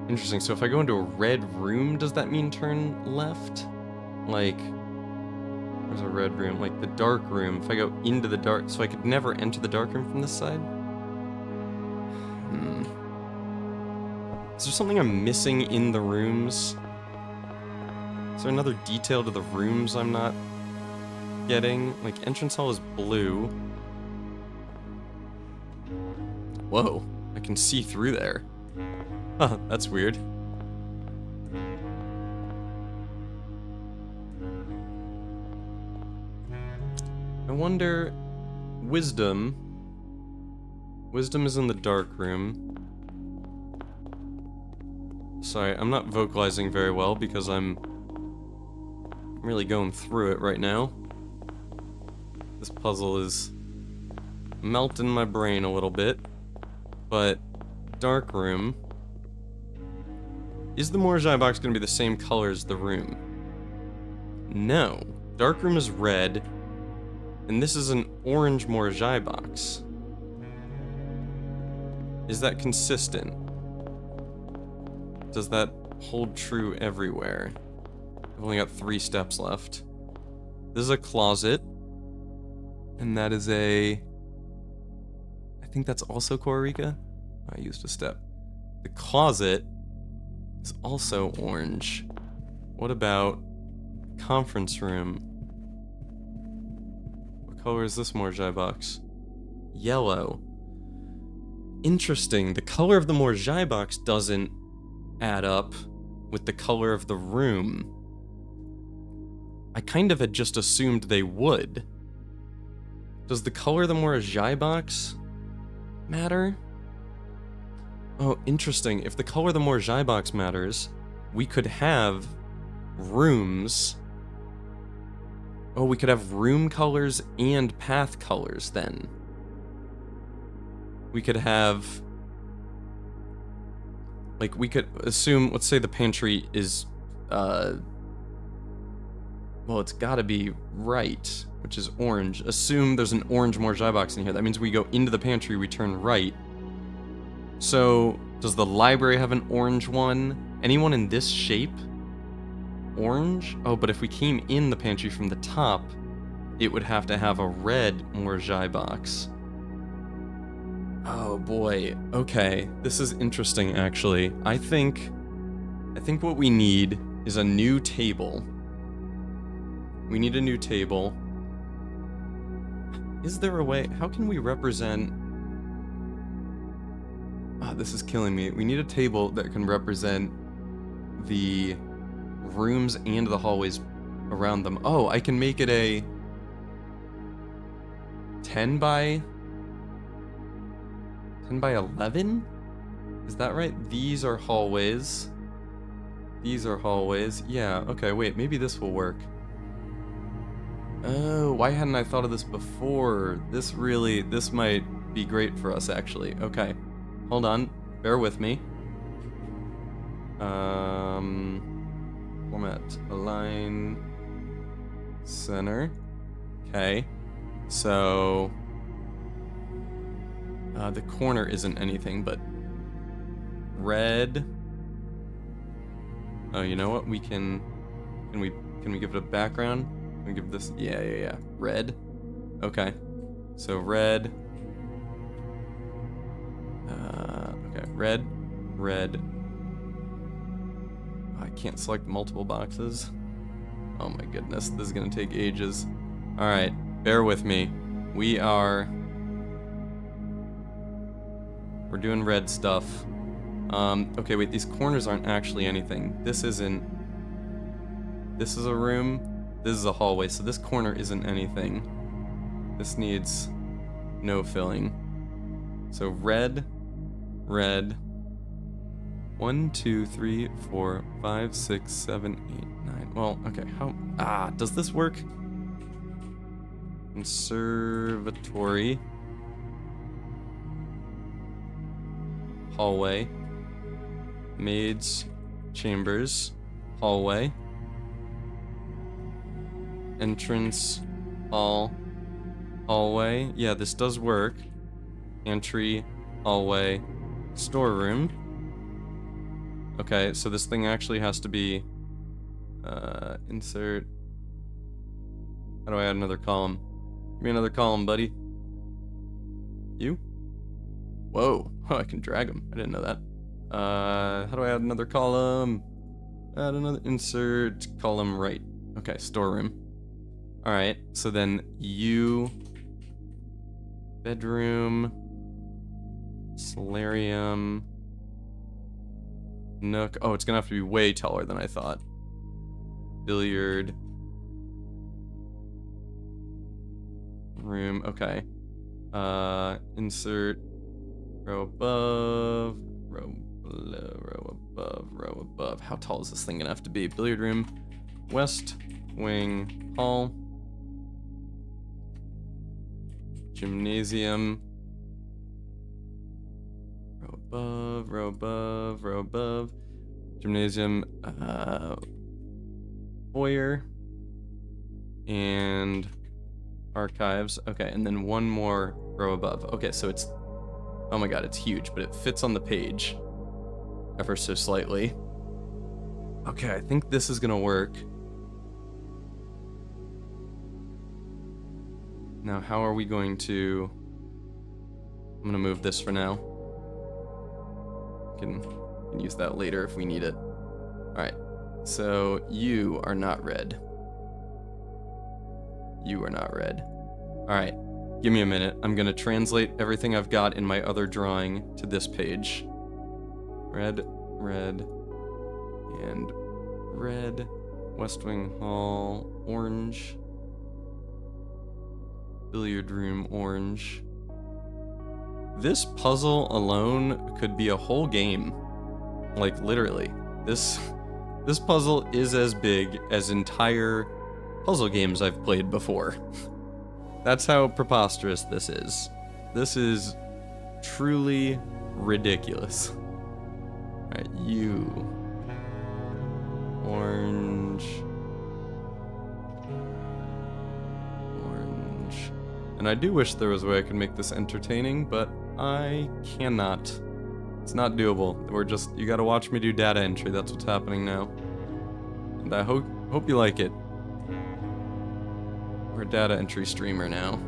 [SPEAKER 1] Interesting, so if I go into a red room, does that mean turn left? Like, where's a red room? Like the dark room, if I go into the dark, so I could never enter the dark room from this side? Is there something I'm missing in the rooms? Is there another detail to the rooms I'm not getting? Like, entrance hall is blue. Whoa, I can see through there. Huh, that's weird. I wonder... Wisdom. Wisdom is in the dark room. Sorry, I'm not vocalizing very well because I'm really going through it right now. This puzzle is melting my brain a little bit. But, dark room. Is the Morjai box going to be the same color as the room? No. Dark room is red, and this is an orange Morjai box. Is that consistent? Does that hold true everywhere? I've only got 3 steps left. This is a closet, and that is a... I think that's also Korrika? I used a step. The closet is also orange. What about conference room? What color is this Morjai box? Yellow. Interesting. The color of the Morjai box doesn't add up with the color of the room. I kind of had just assumed they would. Does the color of the Morjai box matter? Oh, interesting. If the color of the Morjai box matters, we could have rooms. Oh, we could have room colors and path colors then. We could have... Like, we could assume, let's say the pantry is, well, it's gotta be right, which is orange. Assume there's an orange Morjai box in here. That means we go into the pantry, we turn right. So, does the library have an orange one? Anyone in this shape? Orange? Oh, but if we came in the pantry from the top, it would have to have a red Morjai box. Oh boy. Okay. This is interesting actually. I think what we need is a new table. We need a new table. Is there a way? How can we represent? Ah, this is killing me. We need a table that can represent the rooms and the hallways around them. Oh, I can make it a 10 by 11? Is that right? These are hallways. These are hallways. Yeah, okay, wait, maybe this will work. Oh, why hadn't I thought of this before? This might be great for us, actually. Okay, hold on, bear with me. Format, align, center. Okay, so the corner isn't anything but red. Oh, you know what? We can we give it a background? Can we give this? Yeah. Red. Okay. So red. Okay. Red. Oh, I can't select multiple boxes. Oh my goodness, this is gonna take ages. All right, bear with me. We're doing red stuff. Okay, wait, these corners aren't actually anything. This is a room. This is a hallway, so this corner isn't anything. This needs no filling. So red. 1, 2, 3, 4, 5, 6, 7, 8, 9. Well, okay, does this work? Conservatory. Hallway. Maids' chambers. Hallway. Entrance. Hallway. Yeah, this does work. Entry. Hallway. Storeroom. Okay, so this thing actually has to be insert. How do I add another column? Give me another column, buddy. You? Whoa. Oh, I can drag them. I didn't know that. How do I add another column? Add another insert column right. Okay, storeroom. All right, so then you bedroom, solarium, nook. Oh, it's gonna have to be way taller than I thought. Billiard room. Okay. Insert row above, row below, row above. How tall is this thing gonna have to be? Billiard room, west wing hall, gymnasium, row above, gymnasium, foyer, and archives. Okay, and then one more row above. Okay, so it's, oh my god, it's huge, but it fits on the page ever so slightly. Okay, I think this is gonna work. Now, how are we going to... I'm gonna move this for now. Can use that later if we need it. Alright, so you are not red. You are not red. Alright, give me a minute. I'm gonna translate everything I've got in my other drawing to this page. Red, and red. West Wing Hall, orange. Billiard room, orange. This puzzle alone could be a whole game. Like, literally. This puzzle is as big as entire puzzle games I've played before. That's how preposterous this is. This is truly ridiculous. Alright, you. Orange. And I do wish there was a way I could make this entertaining, but I cannot. It's not doable. You gotta watch me do data entry. That's what's happening now. And I hope you like it. We're a data entry streamer now.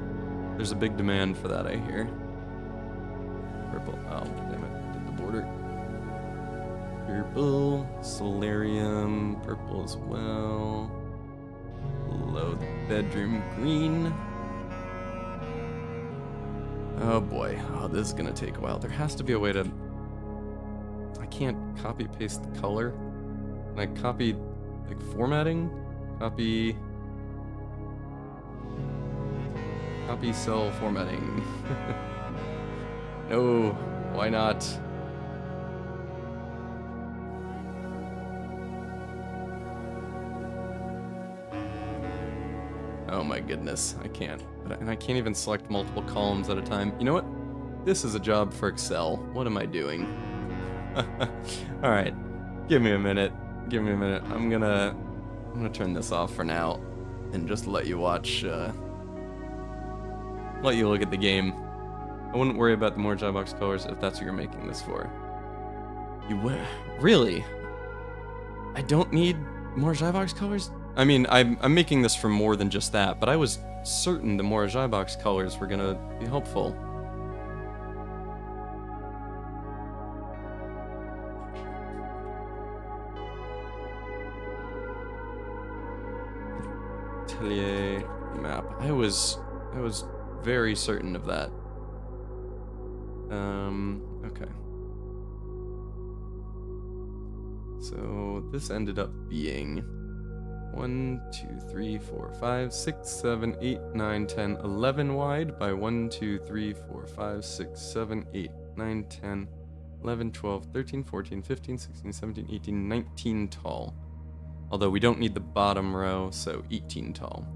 [SPEAKER 1] There's a big demand for that, I hear. Purple. Oh, damn it. Did the border. Purple. Solarium. Purple as well. Below the bedroom. Green. Oh boy. Oh, this is gonna take a while. There has to be a way to... I can't copy paste the color. Can I copy, like, formatting? Copy cell formatting. No, why not? Oh my goodness, I can't. And I can't even select multiple columns at a time. You know what? This is a job for Excel. What am I doing? Alright, give me a minute. Give me a minute. I'm gonna turn this off for now and just let you watch, let you look at the game. I wouldn't worry about the Moorjai box colors if that's what you're making this for. You would? Really? I don't need Moorjai box colors? I mean, I'm making this for more than just that, but I was certain the Moorjai box colors were gonna be helpful. Atelier map. I was very certain of that. Okay. So this ended up being 1, 2, 3, 4, 5, 6, 7, 8, 9, 10, 11 wide by 1, 2, 3, 4, 5, 6, 7, 8, 9, 10, 11, 12, 13, 14, 15, 16, 17, 18, 19 tall. Although we don't need the bottom row, so 18 tall.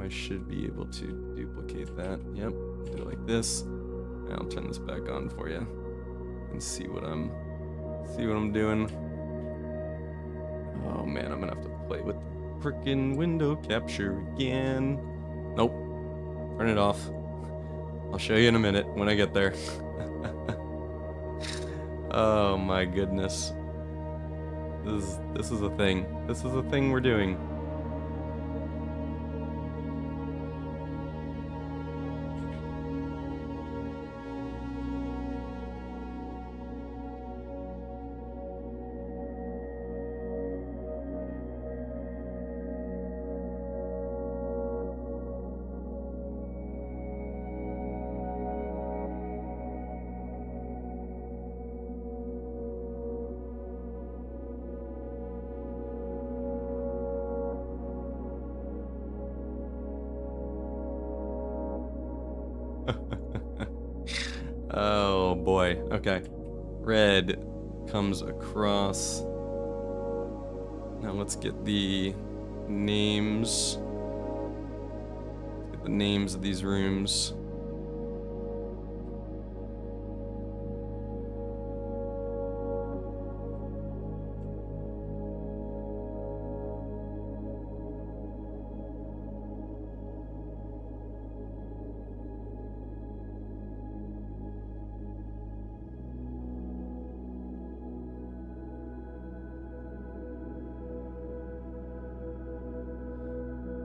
[SPEAKER 1] Should be able to duplicate that. Yep, do it like this. And I'll turn this back on for you and see what I'm doing. Oh man, I'm gonna have to play with the frickin' window capture again. Nope, turn it off. I'll show you in a minute when I get there. Oh my goodness, this is a thing. This is a thing we're doing. Oh boy. Okay. Red comes across. Now let's get the names. Get the names of these rooms.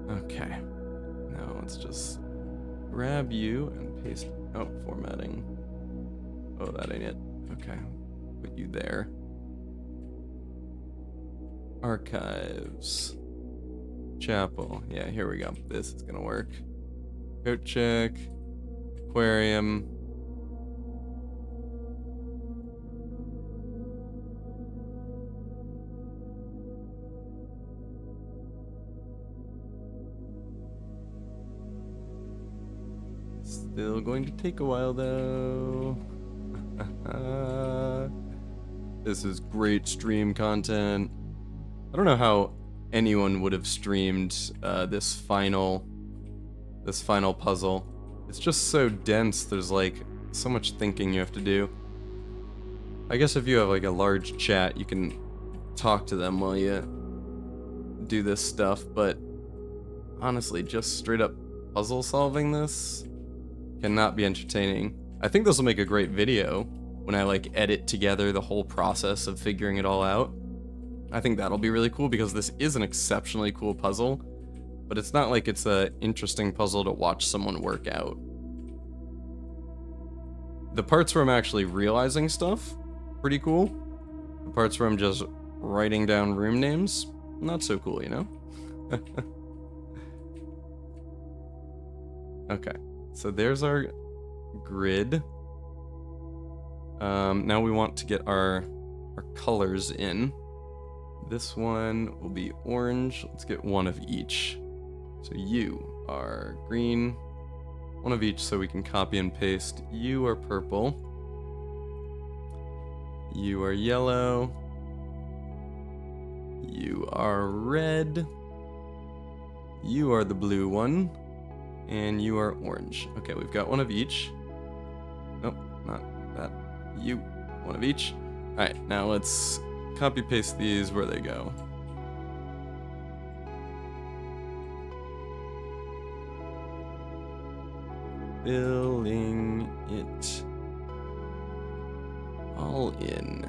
[SPEAKER 1] Okay, now let's just grab you and paste. Oh, formatting. Oh, that ain't it. Okay, put you there. Archives. Chapel. Yeah, here we go. This is gonna work. Coat check. Aquarium. Still going to take a while though. This is great stream content. I don't know how anyone would have streamed this final this final puzzle. It's just so dense, there's like so much thinking you have to do. I guess if you have like a large chat, you can talk to them while you do this stuff, but honestly, just straight up puzzle solving this cannot be entertaining. I think this will make a great video when I like edit together the whole process of figuring it all out. I think that'll be really cool because this is an exceptionally cool puzzle, but it's not like it's a interesting puzzle to watch someone work out. The parts where I'm actually realizing stuff, pretty cool. The parts where I'm just writing down room names, not so cool, you know? Okay, so there's our grid. Now we want to get our colors in. This one will be orange. Let's get one of each. So you are green, one of each so we can copy and paste. You are purple. You are yellow. You are red. You are the blue one. And you are orange. Okay, we've got one of each. Nope, not that. You, one of each. Alright, now let's copy paste these where they go. Filling it all in.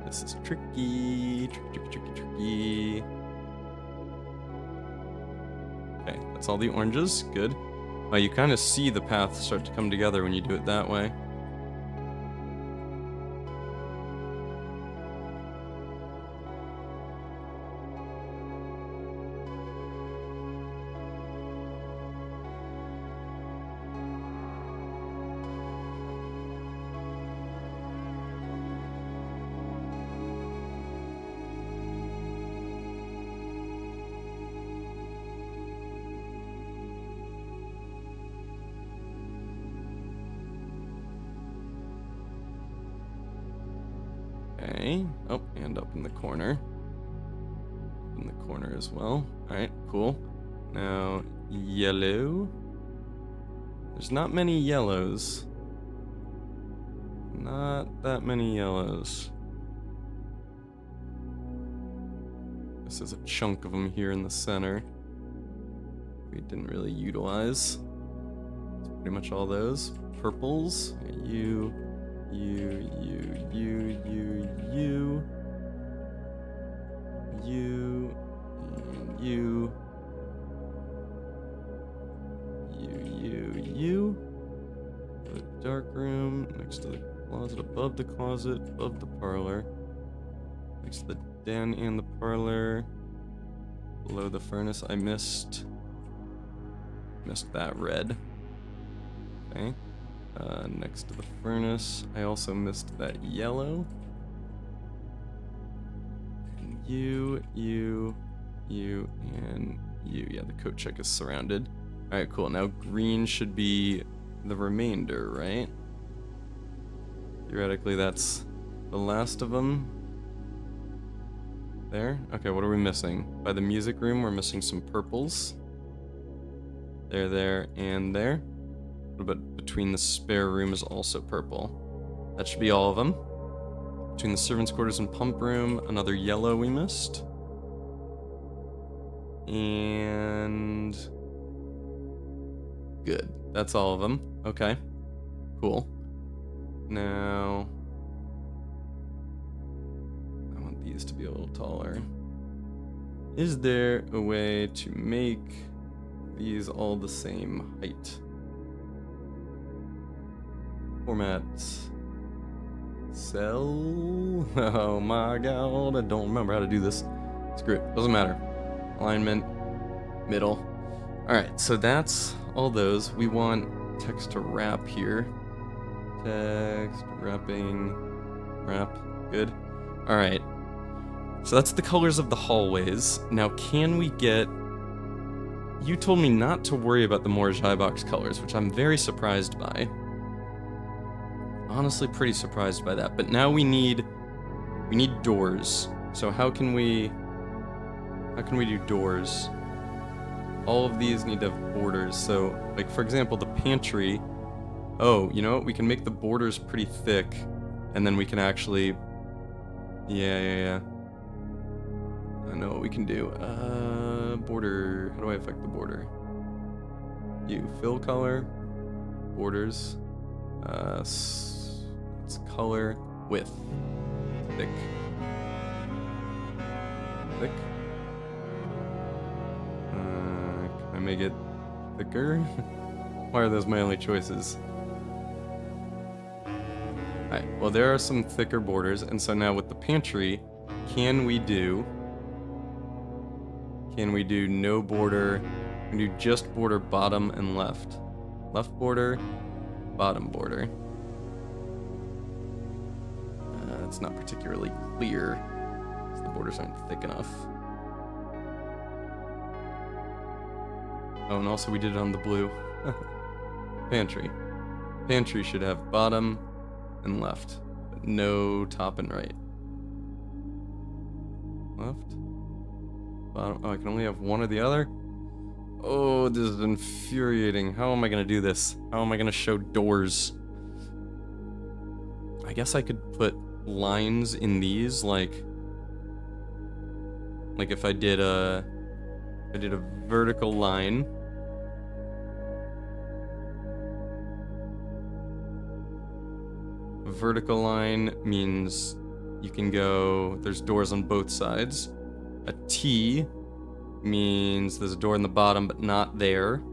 [SPEAKER 1] This is tricky, tricky. Okay, that's all the oranges, good. You kind of see the path start to come together when you do it that way. Okay. Oh, and up in the corner. In the corner as well. Alright, cool. Now, yellow. There's not many yellows. Not that many yellows. This is a chunk of them here in the center. We didn't really utilize. It's pretty much all those. Purples. You, you, and you. The dark room next to the closet, above the closet, above the parlor. Next to the den and the parlor. Below the furnace, I missed that red. Okay. Next to the furnace, I also missed that yellow. And you, and you. Yeah, the coat check is surrounded. Alright, cool. Now green should be the remainder, right? Theoretically, that's the last of them. There? Okay, what are we missing? By the music room, we're missing some purples. There, and there. But between the spare room is also purple. That should be all of them. Between the servants' quarters and pump room, another yellow we missed. And good. That's all of them. Okay. Cool. Now I want these to be a little taller. Is there a way to make these all the same height? Format. Cell. Oh my god, I don't remember how to do this. Screw it. Doesn't matter. Alignment. Middle. Alright, so that's all those. We want text to wrap here. Text, wrapping, wrap. Good. Alright. So that's the colors of the hallways. Now, can we get... You told me not to worry about the Morjai box colors, which I'm very surprised by. Honestly, pretty surprised by that. But now we need We need doors. So how can we do doors? All of these need to have borders. So, like, for example, the pantry. Oh, you know what? We can make the borders pretty thick, and then we can actually... Yeah. I know what we can do. Border. How do I affect the border? Fill color. Borders. It's color. Width. Thick. Thick. Can I make it thicker? Why are those my only choices? Alright, well there are some thicker borders, and so now with the pantry, can we do no border? We can do just border bottom and left. Left border, bottom border. It's not particularly clear, because the borders aren't thick enough. Oh, and also we did it on the blue. Pantry. Pantry should have bottom and left, but no top and right. Left. Bottom. Oh, I can only have one or the other? Oh, this is infuriating. How am I gonna do this? How am I gonna show doors? I guess I could put lines in these, like if I did a vertical line. A vertical line means you can go, there's doors on both sides. A T means there's a door in the bottom but not there.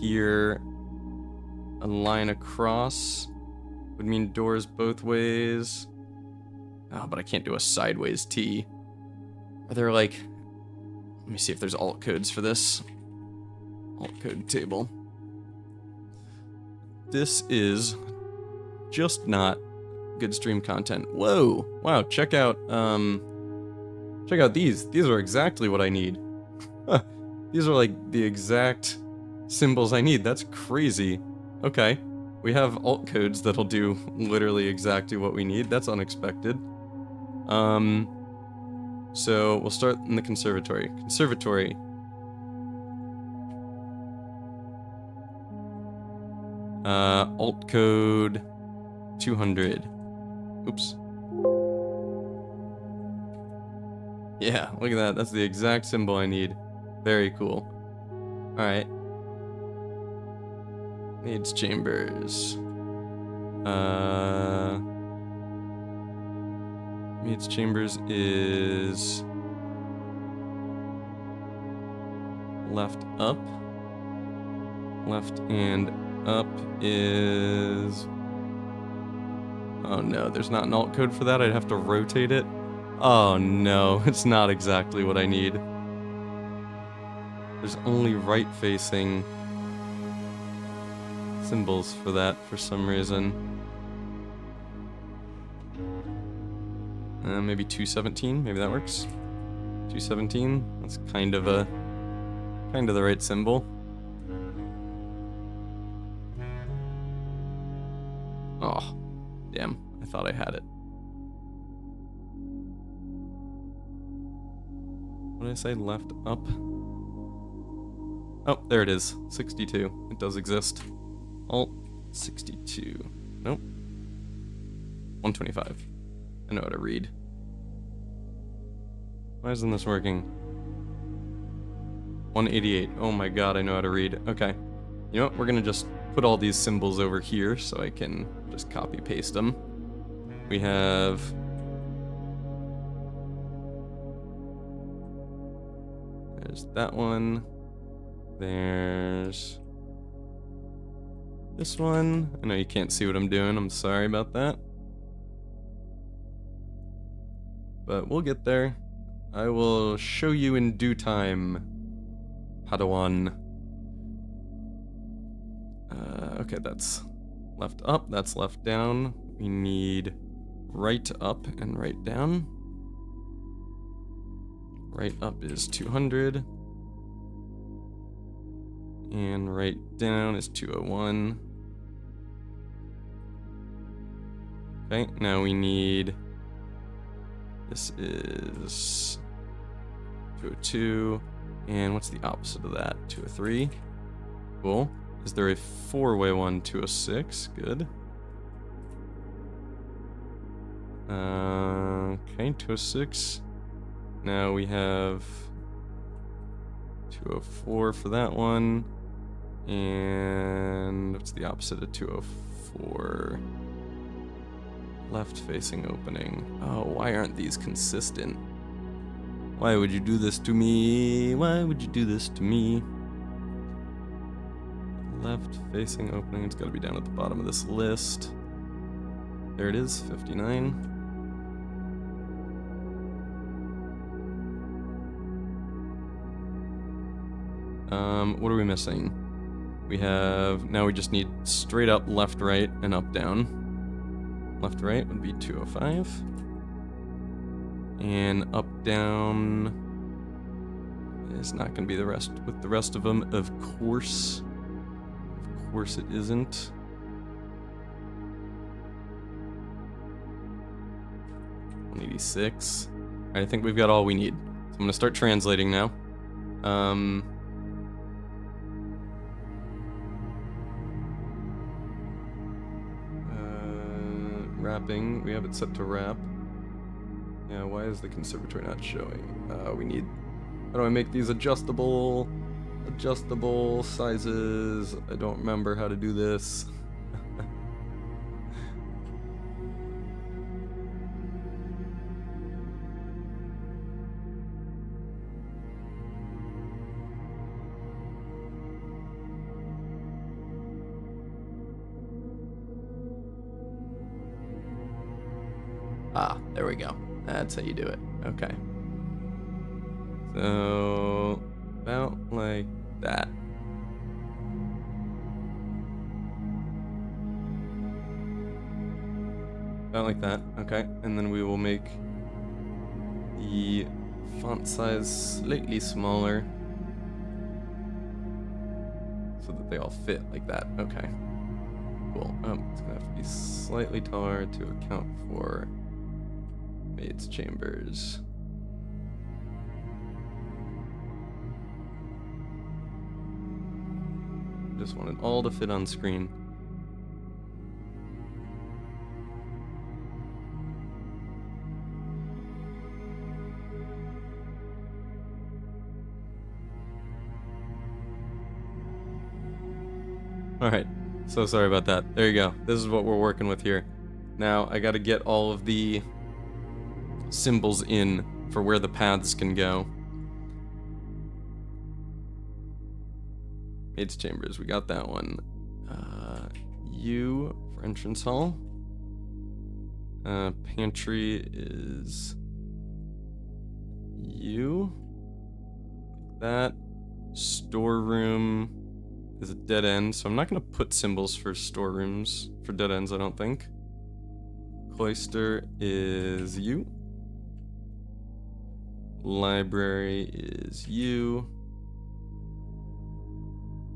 [SPEAKER 1] Here, a line across would mean doors both ways. Oh, but I can't do a sideways T. Are there like... Let me see if there's alt codes for this. Alt code table. This is just not good stream content. Whoa! Wow, check out these. These are exactly what I need. These are like the exact symbols I need. That's crazy. Okay. We have alt codes that'll do literally exactly what we need. That's unexpected. So we'll start in the conservatory. Conservatory. Alt code 200. Oops. Yeah, look at that. That's the exact symbol I need. Very cool. Alright. Needs chambers. Needs chambers is left up. Left and up is... Oh no, there's not an alt code for that. I'd have to rotate it. Oh no, it's not exactly what I need. There's only right-facing symbols for that for some reason. Maybe 217, maybe that works. 217, that's kind of the right symbol. Oh, damn, I thought I had it. What did I say, left up? Oh, there it is, 62, it does exist. Alt 62. Nope. 125. I know how to read. Why isn't this working? 188. Oh my god, I know how to read. Okay. You know what? We're gonna just put all these symbols over here so I can just copy paste them. We have... There's that one. There's... this one. I know you can't see what I'm doing. I'm sorry about that. But we'll get there. I will show you in due time, Padawan. Okay, that's left up. That's left down. We need right up and right down. Right up is 200. And right down is 201. Okay, now we need... This is 202. And what's the opposite of that? 203. Cool. Is there a four-way one? 206. Good. Okay, 206. Now we have 204 for that one. And what's the opposite of 204? Left-facing opening. Oh, why aren't these consistent? Why would you do this to me? Why would you do this to me? Left-facing opening. It's got to be down at the bottom of this list. There it is, 59. What are we missing? Now we just need straight up, left, right, and up, down. Left, right would be 205. And up, down is not going to be the rest with the rest of them, of course. Of course it isn't. $186. I think we've got all we need. So I'm going to start translating now. Wrapping, we have it set to wrap. Yeah, why is the conservatory not showing? We need, how do I make these adjustable sizes? I don't remember how to do this. Ah, there we go. That's how you do it. Okay. So, about like that. About like that. Okay. And then we will make the font size slightly smaller so that they all fit like that. Okay. Cool. It's gonna have to be slightly taller to account for Maid's chambers. Just want it all to fit on screen. Alright, so sorry about that. There you go. This is what we're working with here. Now, I gotta get all of the symbols in for where the paths can go. Maid's chambers, we got that one. U for entrance hall. Pantry is U. Like that. Storeroom is a dead end, so I'm not gonna put symbols for storerooms for dead ends, I don't think. Cloister is U. Library is U.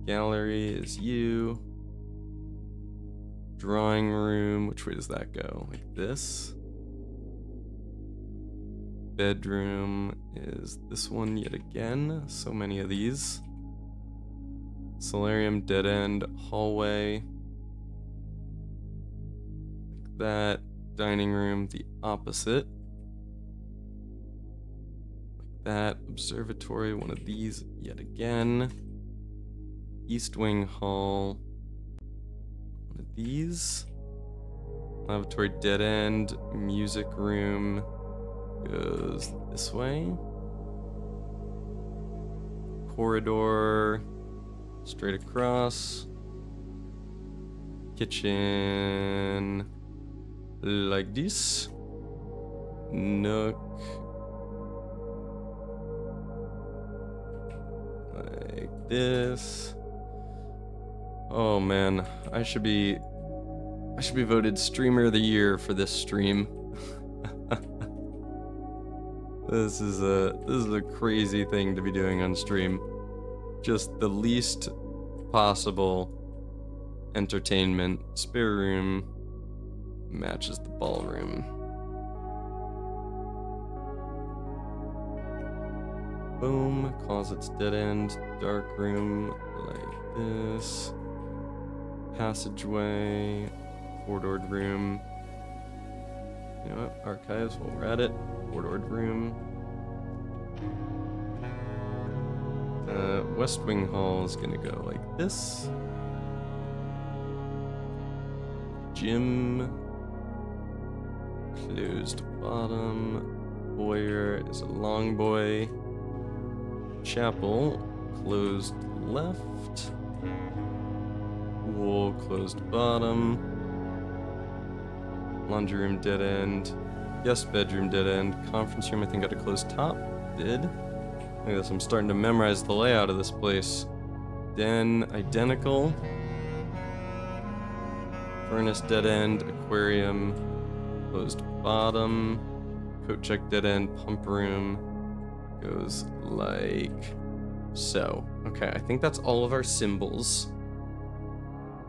[SPEAKER 1] Gallery is U. Drawing room, which way does that go? Like this. Bedroom is this one yet again. So many of these. Solarium, dead end, hallway. Like that. Dining room, the opposite. That. Observatory, one of these yet again. East Wing Hall, one of these. Lavatory, dead end. Music room goes this way. Corridor, straight across. Kitchen, like this. Nook, like this. Oh man, I should be voted streamer of the year for this stream. This is a crazy thing to be doing on stream. Just the least possible entertainment. Spare room, matches the ballroom. Boom, closet's dead end, dark room like this. Passageway, four-doored room. You know what? Archives while we're at it. Four-doored room. West Wing Hall is gonna go like this. Gym. Closed bottom. Foyer is a long boy. Chapel. Closed left. Pool. Closed bottom. Laundry room dead end. Guest bedroom dead end. Conference room I think got a closed top. Did. Look at this, I'm starting to memorize the layout of this place. Den, identical. Furnace, dead end. Aquarium, closed bottom. Coat check, dead end. Pump room goes like so. Okay, I think that's all of our symbols.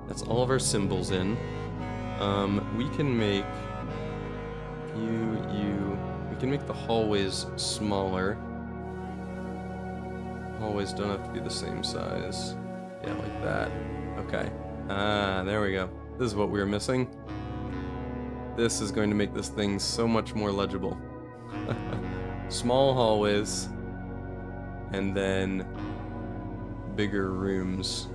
[SPEAKER 1] That's all of our symbols in. We can make we can make the hallways smaller. Hallways don't have to be the same size. Yeah, like that. Okay. There we go. This is what we were missing. This is going to make this thing so much more legible. Small hallways, and then bigger rooms.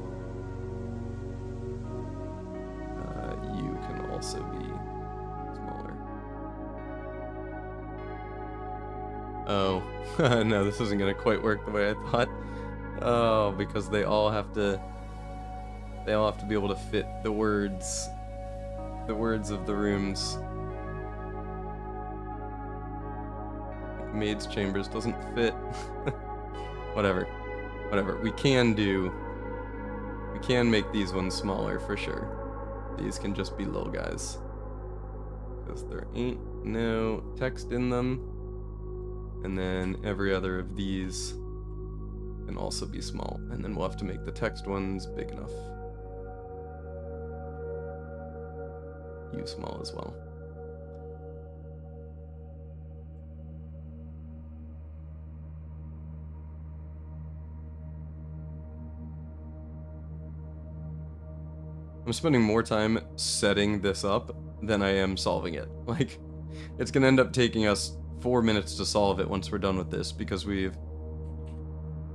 [SPEAKER 1] You can also be smaller. Oh, no, this isn't gonna quite work the way I thought. Oh, because they all have to be able to fit the words of the rooms. Like Maid's Chambers doesn't fit. Whatever. We can make these ones smaller for sure. These can just be little guys. Because there ain't no text in them. And then every other of these can also be small. And then we'll have to make the text ones big enough. You small as well. I'm spending more time setting this up than I am solving it. Like, it's gonna end up taking us 4 minutes to solve it once we're done with this, because we've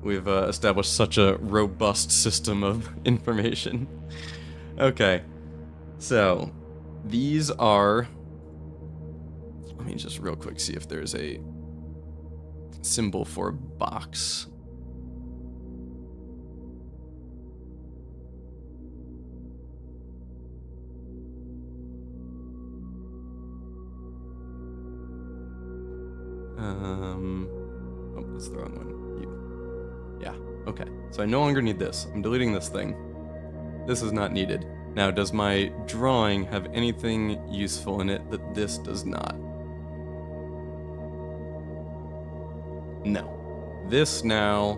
[SPEAKER 1] established such a robust system of information. Okay, so these are, let me just real quick see if there's a symbol for a box. Oh, that's the wrong one. You. Yeah, okay. So I no longer need this. I'm deleting this thing. This is not needed. Now, does my drawing have anything useful in it that this does not? No. This now...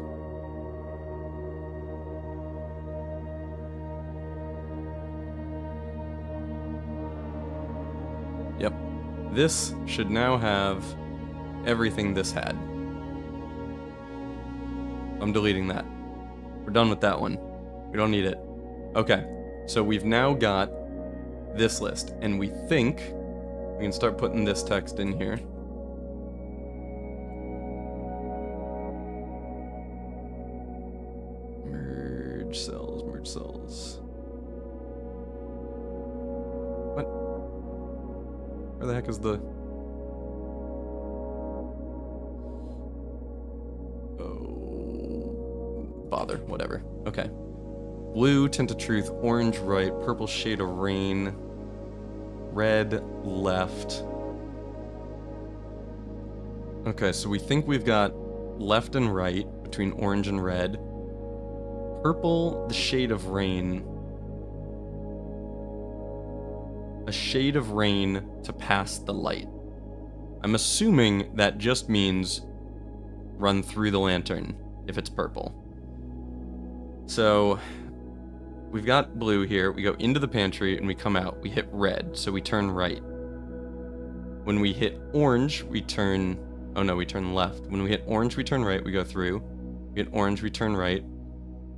[SPEAKER 1] Yep. This should now have everything this had. I'm deleting that. We're done with that one. We don't need it. Okay, so we've now got this list, and we think we can start putting this text in here. Merge cells, merge cells. What? Where the heck is the... Bother, whatever. Okay. Blue, Tint of Truth, orange right, purple Shade of Rain, red left. Okay, so we think we've got left and right between orange and red. Purple, the Shade of Rain. A shade of rain to pass the light. I'm assuming that just means run through the lantern if it's purple. So we've got blue here. We go into the pantry and we come out. We hit red, so we turn right. When we hit orange, we turn... Oh no, we turn left. When we hit orange, we turn right. We go through. We hit orange, we turn right.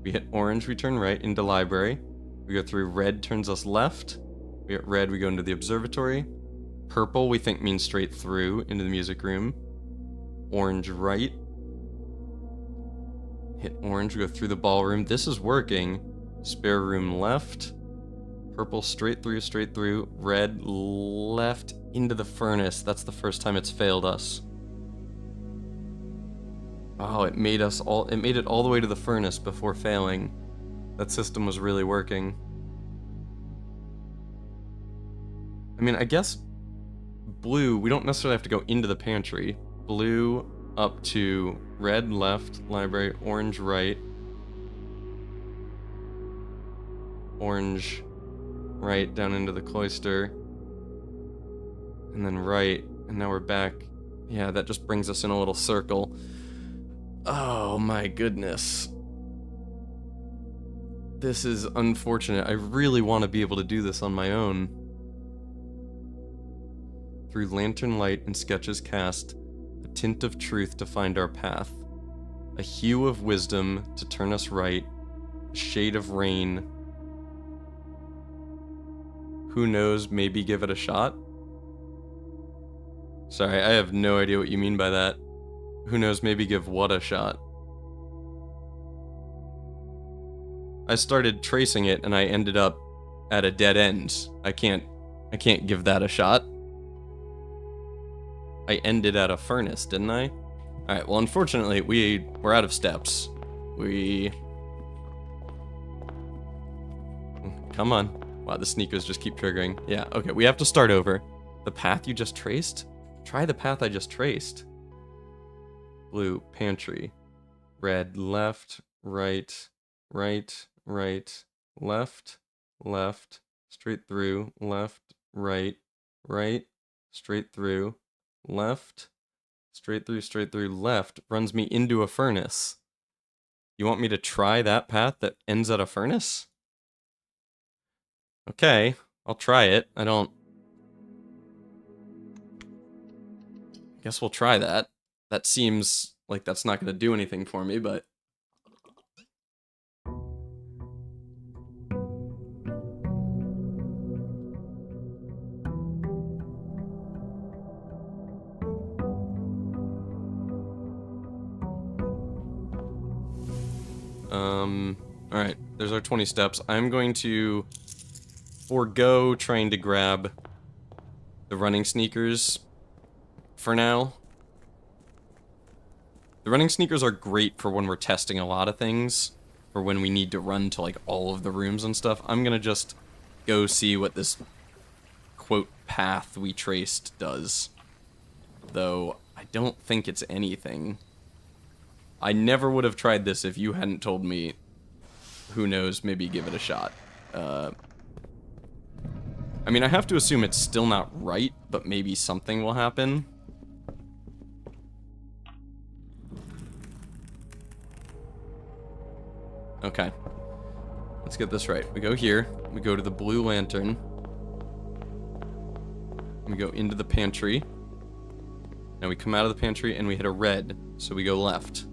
[SPEAKER 1] We hit orange, we turn right into library. We go through. Red turns us left. We hit red, we go into the observatory. Purple, we think means straight through into the music room. Orange right. Hit orange, we go through the ballroom. This is working. Spare room left. Purple straight through. Red left into the furnace. That's the first time it's failed us. Oh, it made it all the way to the furnace before failing. That system was really working. I mean, I guess blue, we don't necessarily have to go into the pantry. Blue up to red left, library, orange right. Orange right down into the cloister. And then right, and now we're back. Yeah, that just brings us in a little circle. Oh my goodness. This is unfortunate. I really want to be able to do this on my own. Through lantern light and sketches cast, a tint of truth to find our path, a hue of wisdom to turn us right, a shade of rain. Who knows, maybe give it a shot? Sorry, I have no idea what you mean by that. Who knows, maybe give what a shot? I started tracing it and I ended up at a dead end. I can't give that a shot. I ended at a furnace, didn't I? Alright, well unfortunately we're out of steps. Come on. Wow, the sneakers just keep triggering. Yeah, okay, we have to start over. The path you just traced? Try the path I just traced. Blue, pantry. Red, left, right, left, straight through, left, right, straight through, left, straight through, left, runs me into a furnace. You want me to try that path that ends at a furnace? Okay, I'll try it. I guess we'll try that. That seems like that's not going to do anything for me, but... Alright, there's our 20 steps. I'm going to forego trying to grab the running sneakers for now. The running sneakers are great for when we're testing a lot of things, or when we need to run to, like, all of the rooms and stuff. I'm gonna just go see what this, quote, path we traced does. Though, I don't think it's anything. I never would have tried this if you hadn't told me. Who knows, maybe give it a shot. I mean, I have to assume it's still not right, but maybe something will happen. Okay. Let's get this right. We go here, we go to the blue lantern. We go into the pantry. Now we come out of the pantry and we hit a red, so we go left.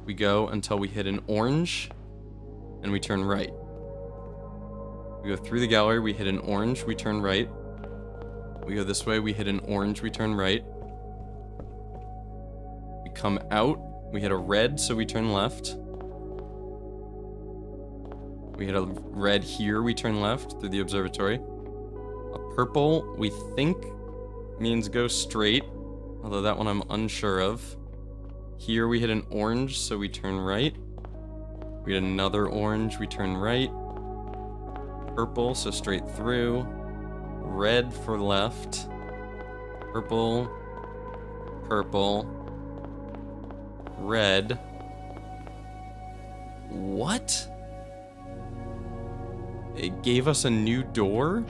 [SPEAKER 1] We go until we hit an orange, and we turn right. We go through the gallery, we hit an orange, we turn right. We go this way, we hit an orange, we turn right. We come out, we hit a red, so we turn left. We hit a red here, we turn left through the observatory. A purple, we think, means go straight, although that one I'm unsure of. Here we hit an orange, so we turn right. We hit another orange, we turn right. Purple, so straight through. Red for left. Purple. Purple. Red. What? It gave us a new door?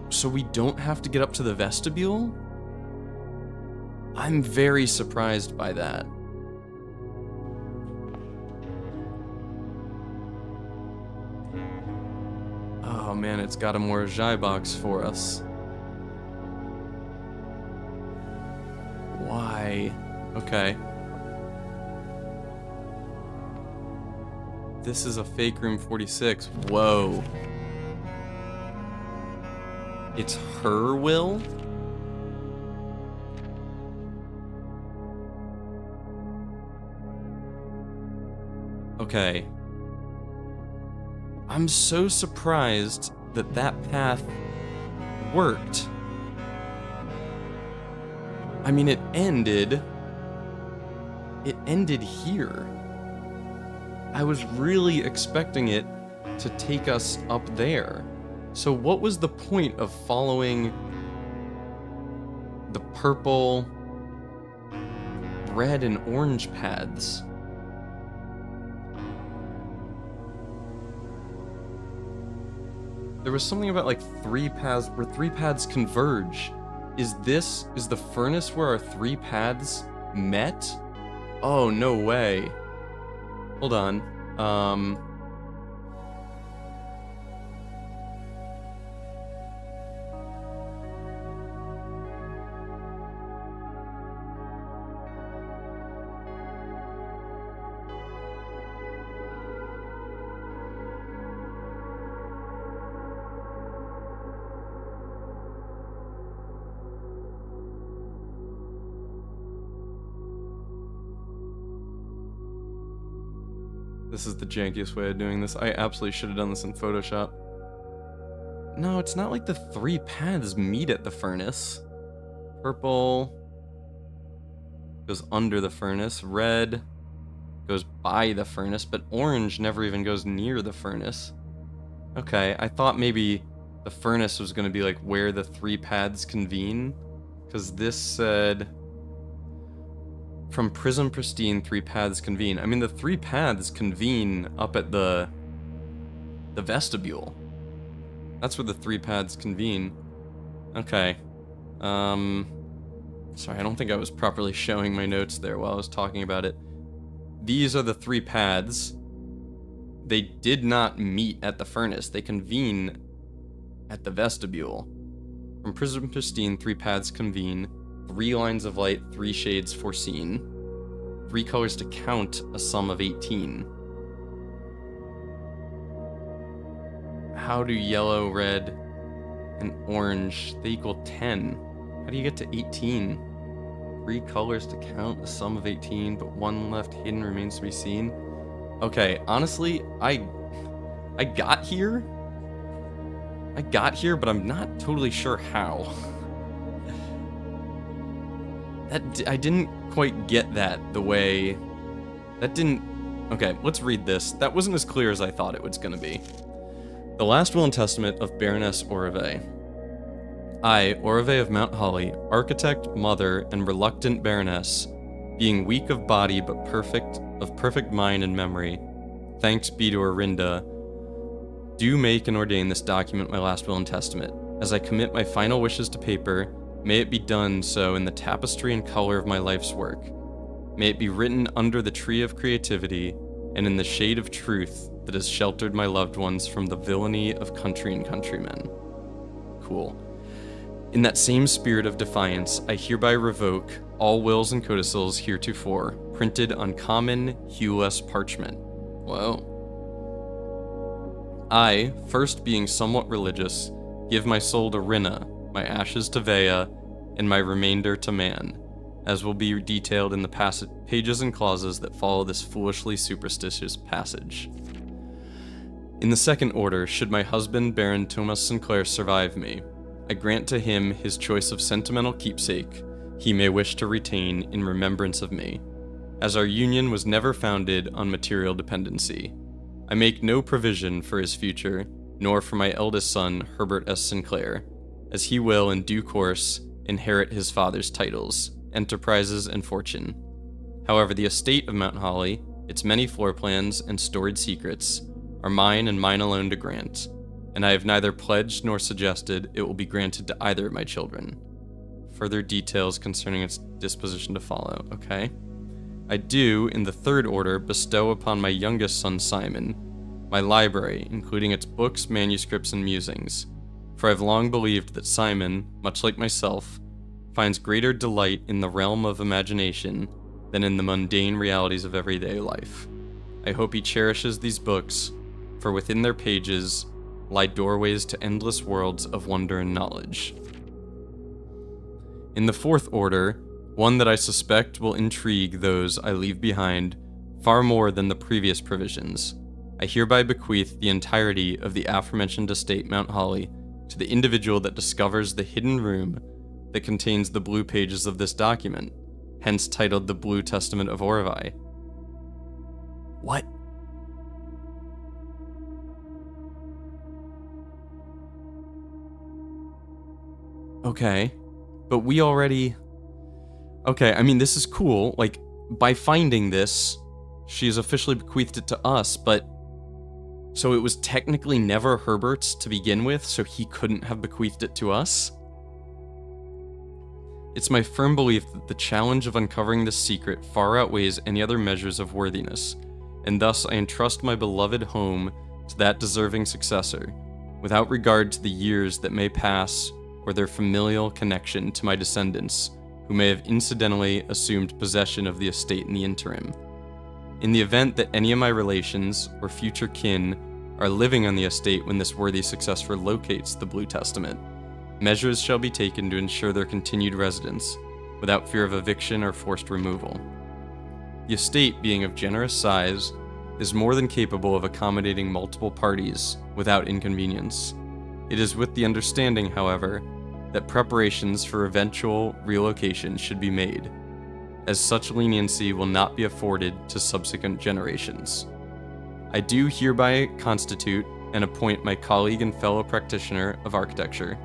[SPEAKER 1] So we don't have to get up to the vestibule? I'm very surprised by that. Oh man, it's got a Morajai box for us. Why? Okay. This is a fake room 46. Whoa. It's her will? Okay. I'm so surprised that that path worked. I mean, it ended here. I was really expecting it to take us up there. So what was the point of following the purple, red, and orange paths? There was something about like 3 paths, where 3 paths converge. Is the furnace where our 3 paths met? Oh, no way. Hold on. This is the jankiest way of doing this. I absolutely should have done this in Photoshop. No, it's not like the 3 paths meet at the furnace. Purple goes under the furnace. Red goes by the furnace, but orange never even goes near the furnace. Okay, I thought maybe the furnace was going to be like where the 3 paths convene, because this said from Prism Pristine 3 paths convene. I mean, the 3 paths convene up at the vestibule. That's where the 3 paths convene. Okay. Sorry, I don't think I was properly showing my notes there while I was talking about it. These are the 3 paths. They did not meet at the furnace. They convene at the vestibule. From Prism Pristine, 3 paths convene. 3 lines of light, 3 shades foreseen. 3 colors to count, a sum of 18. How do yellow, red, and orange, they equal 10? How do you get to 18? 3 colors to count, a sum of 18, but 1 left hidden remains to be seen. Okay, honestly, I got here. But I'm not totally sure how. I didn't quite get that the way... That didn't... Okay, let's read this. That wasn't as clear as I thought it was going to be. The last will and testament of Baroness Orive. I, Orive of Mount Holly, architect, mother, and reluctant baroness, being weak of body but of perfect mind and memory, thanks be to Orinda, do make and ordain this document my last will and testament. As I commit my final wishes to paper, may it be done so in the tapestry and color of my life's work. May it be written under the tree of creativity and in the shade of truth that has sheltered my loved ones from the villainy of country and countrymen. Cool. In that same spirit of defiance, I hereby revoke all wills and codicils heretofore, printed on common, hueless parchment. Whoa. I, first being somewhat religious, give my soul to Rinna, my ashes to Vea, and my remainder to man, as will be detailed in the pages and clauses that follow this foolishly superstitious passage. In the second order, should my husband, Baron Thomas Sinclair, survive me, I grant to him his choice of sentimental keepsake he may wish to retain in remembrance of me, as our union was never founded on material dependency. I make no provision for his future, nor for my eldest son, Herbert S. Sinclair, as he will, in due course, inherit his father's titles, enterprises, and fortune. However, the estate of Mount Holly, its many floor plans and storied secrets, are mine and mine alone to grant, and I have neither pledged nor suggested it will be granted to either of my children. further details concerning its disposition to follow. Okay. I do, in the third order, bestow upon my youngest son Simon my library, including its books, manuscripts, and musings. For I've long believed that Simon, much like myself, finds greater delight in the realm of imagination than in the mundane realities of everyday life. I hope he cherishes these books, for within their pages lie doorways to endless worlds of wonder and knowledge. In the fourth order, one that I suspect will intrigue those I leave behind far more than the previous provisions, I hereby bequeath the entirety of the aforementioned estate Mount Holly to the individual that discovers the hidden room that contains the blue pages of this document, hence titled the Blue Testament of Orvai. What? Okay, but we already... Okay, I mean, this is cool. Like, by finding this, she has officially bequeathed it to us, but... So it was technically never Herbert's to begin with, so he couldn't have bequeathed it to us? It's my firm belief that the challenge of uncovering this secret far outweighs any other measures of worthiness, and thus I entrust my beloved home to that deserving successor, without regard to the years that may pass or their familial connection to my descendants, who may have incidentally assumed possession of the estate in the interim. In the event that any of my relations or future kin are living on the estate when this worthy successor locates the Blue Testament, measures shall be taken to ensure their continued residence, without fear of eviction or forced removal. The estate, being of generous size, is more than capable of accommodating multiple parties without inconvenience. It is with the understanding, however, that preparations for eventual relocation should be made, as such leniency will not be afforded to subsequent generations. I do hereby constitute and appoint my colleague and fellow practitioner of architecture,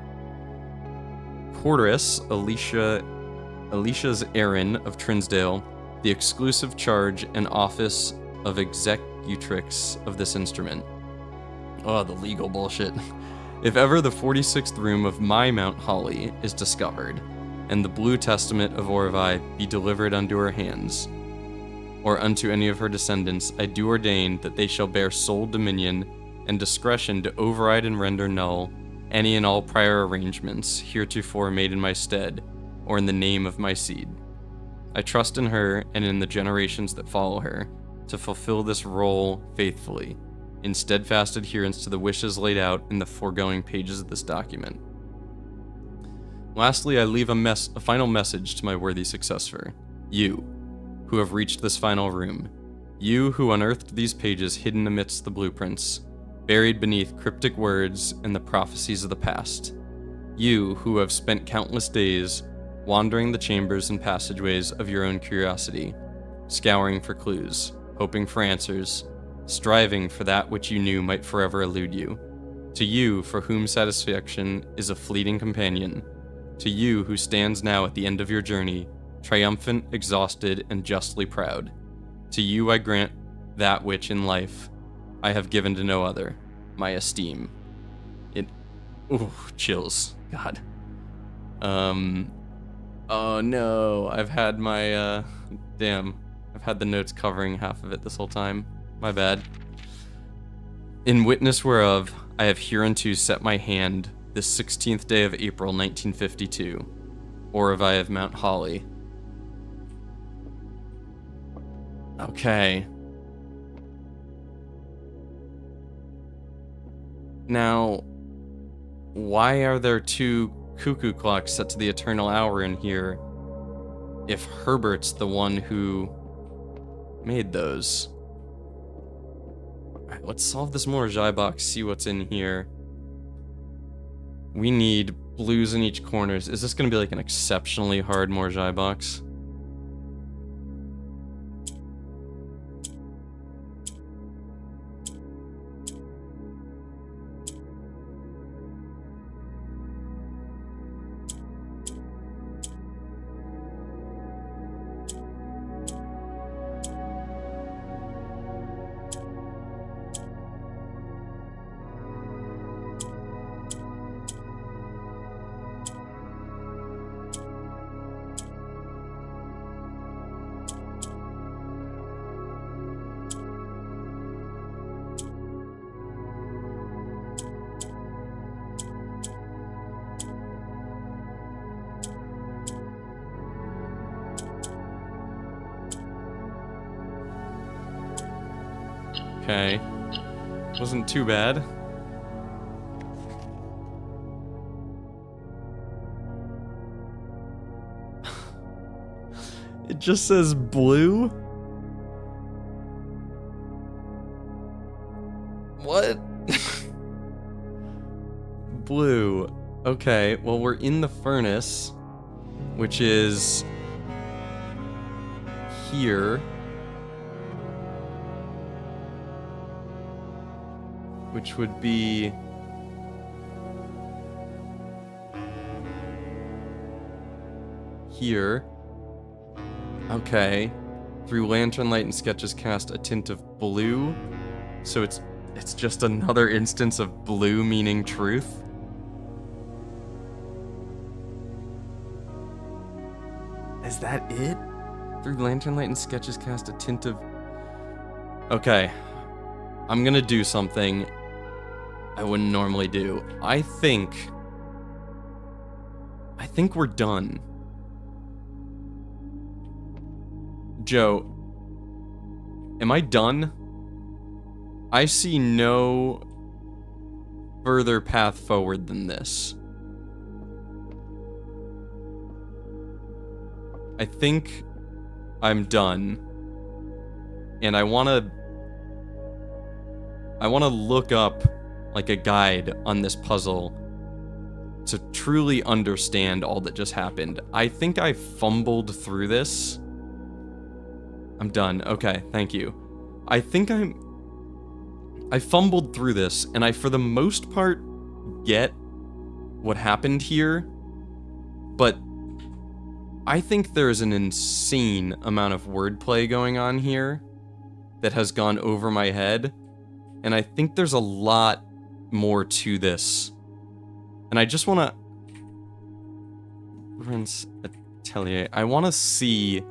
[SPEAKER 1] Porteress Alicia's Aaron of Trinsdale, the exclusive charge and office of executrix of this instrument. Oh, the legal bullshit. If ever the 46th room of my Mount Holly is discovered, and the Blue Testament of Orvai be delivered unto her hands, or unto any of her descendants, I do ordain that they shall bear sole dominion and discretion to override and render null any and all prior arrangements heretofore made in my stead, or in the name of my seed. I trust in her, and in the generations that follow her, to fulfill this role faithfully, in steadfast adherence to the wishes laid out in the foregoing pages of this document. Lastly, I leave a final message to my worthy successor, you, who have reached this final room, you who unearthed these pages hidden amidst the blueprints, buried beneath cryptic words and the prophecies of the past, you who have spent countless days wandering the chambers and passageways of your own curiosity, scouring for clues, hoping for answers, striving for that which you knew might forever elude you, to you for whom satisfaction is a fleeting companion, to you who stands now at the end of your journey, triumphant, exhausted, and justly proud, to you I grant that which in life I have given to no other, my esteem. Ooh, chills. God. Oh no, I've had my, I've had the notes covering half of it this whole time. My bad. In witness whereof, I have hereunto set my hand this 16th day of April, 1952, Orvai of Mount Holly. Okay. Now, why are there two cuckoo clocks set to the eternal hour in here if Herbert's the one who made those? Alright, let's solve this Morozhai box, see what's in here. We need blues in each corner. Is this going to be like an exceptionally hard Morozhai box? Okay. Wasn't too bad. It just says blue? What? Blue. Okay, well, we're in the furnace, which is here. Which would be here. Okay. Through lantern light and sketches cast a tint of blue. So it's just another instance of blue meaning truth. Is that it? Through lantern light and sketches cast a tint of... Okay. I'm gonna do something I wouldn't normally do. I think we're done. Joe, am I done? I see no further path forward than this. I think I'm done. And I want to look up like a guide on this puzzle to truly understand all that just happened. I think I fumbled through this. I'm done. Okay, thank you. I think I fumbled through this, and I, for the most part, get what happened here, but I think there's an insane amount of wordplay going on here that has gone over my head, and I think there's a lot more to this. And I just want to... Prince Atelier. I want to see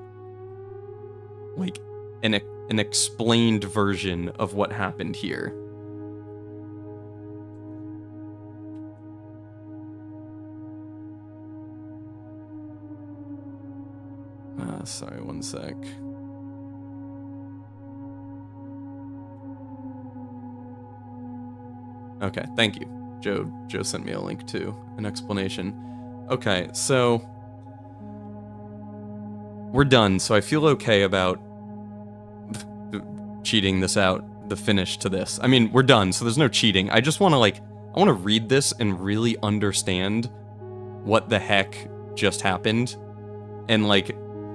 [SPEAKER 1] like an explained version of what happened here. Sorry, one sec. Okay, thank you. Joe sent me a link to an explanation. Okay, so we're done, so I feel okay about cheating this out, the finish to this. I mean, we're done, so there's no cheating. I just want to, I want to read this and really understand what the heck just happened, and,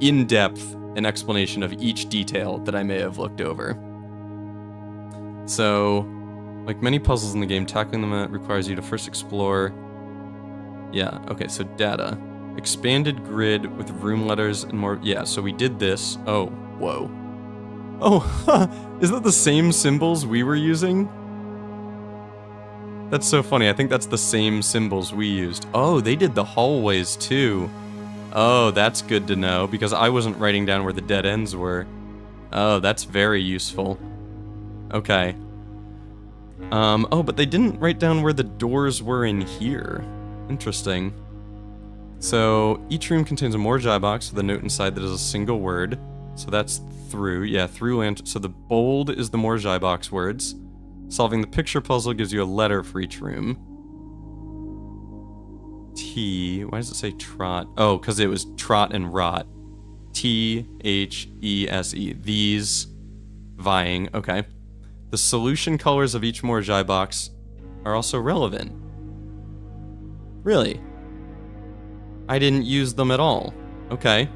[SPEAKER 1] in depth, an explanation of each detail that I may have looked over. So, like many puzzles in the game, tackling them requires you to first explore... Yeah, okay, so data. Expanded grid with room letters and more... Yeah, so we did this. Oh, whoa. Oh, is that the same symbols we were using? That's so funny. I think that's the same symbols we used. Oh, they did the hallways too. Oh, that's good to know, because I wasn't writing down where the dead ends were. Oh, that's very useful. Okay. Oh, but they didn't write down where the doors were in here. Interesting. So, each room contains a Morjai box with a note inside that is a single word. So that's through. Yeah, through and... So the bold is the Morjai box words. Solving the picture puzzle gives you a letter for each room. T... Why does it say trot? Oh, because it was trot and rot. T-H-E-S-E. These... Vying. Okay. The solution colors of each Morjai box are also relevant. Really? I didn't use them at all. Okay.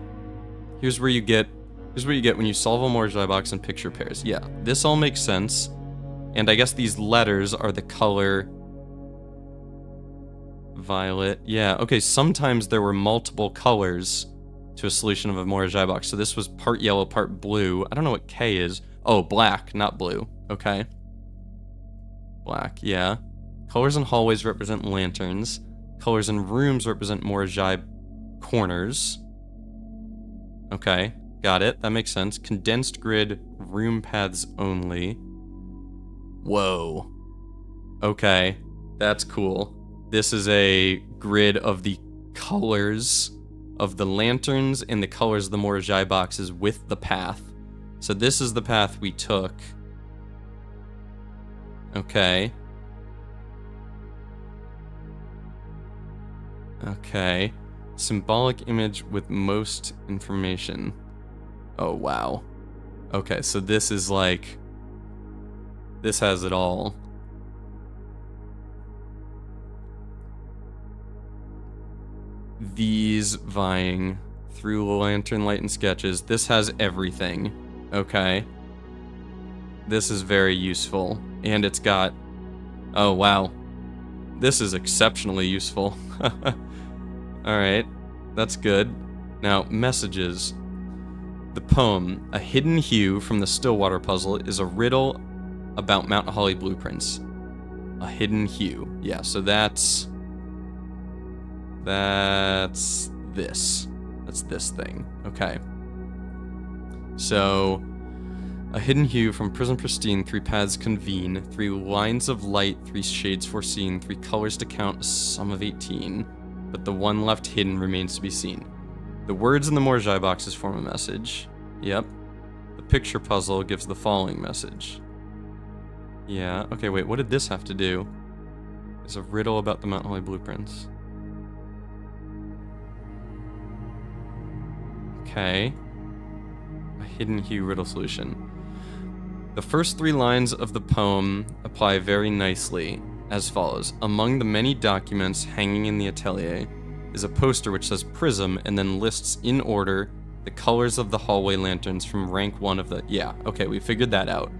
[SPEAKER 1] Here's where you get when you solve a Morjai box in picture pairs. Yeah, this all makes sense. And I guess these letters are the color... Violet. Yeah, okay, sometimes there were multiple colors to a solution of a Morjai box. So this was part yellow, part blue. I don't know what K is. Oh, black, not blue. Okay. Black, yeah. Colors in hallways represent lanterns. Colors in rooms represent Morjai corners. Okay, got it. That makes sense. Condensed grid, room paths only. Whoa. Okay, that's cool. This is a grid of the colors of the lanterns and the colors of the Morjai boxes with the path. So this is the path we took. Okay. Okay. Symbolic image with most information. Oh, wow. Okay, so this is like... This has it all. These vying through lantern light and sketches. This has everything. Okay. This is very useful. And it's got... Oh, wow. This is exceptionally useful. Alright. That's good. Now, messages. The poem, A Hidden Hue from the Stillwater Puzzle, is a riddle about Mount Holly blueprints. A hidden hue. Yeah, so that's this. That's this thing. Okay. So, a hidden hue from Prism Pristine, 3 paths convene, 3 lines of light, 3 shades foreseen, 3 colors to count, a sum of 18, but the one left hidden remains to be seen. The words in the Morjai boxes form a message. Yep. The picture puzzle gives the following message. Yeah, okay, wait, what did this have to do? It's a riddle about the Mount Holly blueprints. Okay. A hidden hue riddle solution. The first 3 lines of the poem apply very nicely as follows. Among the many documents hanging in the atelier is a poster which says Prism and then lists in order the colors of the hallway lanterns from rank 1 of the... Yeah, okay, we figured that out.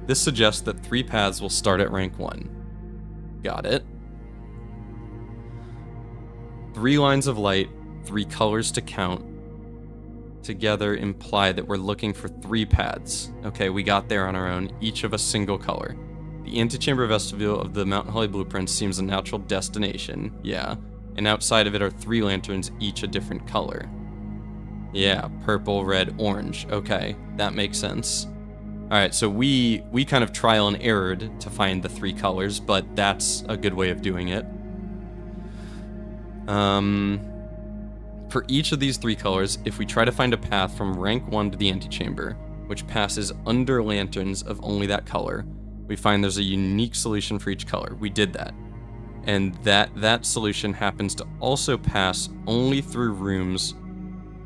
[SPEAKER 1] This suggests that 3 paths will start at rank 1. Got it. 3 lines of light, 3 colors to count, together imply that we're looking for 3 paths. Okay, we got there on our own, each of a single color. The antechamber vestibule of the Mount Holly blueprint seems a natural destination, yeah, and outside of it are 3 lanterns, each a different color. Yeah, purple, red, orange. Okay, that makes sense. Alright, so we kind of trial and errored to find the 3 colors, but that's a good way of doing it. For each of these 3 colors, if we try to find a path from rank 1 to the antechamber, which passes under lanterns of only that color, we find there's a unique solution for each color. We did that. And that solution happens to also pass only through rooms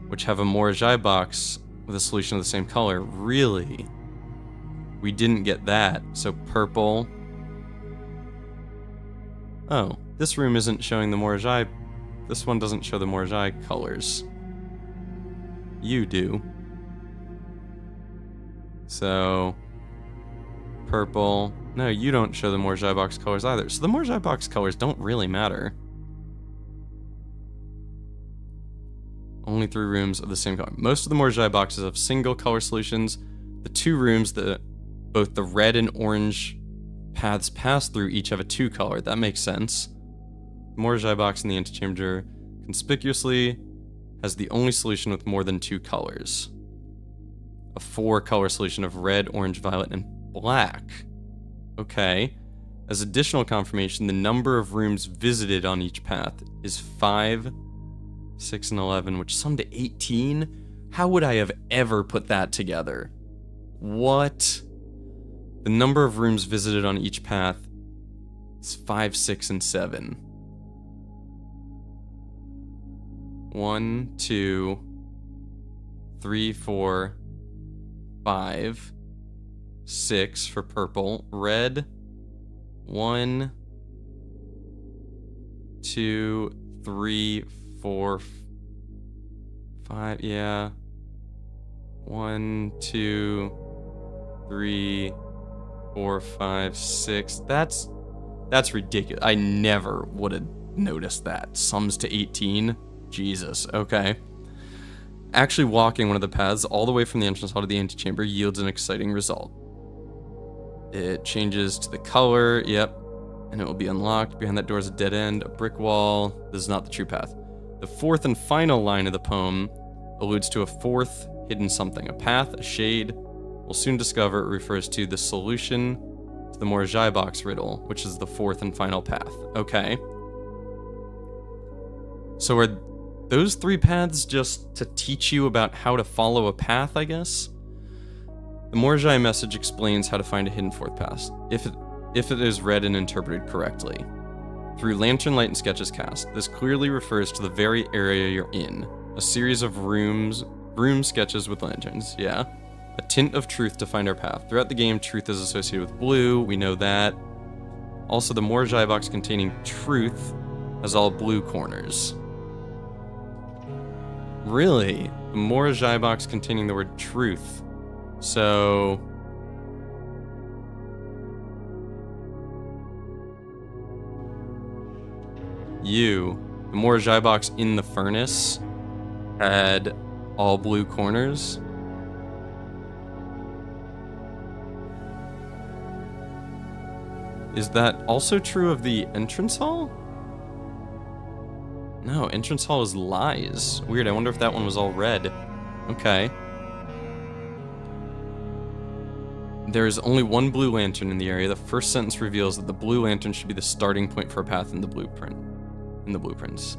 [SPEAKER 1] which have a Morjai box with a solution of the same color. Really? We didn't get that. So purple. Oh, this room isn't showing the Morjai. This one doesn't show the Morjai colors. You do. So, purple. No, you don't show the Morjai box colors either. So the Morjai box colors don't really matter. Only 3 rooms of the same color. Most of the Morjai boxes have single color solutions. The 2 rooms that both the red and orange paths pass through each have a 2 color. That makes sense. The Morjai box in the antechamber conspicuously has the only solution with more than 2 colors. A 4 color solution of red, orange, violet, and black. Okay. As additional confirmation, the number of rooms visited on each path is 5, 6, and 11, which sum to 18? How would I have ever put that together? What? The number of rooms visited on each path is 5, 6, and 7. 1, 2, 3, 4, 5, 6 for purple. Red, 1, 2, 3, 4, 5, yeah. 1, 2, 3, 4, 5, 6. That's ridiculous. I never would have noticed that. Sums to 18. Jesus, okay. Actually walking one of the paths all the way from the entrance hall to the antechamber yields an exciting result. It changes to the color, yep, and it will be unlocked. Behind that door is a dead end, a brick wall. This is not the true path. The 4th and final line of the poem alludes to a 4th hidden something, a path, a shade. We'll soon discover it refers to the solution to the Morjai box riddle, which is the 4th and final path. Okay. So are those 3 paths just to teach you about how to follow a path, I guess? The Morjai message explains how to find a hidden 4th path. if it is read and interpreted correctly. Through lantern light and sketches cast, this clearly refers to the very area you're in. A series of room sketches with lanterns, yeah. A tint of truth to find our path. Throughout the game, truth is associated with blue, we know that. Also, the Morajai box containing truth has all blue corners. Really? The Morajai box containing the word truth. So... the Morajai box in the furnace had all blue corners. Is that also true of the entrance hall? No, entrance hall is lies. Weird, I wonder if that one was all red. Okay. There is only one blue lantern in the area. The first sentence reveals that the blue lantern should be the starting point for a path in the blueprint. In the blueprints.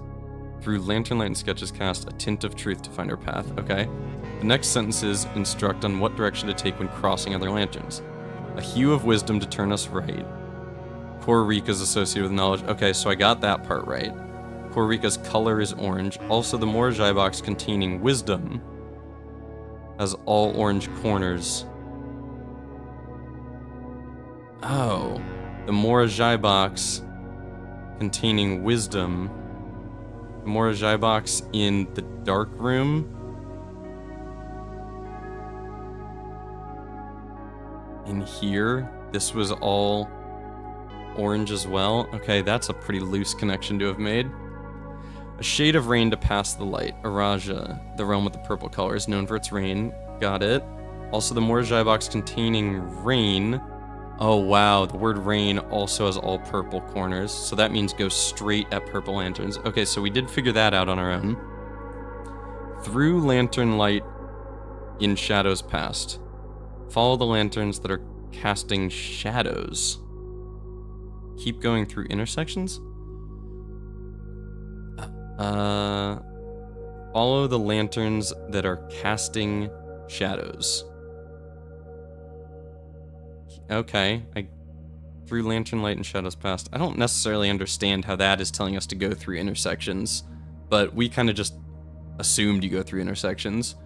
[SPEAKER 1] Through lantern light and sketches cast, a tint of truth to find our path. Okay. The next sentences instruct on what direction to take when crossing other lanterns. A hue of wisdom to turn us right. Korrika is associated with knowledge. Okay, so I got that part right. Korrika's color is orange. Also, the Morajai box containing wisdom has all orange corners. Oh, the Morajai box containing wisdom. The Morajai box in the dark room. In here, this was all orange as well. Okay, that's a pretty loose connection to have made. A shade of rain to pass the light. Araja, the realm with the purple color, is known for its rain. Got it. Also, the Morajai box containing rain. Oh wow, the word rain also has all purple corners, so that means go straight at purple lanterns. Okay, so we did figure that out on our own. Through lantern light in shadows past. Follow the lanterns that are casting shadows. Keep going through intersections? Follow the lanterns that are casting shadows. Okay, through lantern light and shadows past. I don't necessarily understand how that is telling us to go through intersections, but we kind of just assumed you go through intersections.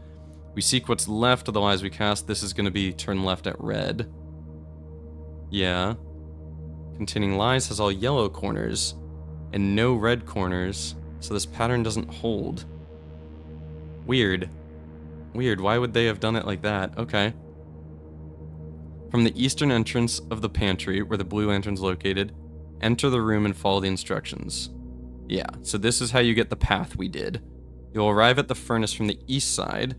[SPEAKER 1] We seek what's left of the lies we cast. This is going to be turn left at red. Yeah. Containing lies has all yellow corners and no red corners, so this pattern doesn't hold. Weird. Weird, why would they have done it like that? Okay. From the eastern entrance of the pantry, where the blue lantern's located, enter the room and follow the instructions. Yeah, so this is how you get the path we did. You'll arrive at the furnace from the east side,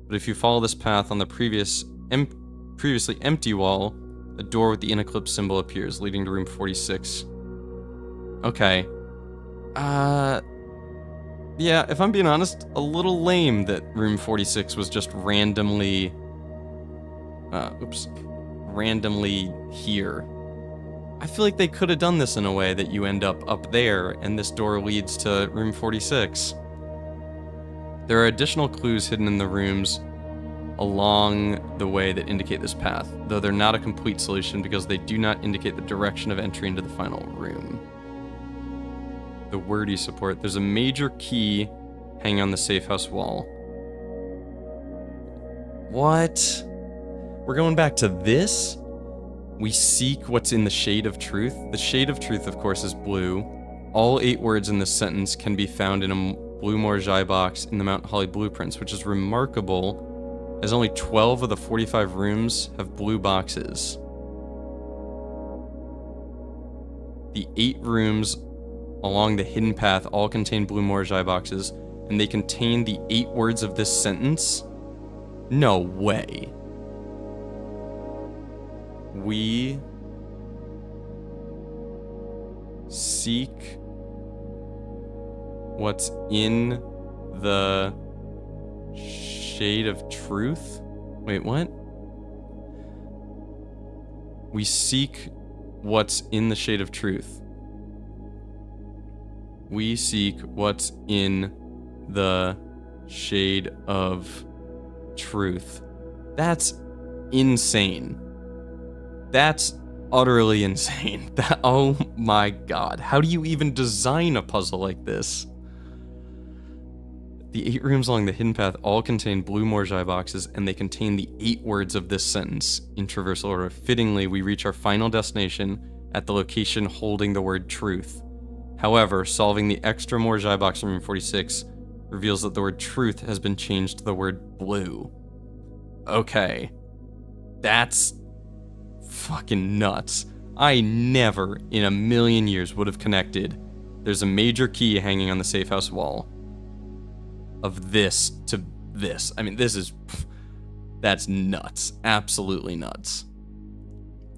[SPEAKER 1] but if you follow this path on the previously empty wall, a door with the Ineclipse symbol appears, leading to room 46. Okay. Yeah, if I'm being honest, a little lame that room 46 was just randomly... randomly here. I feel like they could have done this in a way that you end up there, and this door leads to room 46. There are additional clues hidden in the rooms along the way that indicate this path, though they're not a complete solution because they do not indicate the direction of entry into the final room. The wordy support. There's a major key hanging on the safe house wall. What? We're going back to this? We seek what's in the shade of truth. The shade of truth, of course, is blue. All 8 words in this sentence can be found in a blue Morajai box in the Mount Holly blueprints, which is remarkable, as only 12 of the 45 rooms have blue boxes. The 8 rooms along the hidden path all contain blue Morajai boxes, and they contain the 8 words of this sentence? No way. We seek what's in the shade of truth? Wait, what? We seek what's in the shade of truth. We seek what's in the shade of truth. That's insane. That's utterly insane. Oh my god. How do you even design a puzzle like this? The 8 rooms along the hidden path all contain blue Morjai boxes, and they contain the 8 words of this sentence in traversal order. Fittingly, we reach our final destination at the location holding the word truth. However, solving the extra Morjai box in room 46 reveals that the word truth has been changed to the word blue. Okay. That's fucking nuts. I never in a million years would have connected. There's a major key hanging on the safe house wall. Of this to this. I mean, that's nuts. Absolutely nuts.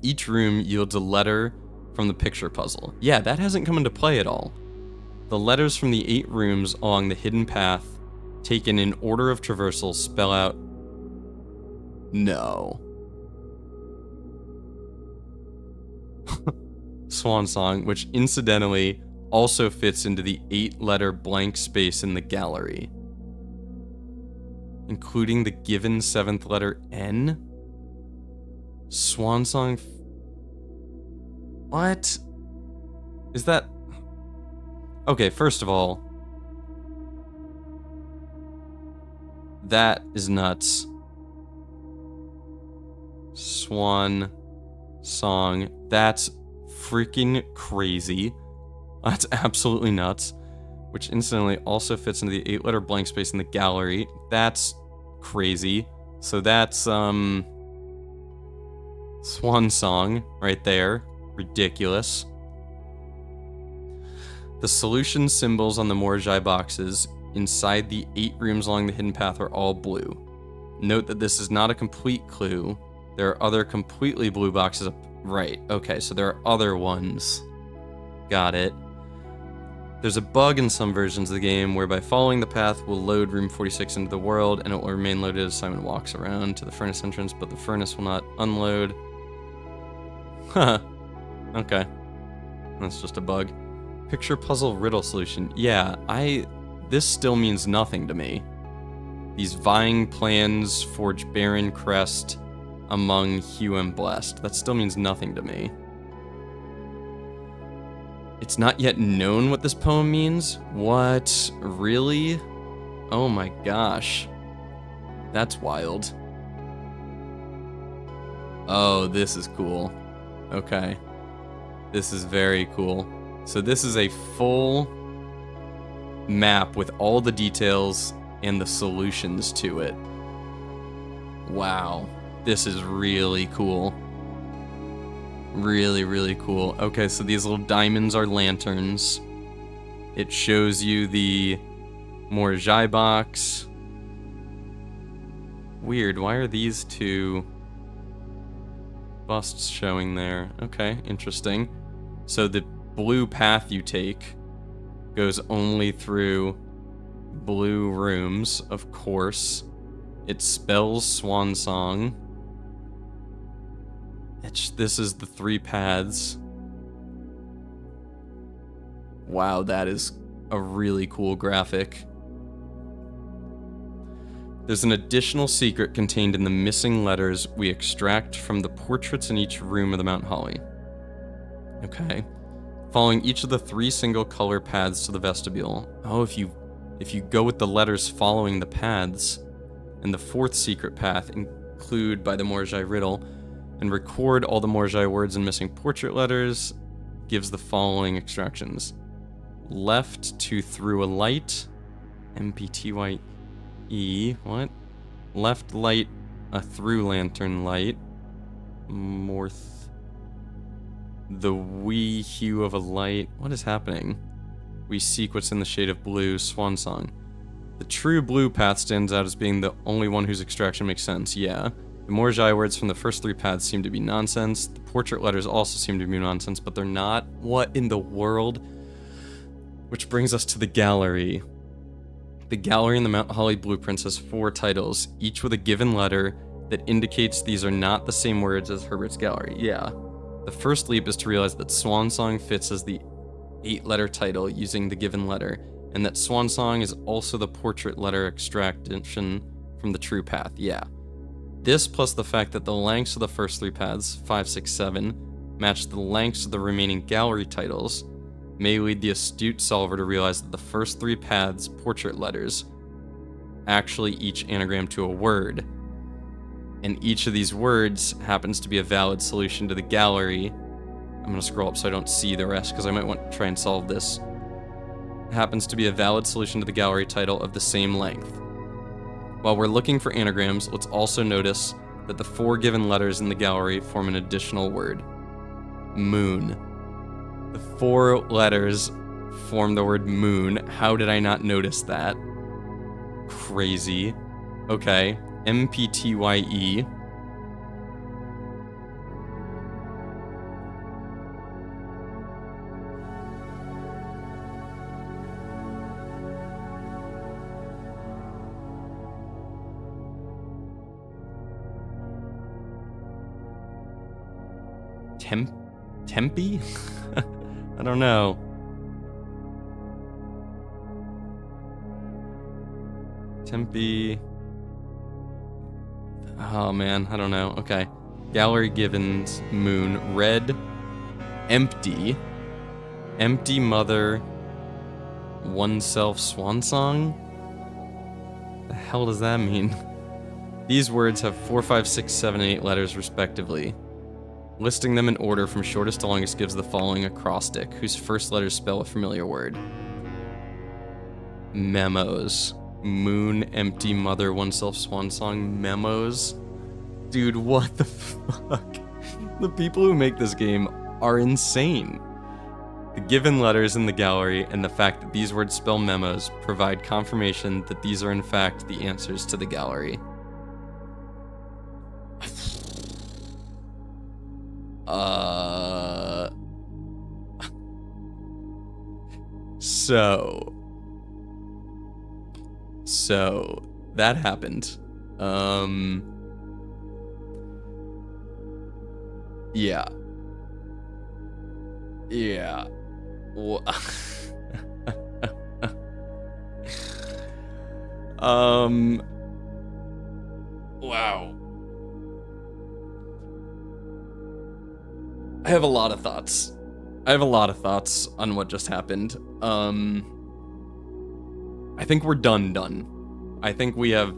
[SPEAKER 1] Each room yields a letter from the picture puzzle. Yeah, that hasn't come into play at all. The letters from the 8 rooms along the hidden path, taken in order of traversal, spell out no. Swan Song, which incidentally also fits into the 8-letter blank space in the gallery, including the given 7th letter N. Swan Song. What? Is that? Okay, first of all, that is nuts. Swan Song. That's freaking crazy. That's absolutely nuts. Which incidentally also fits into the 8-letter blank space in the gallery. That's crazy. So that's Swan Song right there. Ridiculous. The solution symbols on the Morjai boxes inside the 8 rooms along the hidden path are all blue. Note that this is not a complete clue. There are other completely blue boxes up. Right, okay, so there are other ones. Got it. There's a bug in some versions of the game whereby following the path will load room 46 into the world, and it will remain loaded as Simon walks around to the furnace entrance, but the furnace will not unload. Huh. Okay. That's just a bug. Picture puzzle riddle solution. Yeah, this still means nothing to me. These vying plans forge barren crest among Hugh and Blessed. That still means nothing to me. It's not yet known what this poem means? What? Really? Oh my gosh. That's wild. Oh, this is cool. Okay. This is very cool. So this is a full map with all the details and the solutions to it. Wow. This is really cool. Really, really cool. Okay, so these little diamonds are lanterns. It shows you the Morjai box. Weird, why are these 2 busts showing there? Okay, interesting. So the blue path you take goes only through blue rooms, of course. It spells Swan Song. This is the 3 paths. Wow, that is a really cool graphic. There's an additional secret contained in the missing letters we extract from the portraits in each room of the Mount Holly. Okay. Following each of the 3 single color paths to the vestibule. Oh, if you go with the letters following the paths, and the 4th secret path include by the Morjai riddle, and record all the Morjai words and missing portrait letters, gives the following extractions. Left to through a light, MPTYE, what? Left light, a through lantern light, Morth, the wee hue of a light, what is happening? We seek what's in the shade of blue, Swan Song. The true blue path stands out as being the only one whose extraction makes sense, yeah. The Morjai words from the first 3 paths seem to be nonsense. The portrait letters also seem to be nonsense, but they're not. What in the world? Which brings us to the gallery. The gallery in the Mount Holly blueprints has 4 titles, each with a given letter that indicates these are not the same words as Herbert's gallery. Yeah. The first leap is to realize that Swan Song fits as the 8-letter title using the given letter, and that Swan Song is also the portrait letter extraction from the true path. Yeah. This plus the fact that the lengths of the first 3 paths, 5, 6, 7, match the lengths of the remaining gallery titles may lead the astute solver to realize that the first 3 paths, portrait letters, actually each anagram to a word. And each of these words happens to be a valid solution to the gallery. I'm going to scroll up so I don't see the rest because I might want to try and solve this. Happens to be a valid solution to the gallery title of the same length. While we're looking for anagrams, let's also notice that the 4 given letters in the gallery form an additional word. Moon. The 4 letters form the word moon. How did I not notice that? Crazy. Okay. MPTYE. Tempe? I don't know. Tempe. Oh man, I don't know. Okay. Gallery Givens, moon, red, empty, empty mother, oneself swan song? The hell does that mean? These words have 4, 5, 6, 7, and 8 letters respectively. Listing them in order from shortest to longest gives the following acrostic, whose first letters spell a familiar word. Memos. Moon, empty mother, oneself swan song, memos. Dude, what the fuck? The people who make this game are insane. The given letters in the gallery and the fact that these words spell memos provide confirmation that these are in fact the answers to the gallery. So that happened. Yeah. Wow. I have a lot of thoughts. On what just happened. I think we're done. I think we've done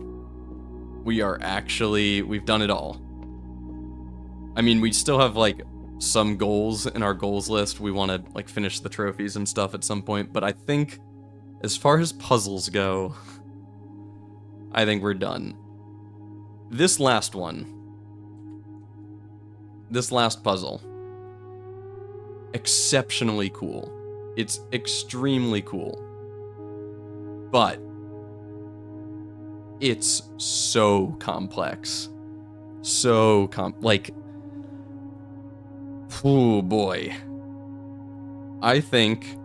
[SPEAKER 1] it all. I mean, we still have, like, some goals in our goals list. We want to, like, finish the trophies and stuff at some point, but I think, as far as puzzles go, I think we're done. This last puzzle, exceptionally cool. It's extremely cool. But it's so complex. Oh boy. I think,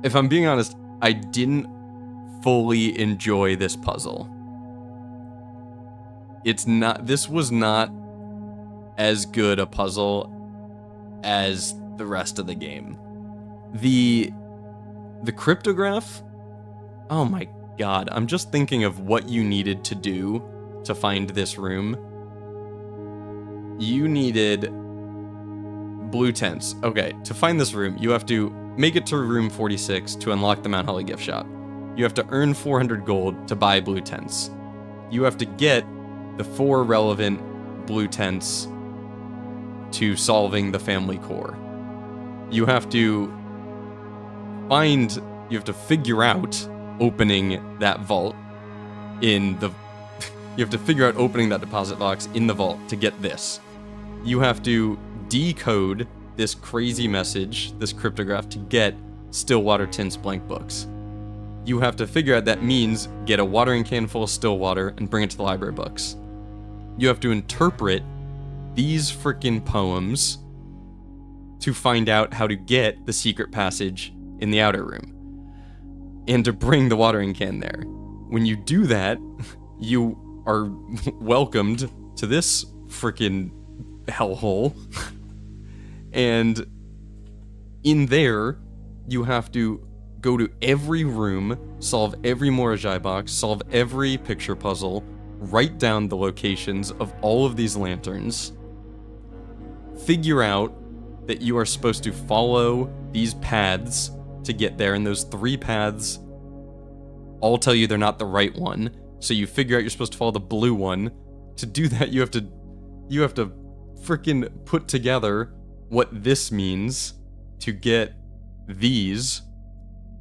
[SPEAKER 1] if I'm being honest, I didn't fully enjoy this puzzle. This was not as good a puzzle as the rest of the game. The cryptograph, oh my god, I'm just thinking of what you needed to do to find this room. You needed blue tents. Okay, to find this room, you have to make it to room 46 to unlock the Mount Holly gift shop. You have to earn 400 gold to buy blue tents. You have to get the 4 relevant blue tents to solving the family core. You have to figure out opening that vault in the... You have to figure out opening that deposit box in the vault to get this. You have to decode this crazy message, this cryptograph, to get Stillwater Tints blank books. You have to figure out that means get a watering can full of still water and bring it to the library books. You have to interpret these frickin' poems to find out how to get the secret passage in the outer room. And to bring the watering can there. When you do that, you are welcomed to this frickin' hellhole. And in there, you have to go to every room, solve every Morajai box, solve every picture puzzle, write down the locations of all of these lanterns, figure out that you are supposed to follow these paths to get there, and those 3 paths all tell you they're not the right one. So you figure out you're supposed to follow the blue one. To do that, you have to freaking put together what this means to get these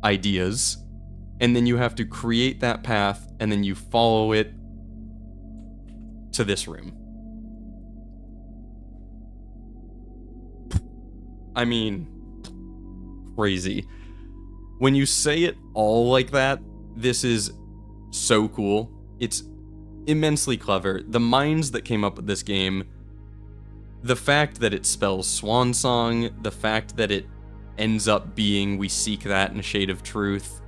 [SPEAKER 1] ideas, and then you have to create that path, and then you follow it to this room. I mean, crazy. When you say it all like that, this is so cool. It's immensely clever. The minds that came up with this game, the fact that it spells swan song, the fact that it ends up being we seek that in a shade of truth.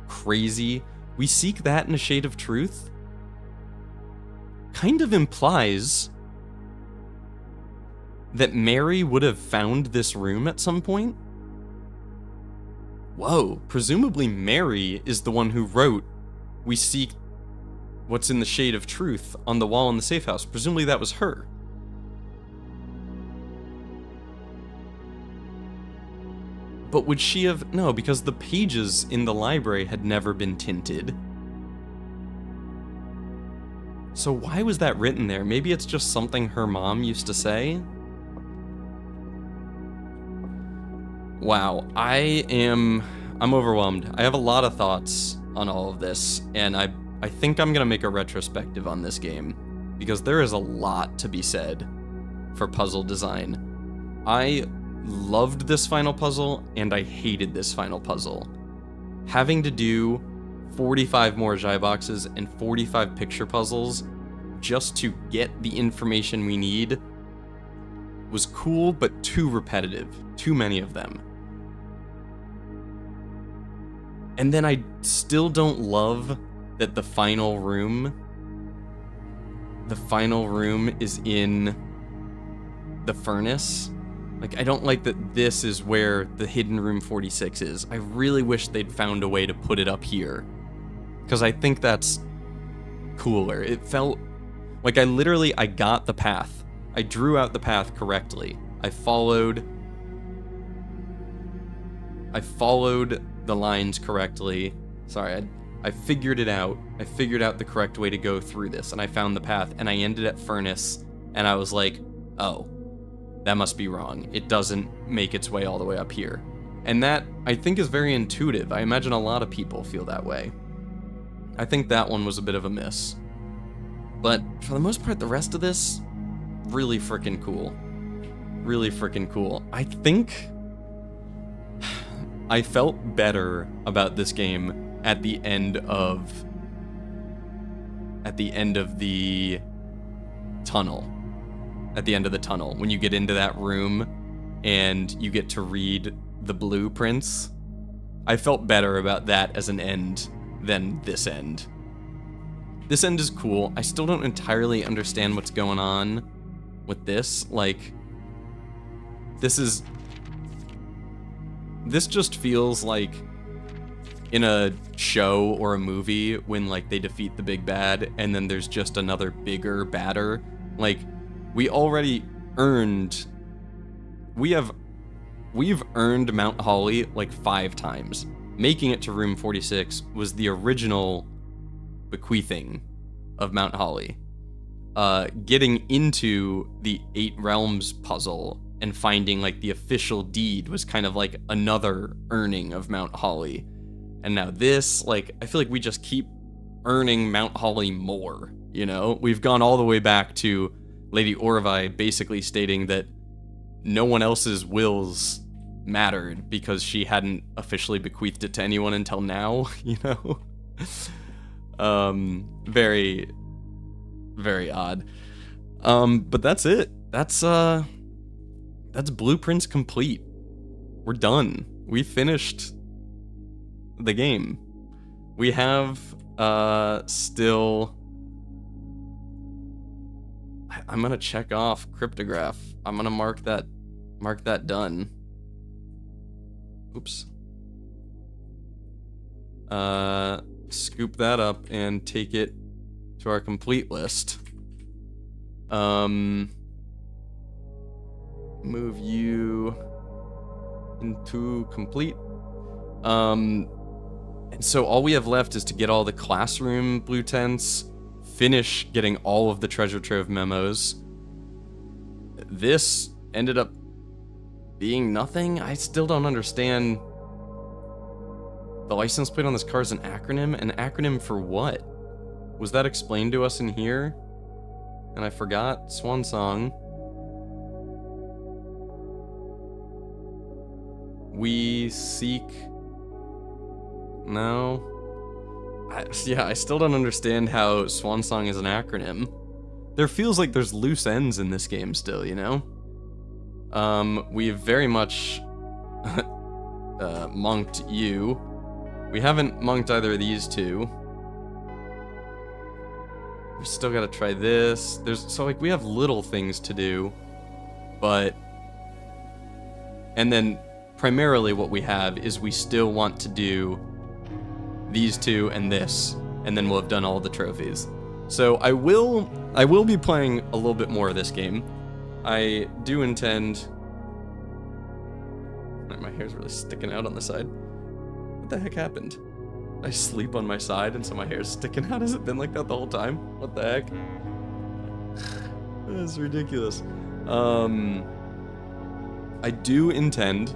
[SPEAKER 1] Crazy. We seek that in a shade of truth kind of implies that Mary would have found this room at some point. Whoa, presumably Mary is the one who wrote, "We seek what's in the shade of truth" on the wall in the safe house. Presumably that was her. But would she have... No, because the pages in the library had never been tinted. So why was that written there? Maybe it's just something her mom used to say? Wow, I'm overwhelmed. I have a lot of thoughts on all of this, and I think I'm gonna make a retrospective on this game, because there is a lot to be said for puzzle design. I loved this final puzzle, and I hated this final puzzle. Having to do 45 more Jai boxes and 45 picture puzzles just to get the information we need was cool, but too repetitive. Too many of them. And then I still don't love that the final room is in the furnace. Like, I don't like that this is where the hidden room 46 is. I really wish they'd found a way to put it up here, because I think that's cooler. It felt like I got the path. I drew out the path correctly. I followed the lines correctly. Sorry, I figured it out. I figured out the correct way to go through this, and I found the path, and I ended at furnace, and I was like, oh, that must be wrong. It doesn't make its way all the way up here. And that, I think, is very intuitive. I imagine a lot of people feel that way. I think that one was a bit of a miss. But for the most part, the rest of this, really freaking cool. Really freaking cool. I think I felt better about this game at the end of the tunnel. At the end of the tunnel, when you get into that room and you get to read the blueprints. I felt better about that as an end than this end. This end is cool. I still don't entirely understand what's going on with this. Like, this just feels like in a show or a movie when, like, they defeat the big bad and then there's just another bigger badder. Like, we've earned Mount Holly like 5 times. Making it to room 46 was the original bequeathing of Mount Holly. Getting into the 8 Realms puzzle and finding like the official deed was kind of like another earning of Mount Holly. And now this, like, I feel like we just keep earning Mount Holly more, you know? We've gone all the way back to Lady Orvai basically stating that no one else's wills mattered because she hadn't officially bequeathed it to anyone until now, you know? Very, very odd. But that's it. That's Blueprints complete. We're done. We finished the game. We have, still... I'm gonna check off Cryptograph. I'm gonna mark that done. Oops. Scoop that up and take it to our complete list. move you into complete. And so all we have left is to get all the classroom blue tents, finish getting all of the treasure trove memos. This ended up being nothing. I still don't understand. The license plate on this car is an acronym. An acronym for what? Was that explained to us in here? And I forgot. Swan Song. We seek... No. I still don't understand how Swan Song is an acronym. There feels like there's loose ends in this game still, you know? We've very much monked you. We haven't monked either of these two. We still gotta try this. So like we have little things to do, but... And then primarily what we have is we still want to do these two and this, and then we'll have done all the trophies. So I will be playing a little bit more of this game. I do intend... My hair's really sticking out on the side. What the heck happened? I sleep on my side and so my hair's sticking out? Has it been like that the whole time? What the heck? That's ridiculous. I do intend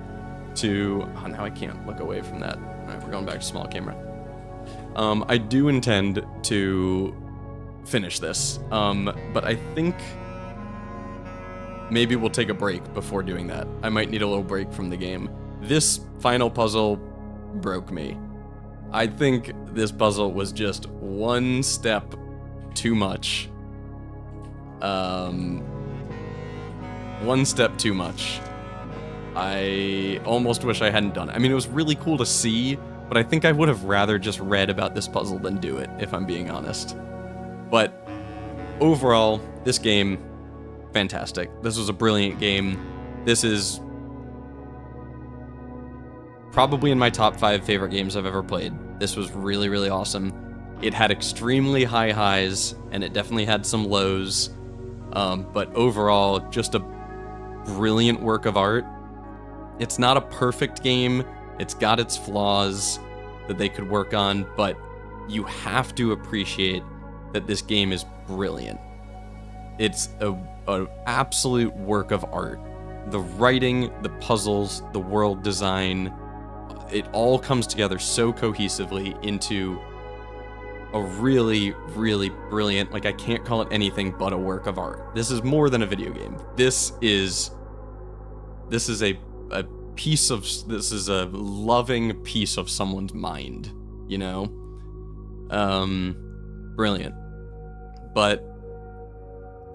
[SPEAKER 1] to... Oh, now I can't look away from that. Alright, we're going back to small camera. I do intend to finish this, but I think maybe we'll take a break before doing that. I might need a little break from the game. This final puzzle broke me. I think this puzzle was just one step too much. One step too much. I almost wish I hadn't done it. I mean, it was really cool to see, but I think I would have rather just read about this puzzle than do it, if I'm being honest. But overall, this game, fantastic. This was a brilliant game. This is probably in my top 5 favorite games I've ever played. This was really, really awesome. It had extremely high highs, and it definitely had some lows. But overall, just a brilliant work of art. It's not a perfect game. It's got its flaws that they could work on, but you have to appreciate that this game is brilliant. It's an absolute work of art. The writing, the puzzles, the world design, it all comes together so cohesively into a really, really brilliant, like I can't call it anything but a work of art. This is more than a video game. This is a loving piece of someone's mind, you know? Brilliant. But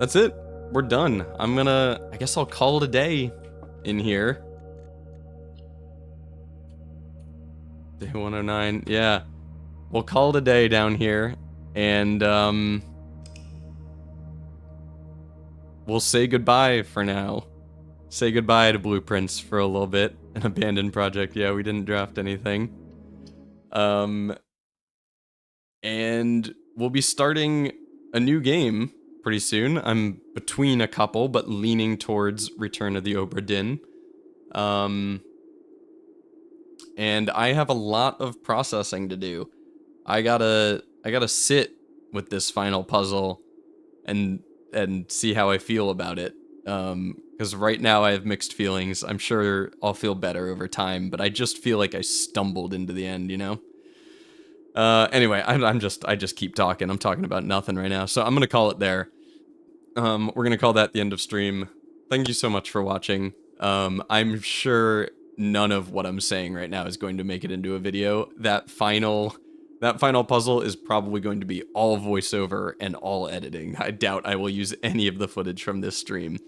[SPEAKER 1] that's it. We're done. I guess I'll call it a day in here. Day 109. Yeah. We'll call it a day down here, and we'll say goodbye for now. Say goodbye to Blueprints for a little bit. An abandoned project. Yeah, we didn't draft anything. And we'll be starting a new game pretty soon. I'm between a couple, but leaning towards Return of the Obra Dinn. And I have a lot of processing to do. I gotta sit with this final puzzle and see how I feel about it. Because right now I have mixed feelings. I'm sure I'll feel better over time, but I just feel like I stumbled into the end, you know? Anyway, I just keep talking. I'm talking about nothing right now, so I'm gonna call it there. We're gonna call that the end of stream. Thank you so much for watching. I'm sure none of what I'm saying right now is going to make it into a video. That final puzzle is probably going to be all voiceover and all editing. I doubt I will use any of the footage from this stream.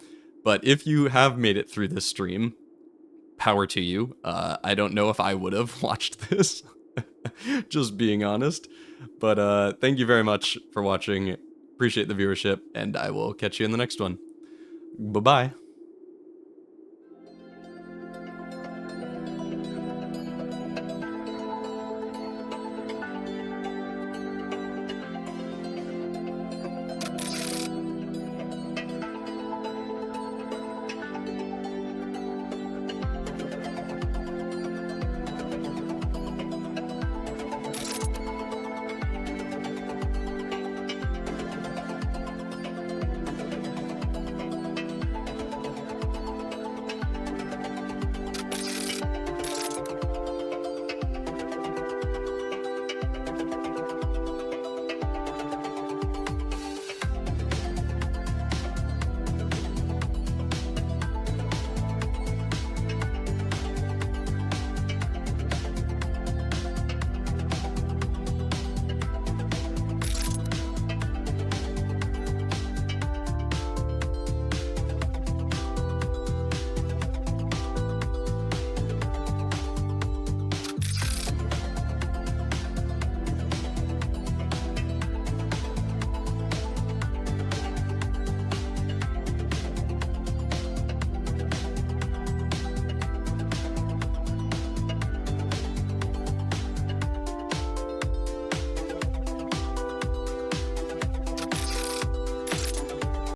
[SPEAKER 1] But if you have made it through this stream, power to you. I don't know if I would have watched this, just being honest. But thank you very much for watching. Appreciate the viewership, and I will catch you in the next one. Bye-bye.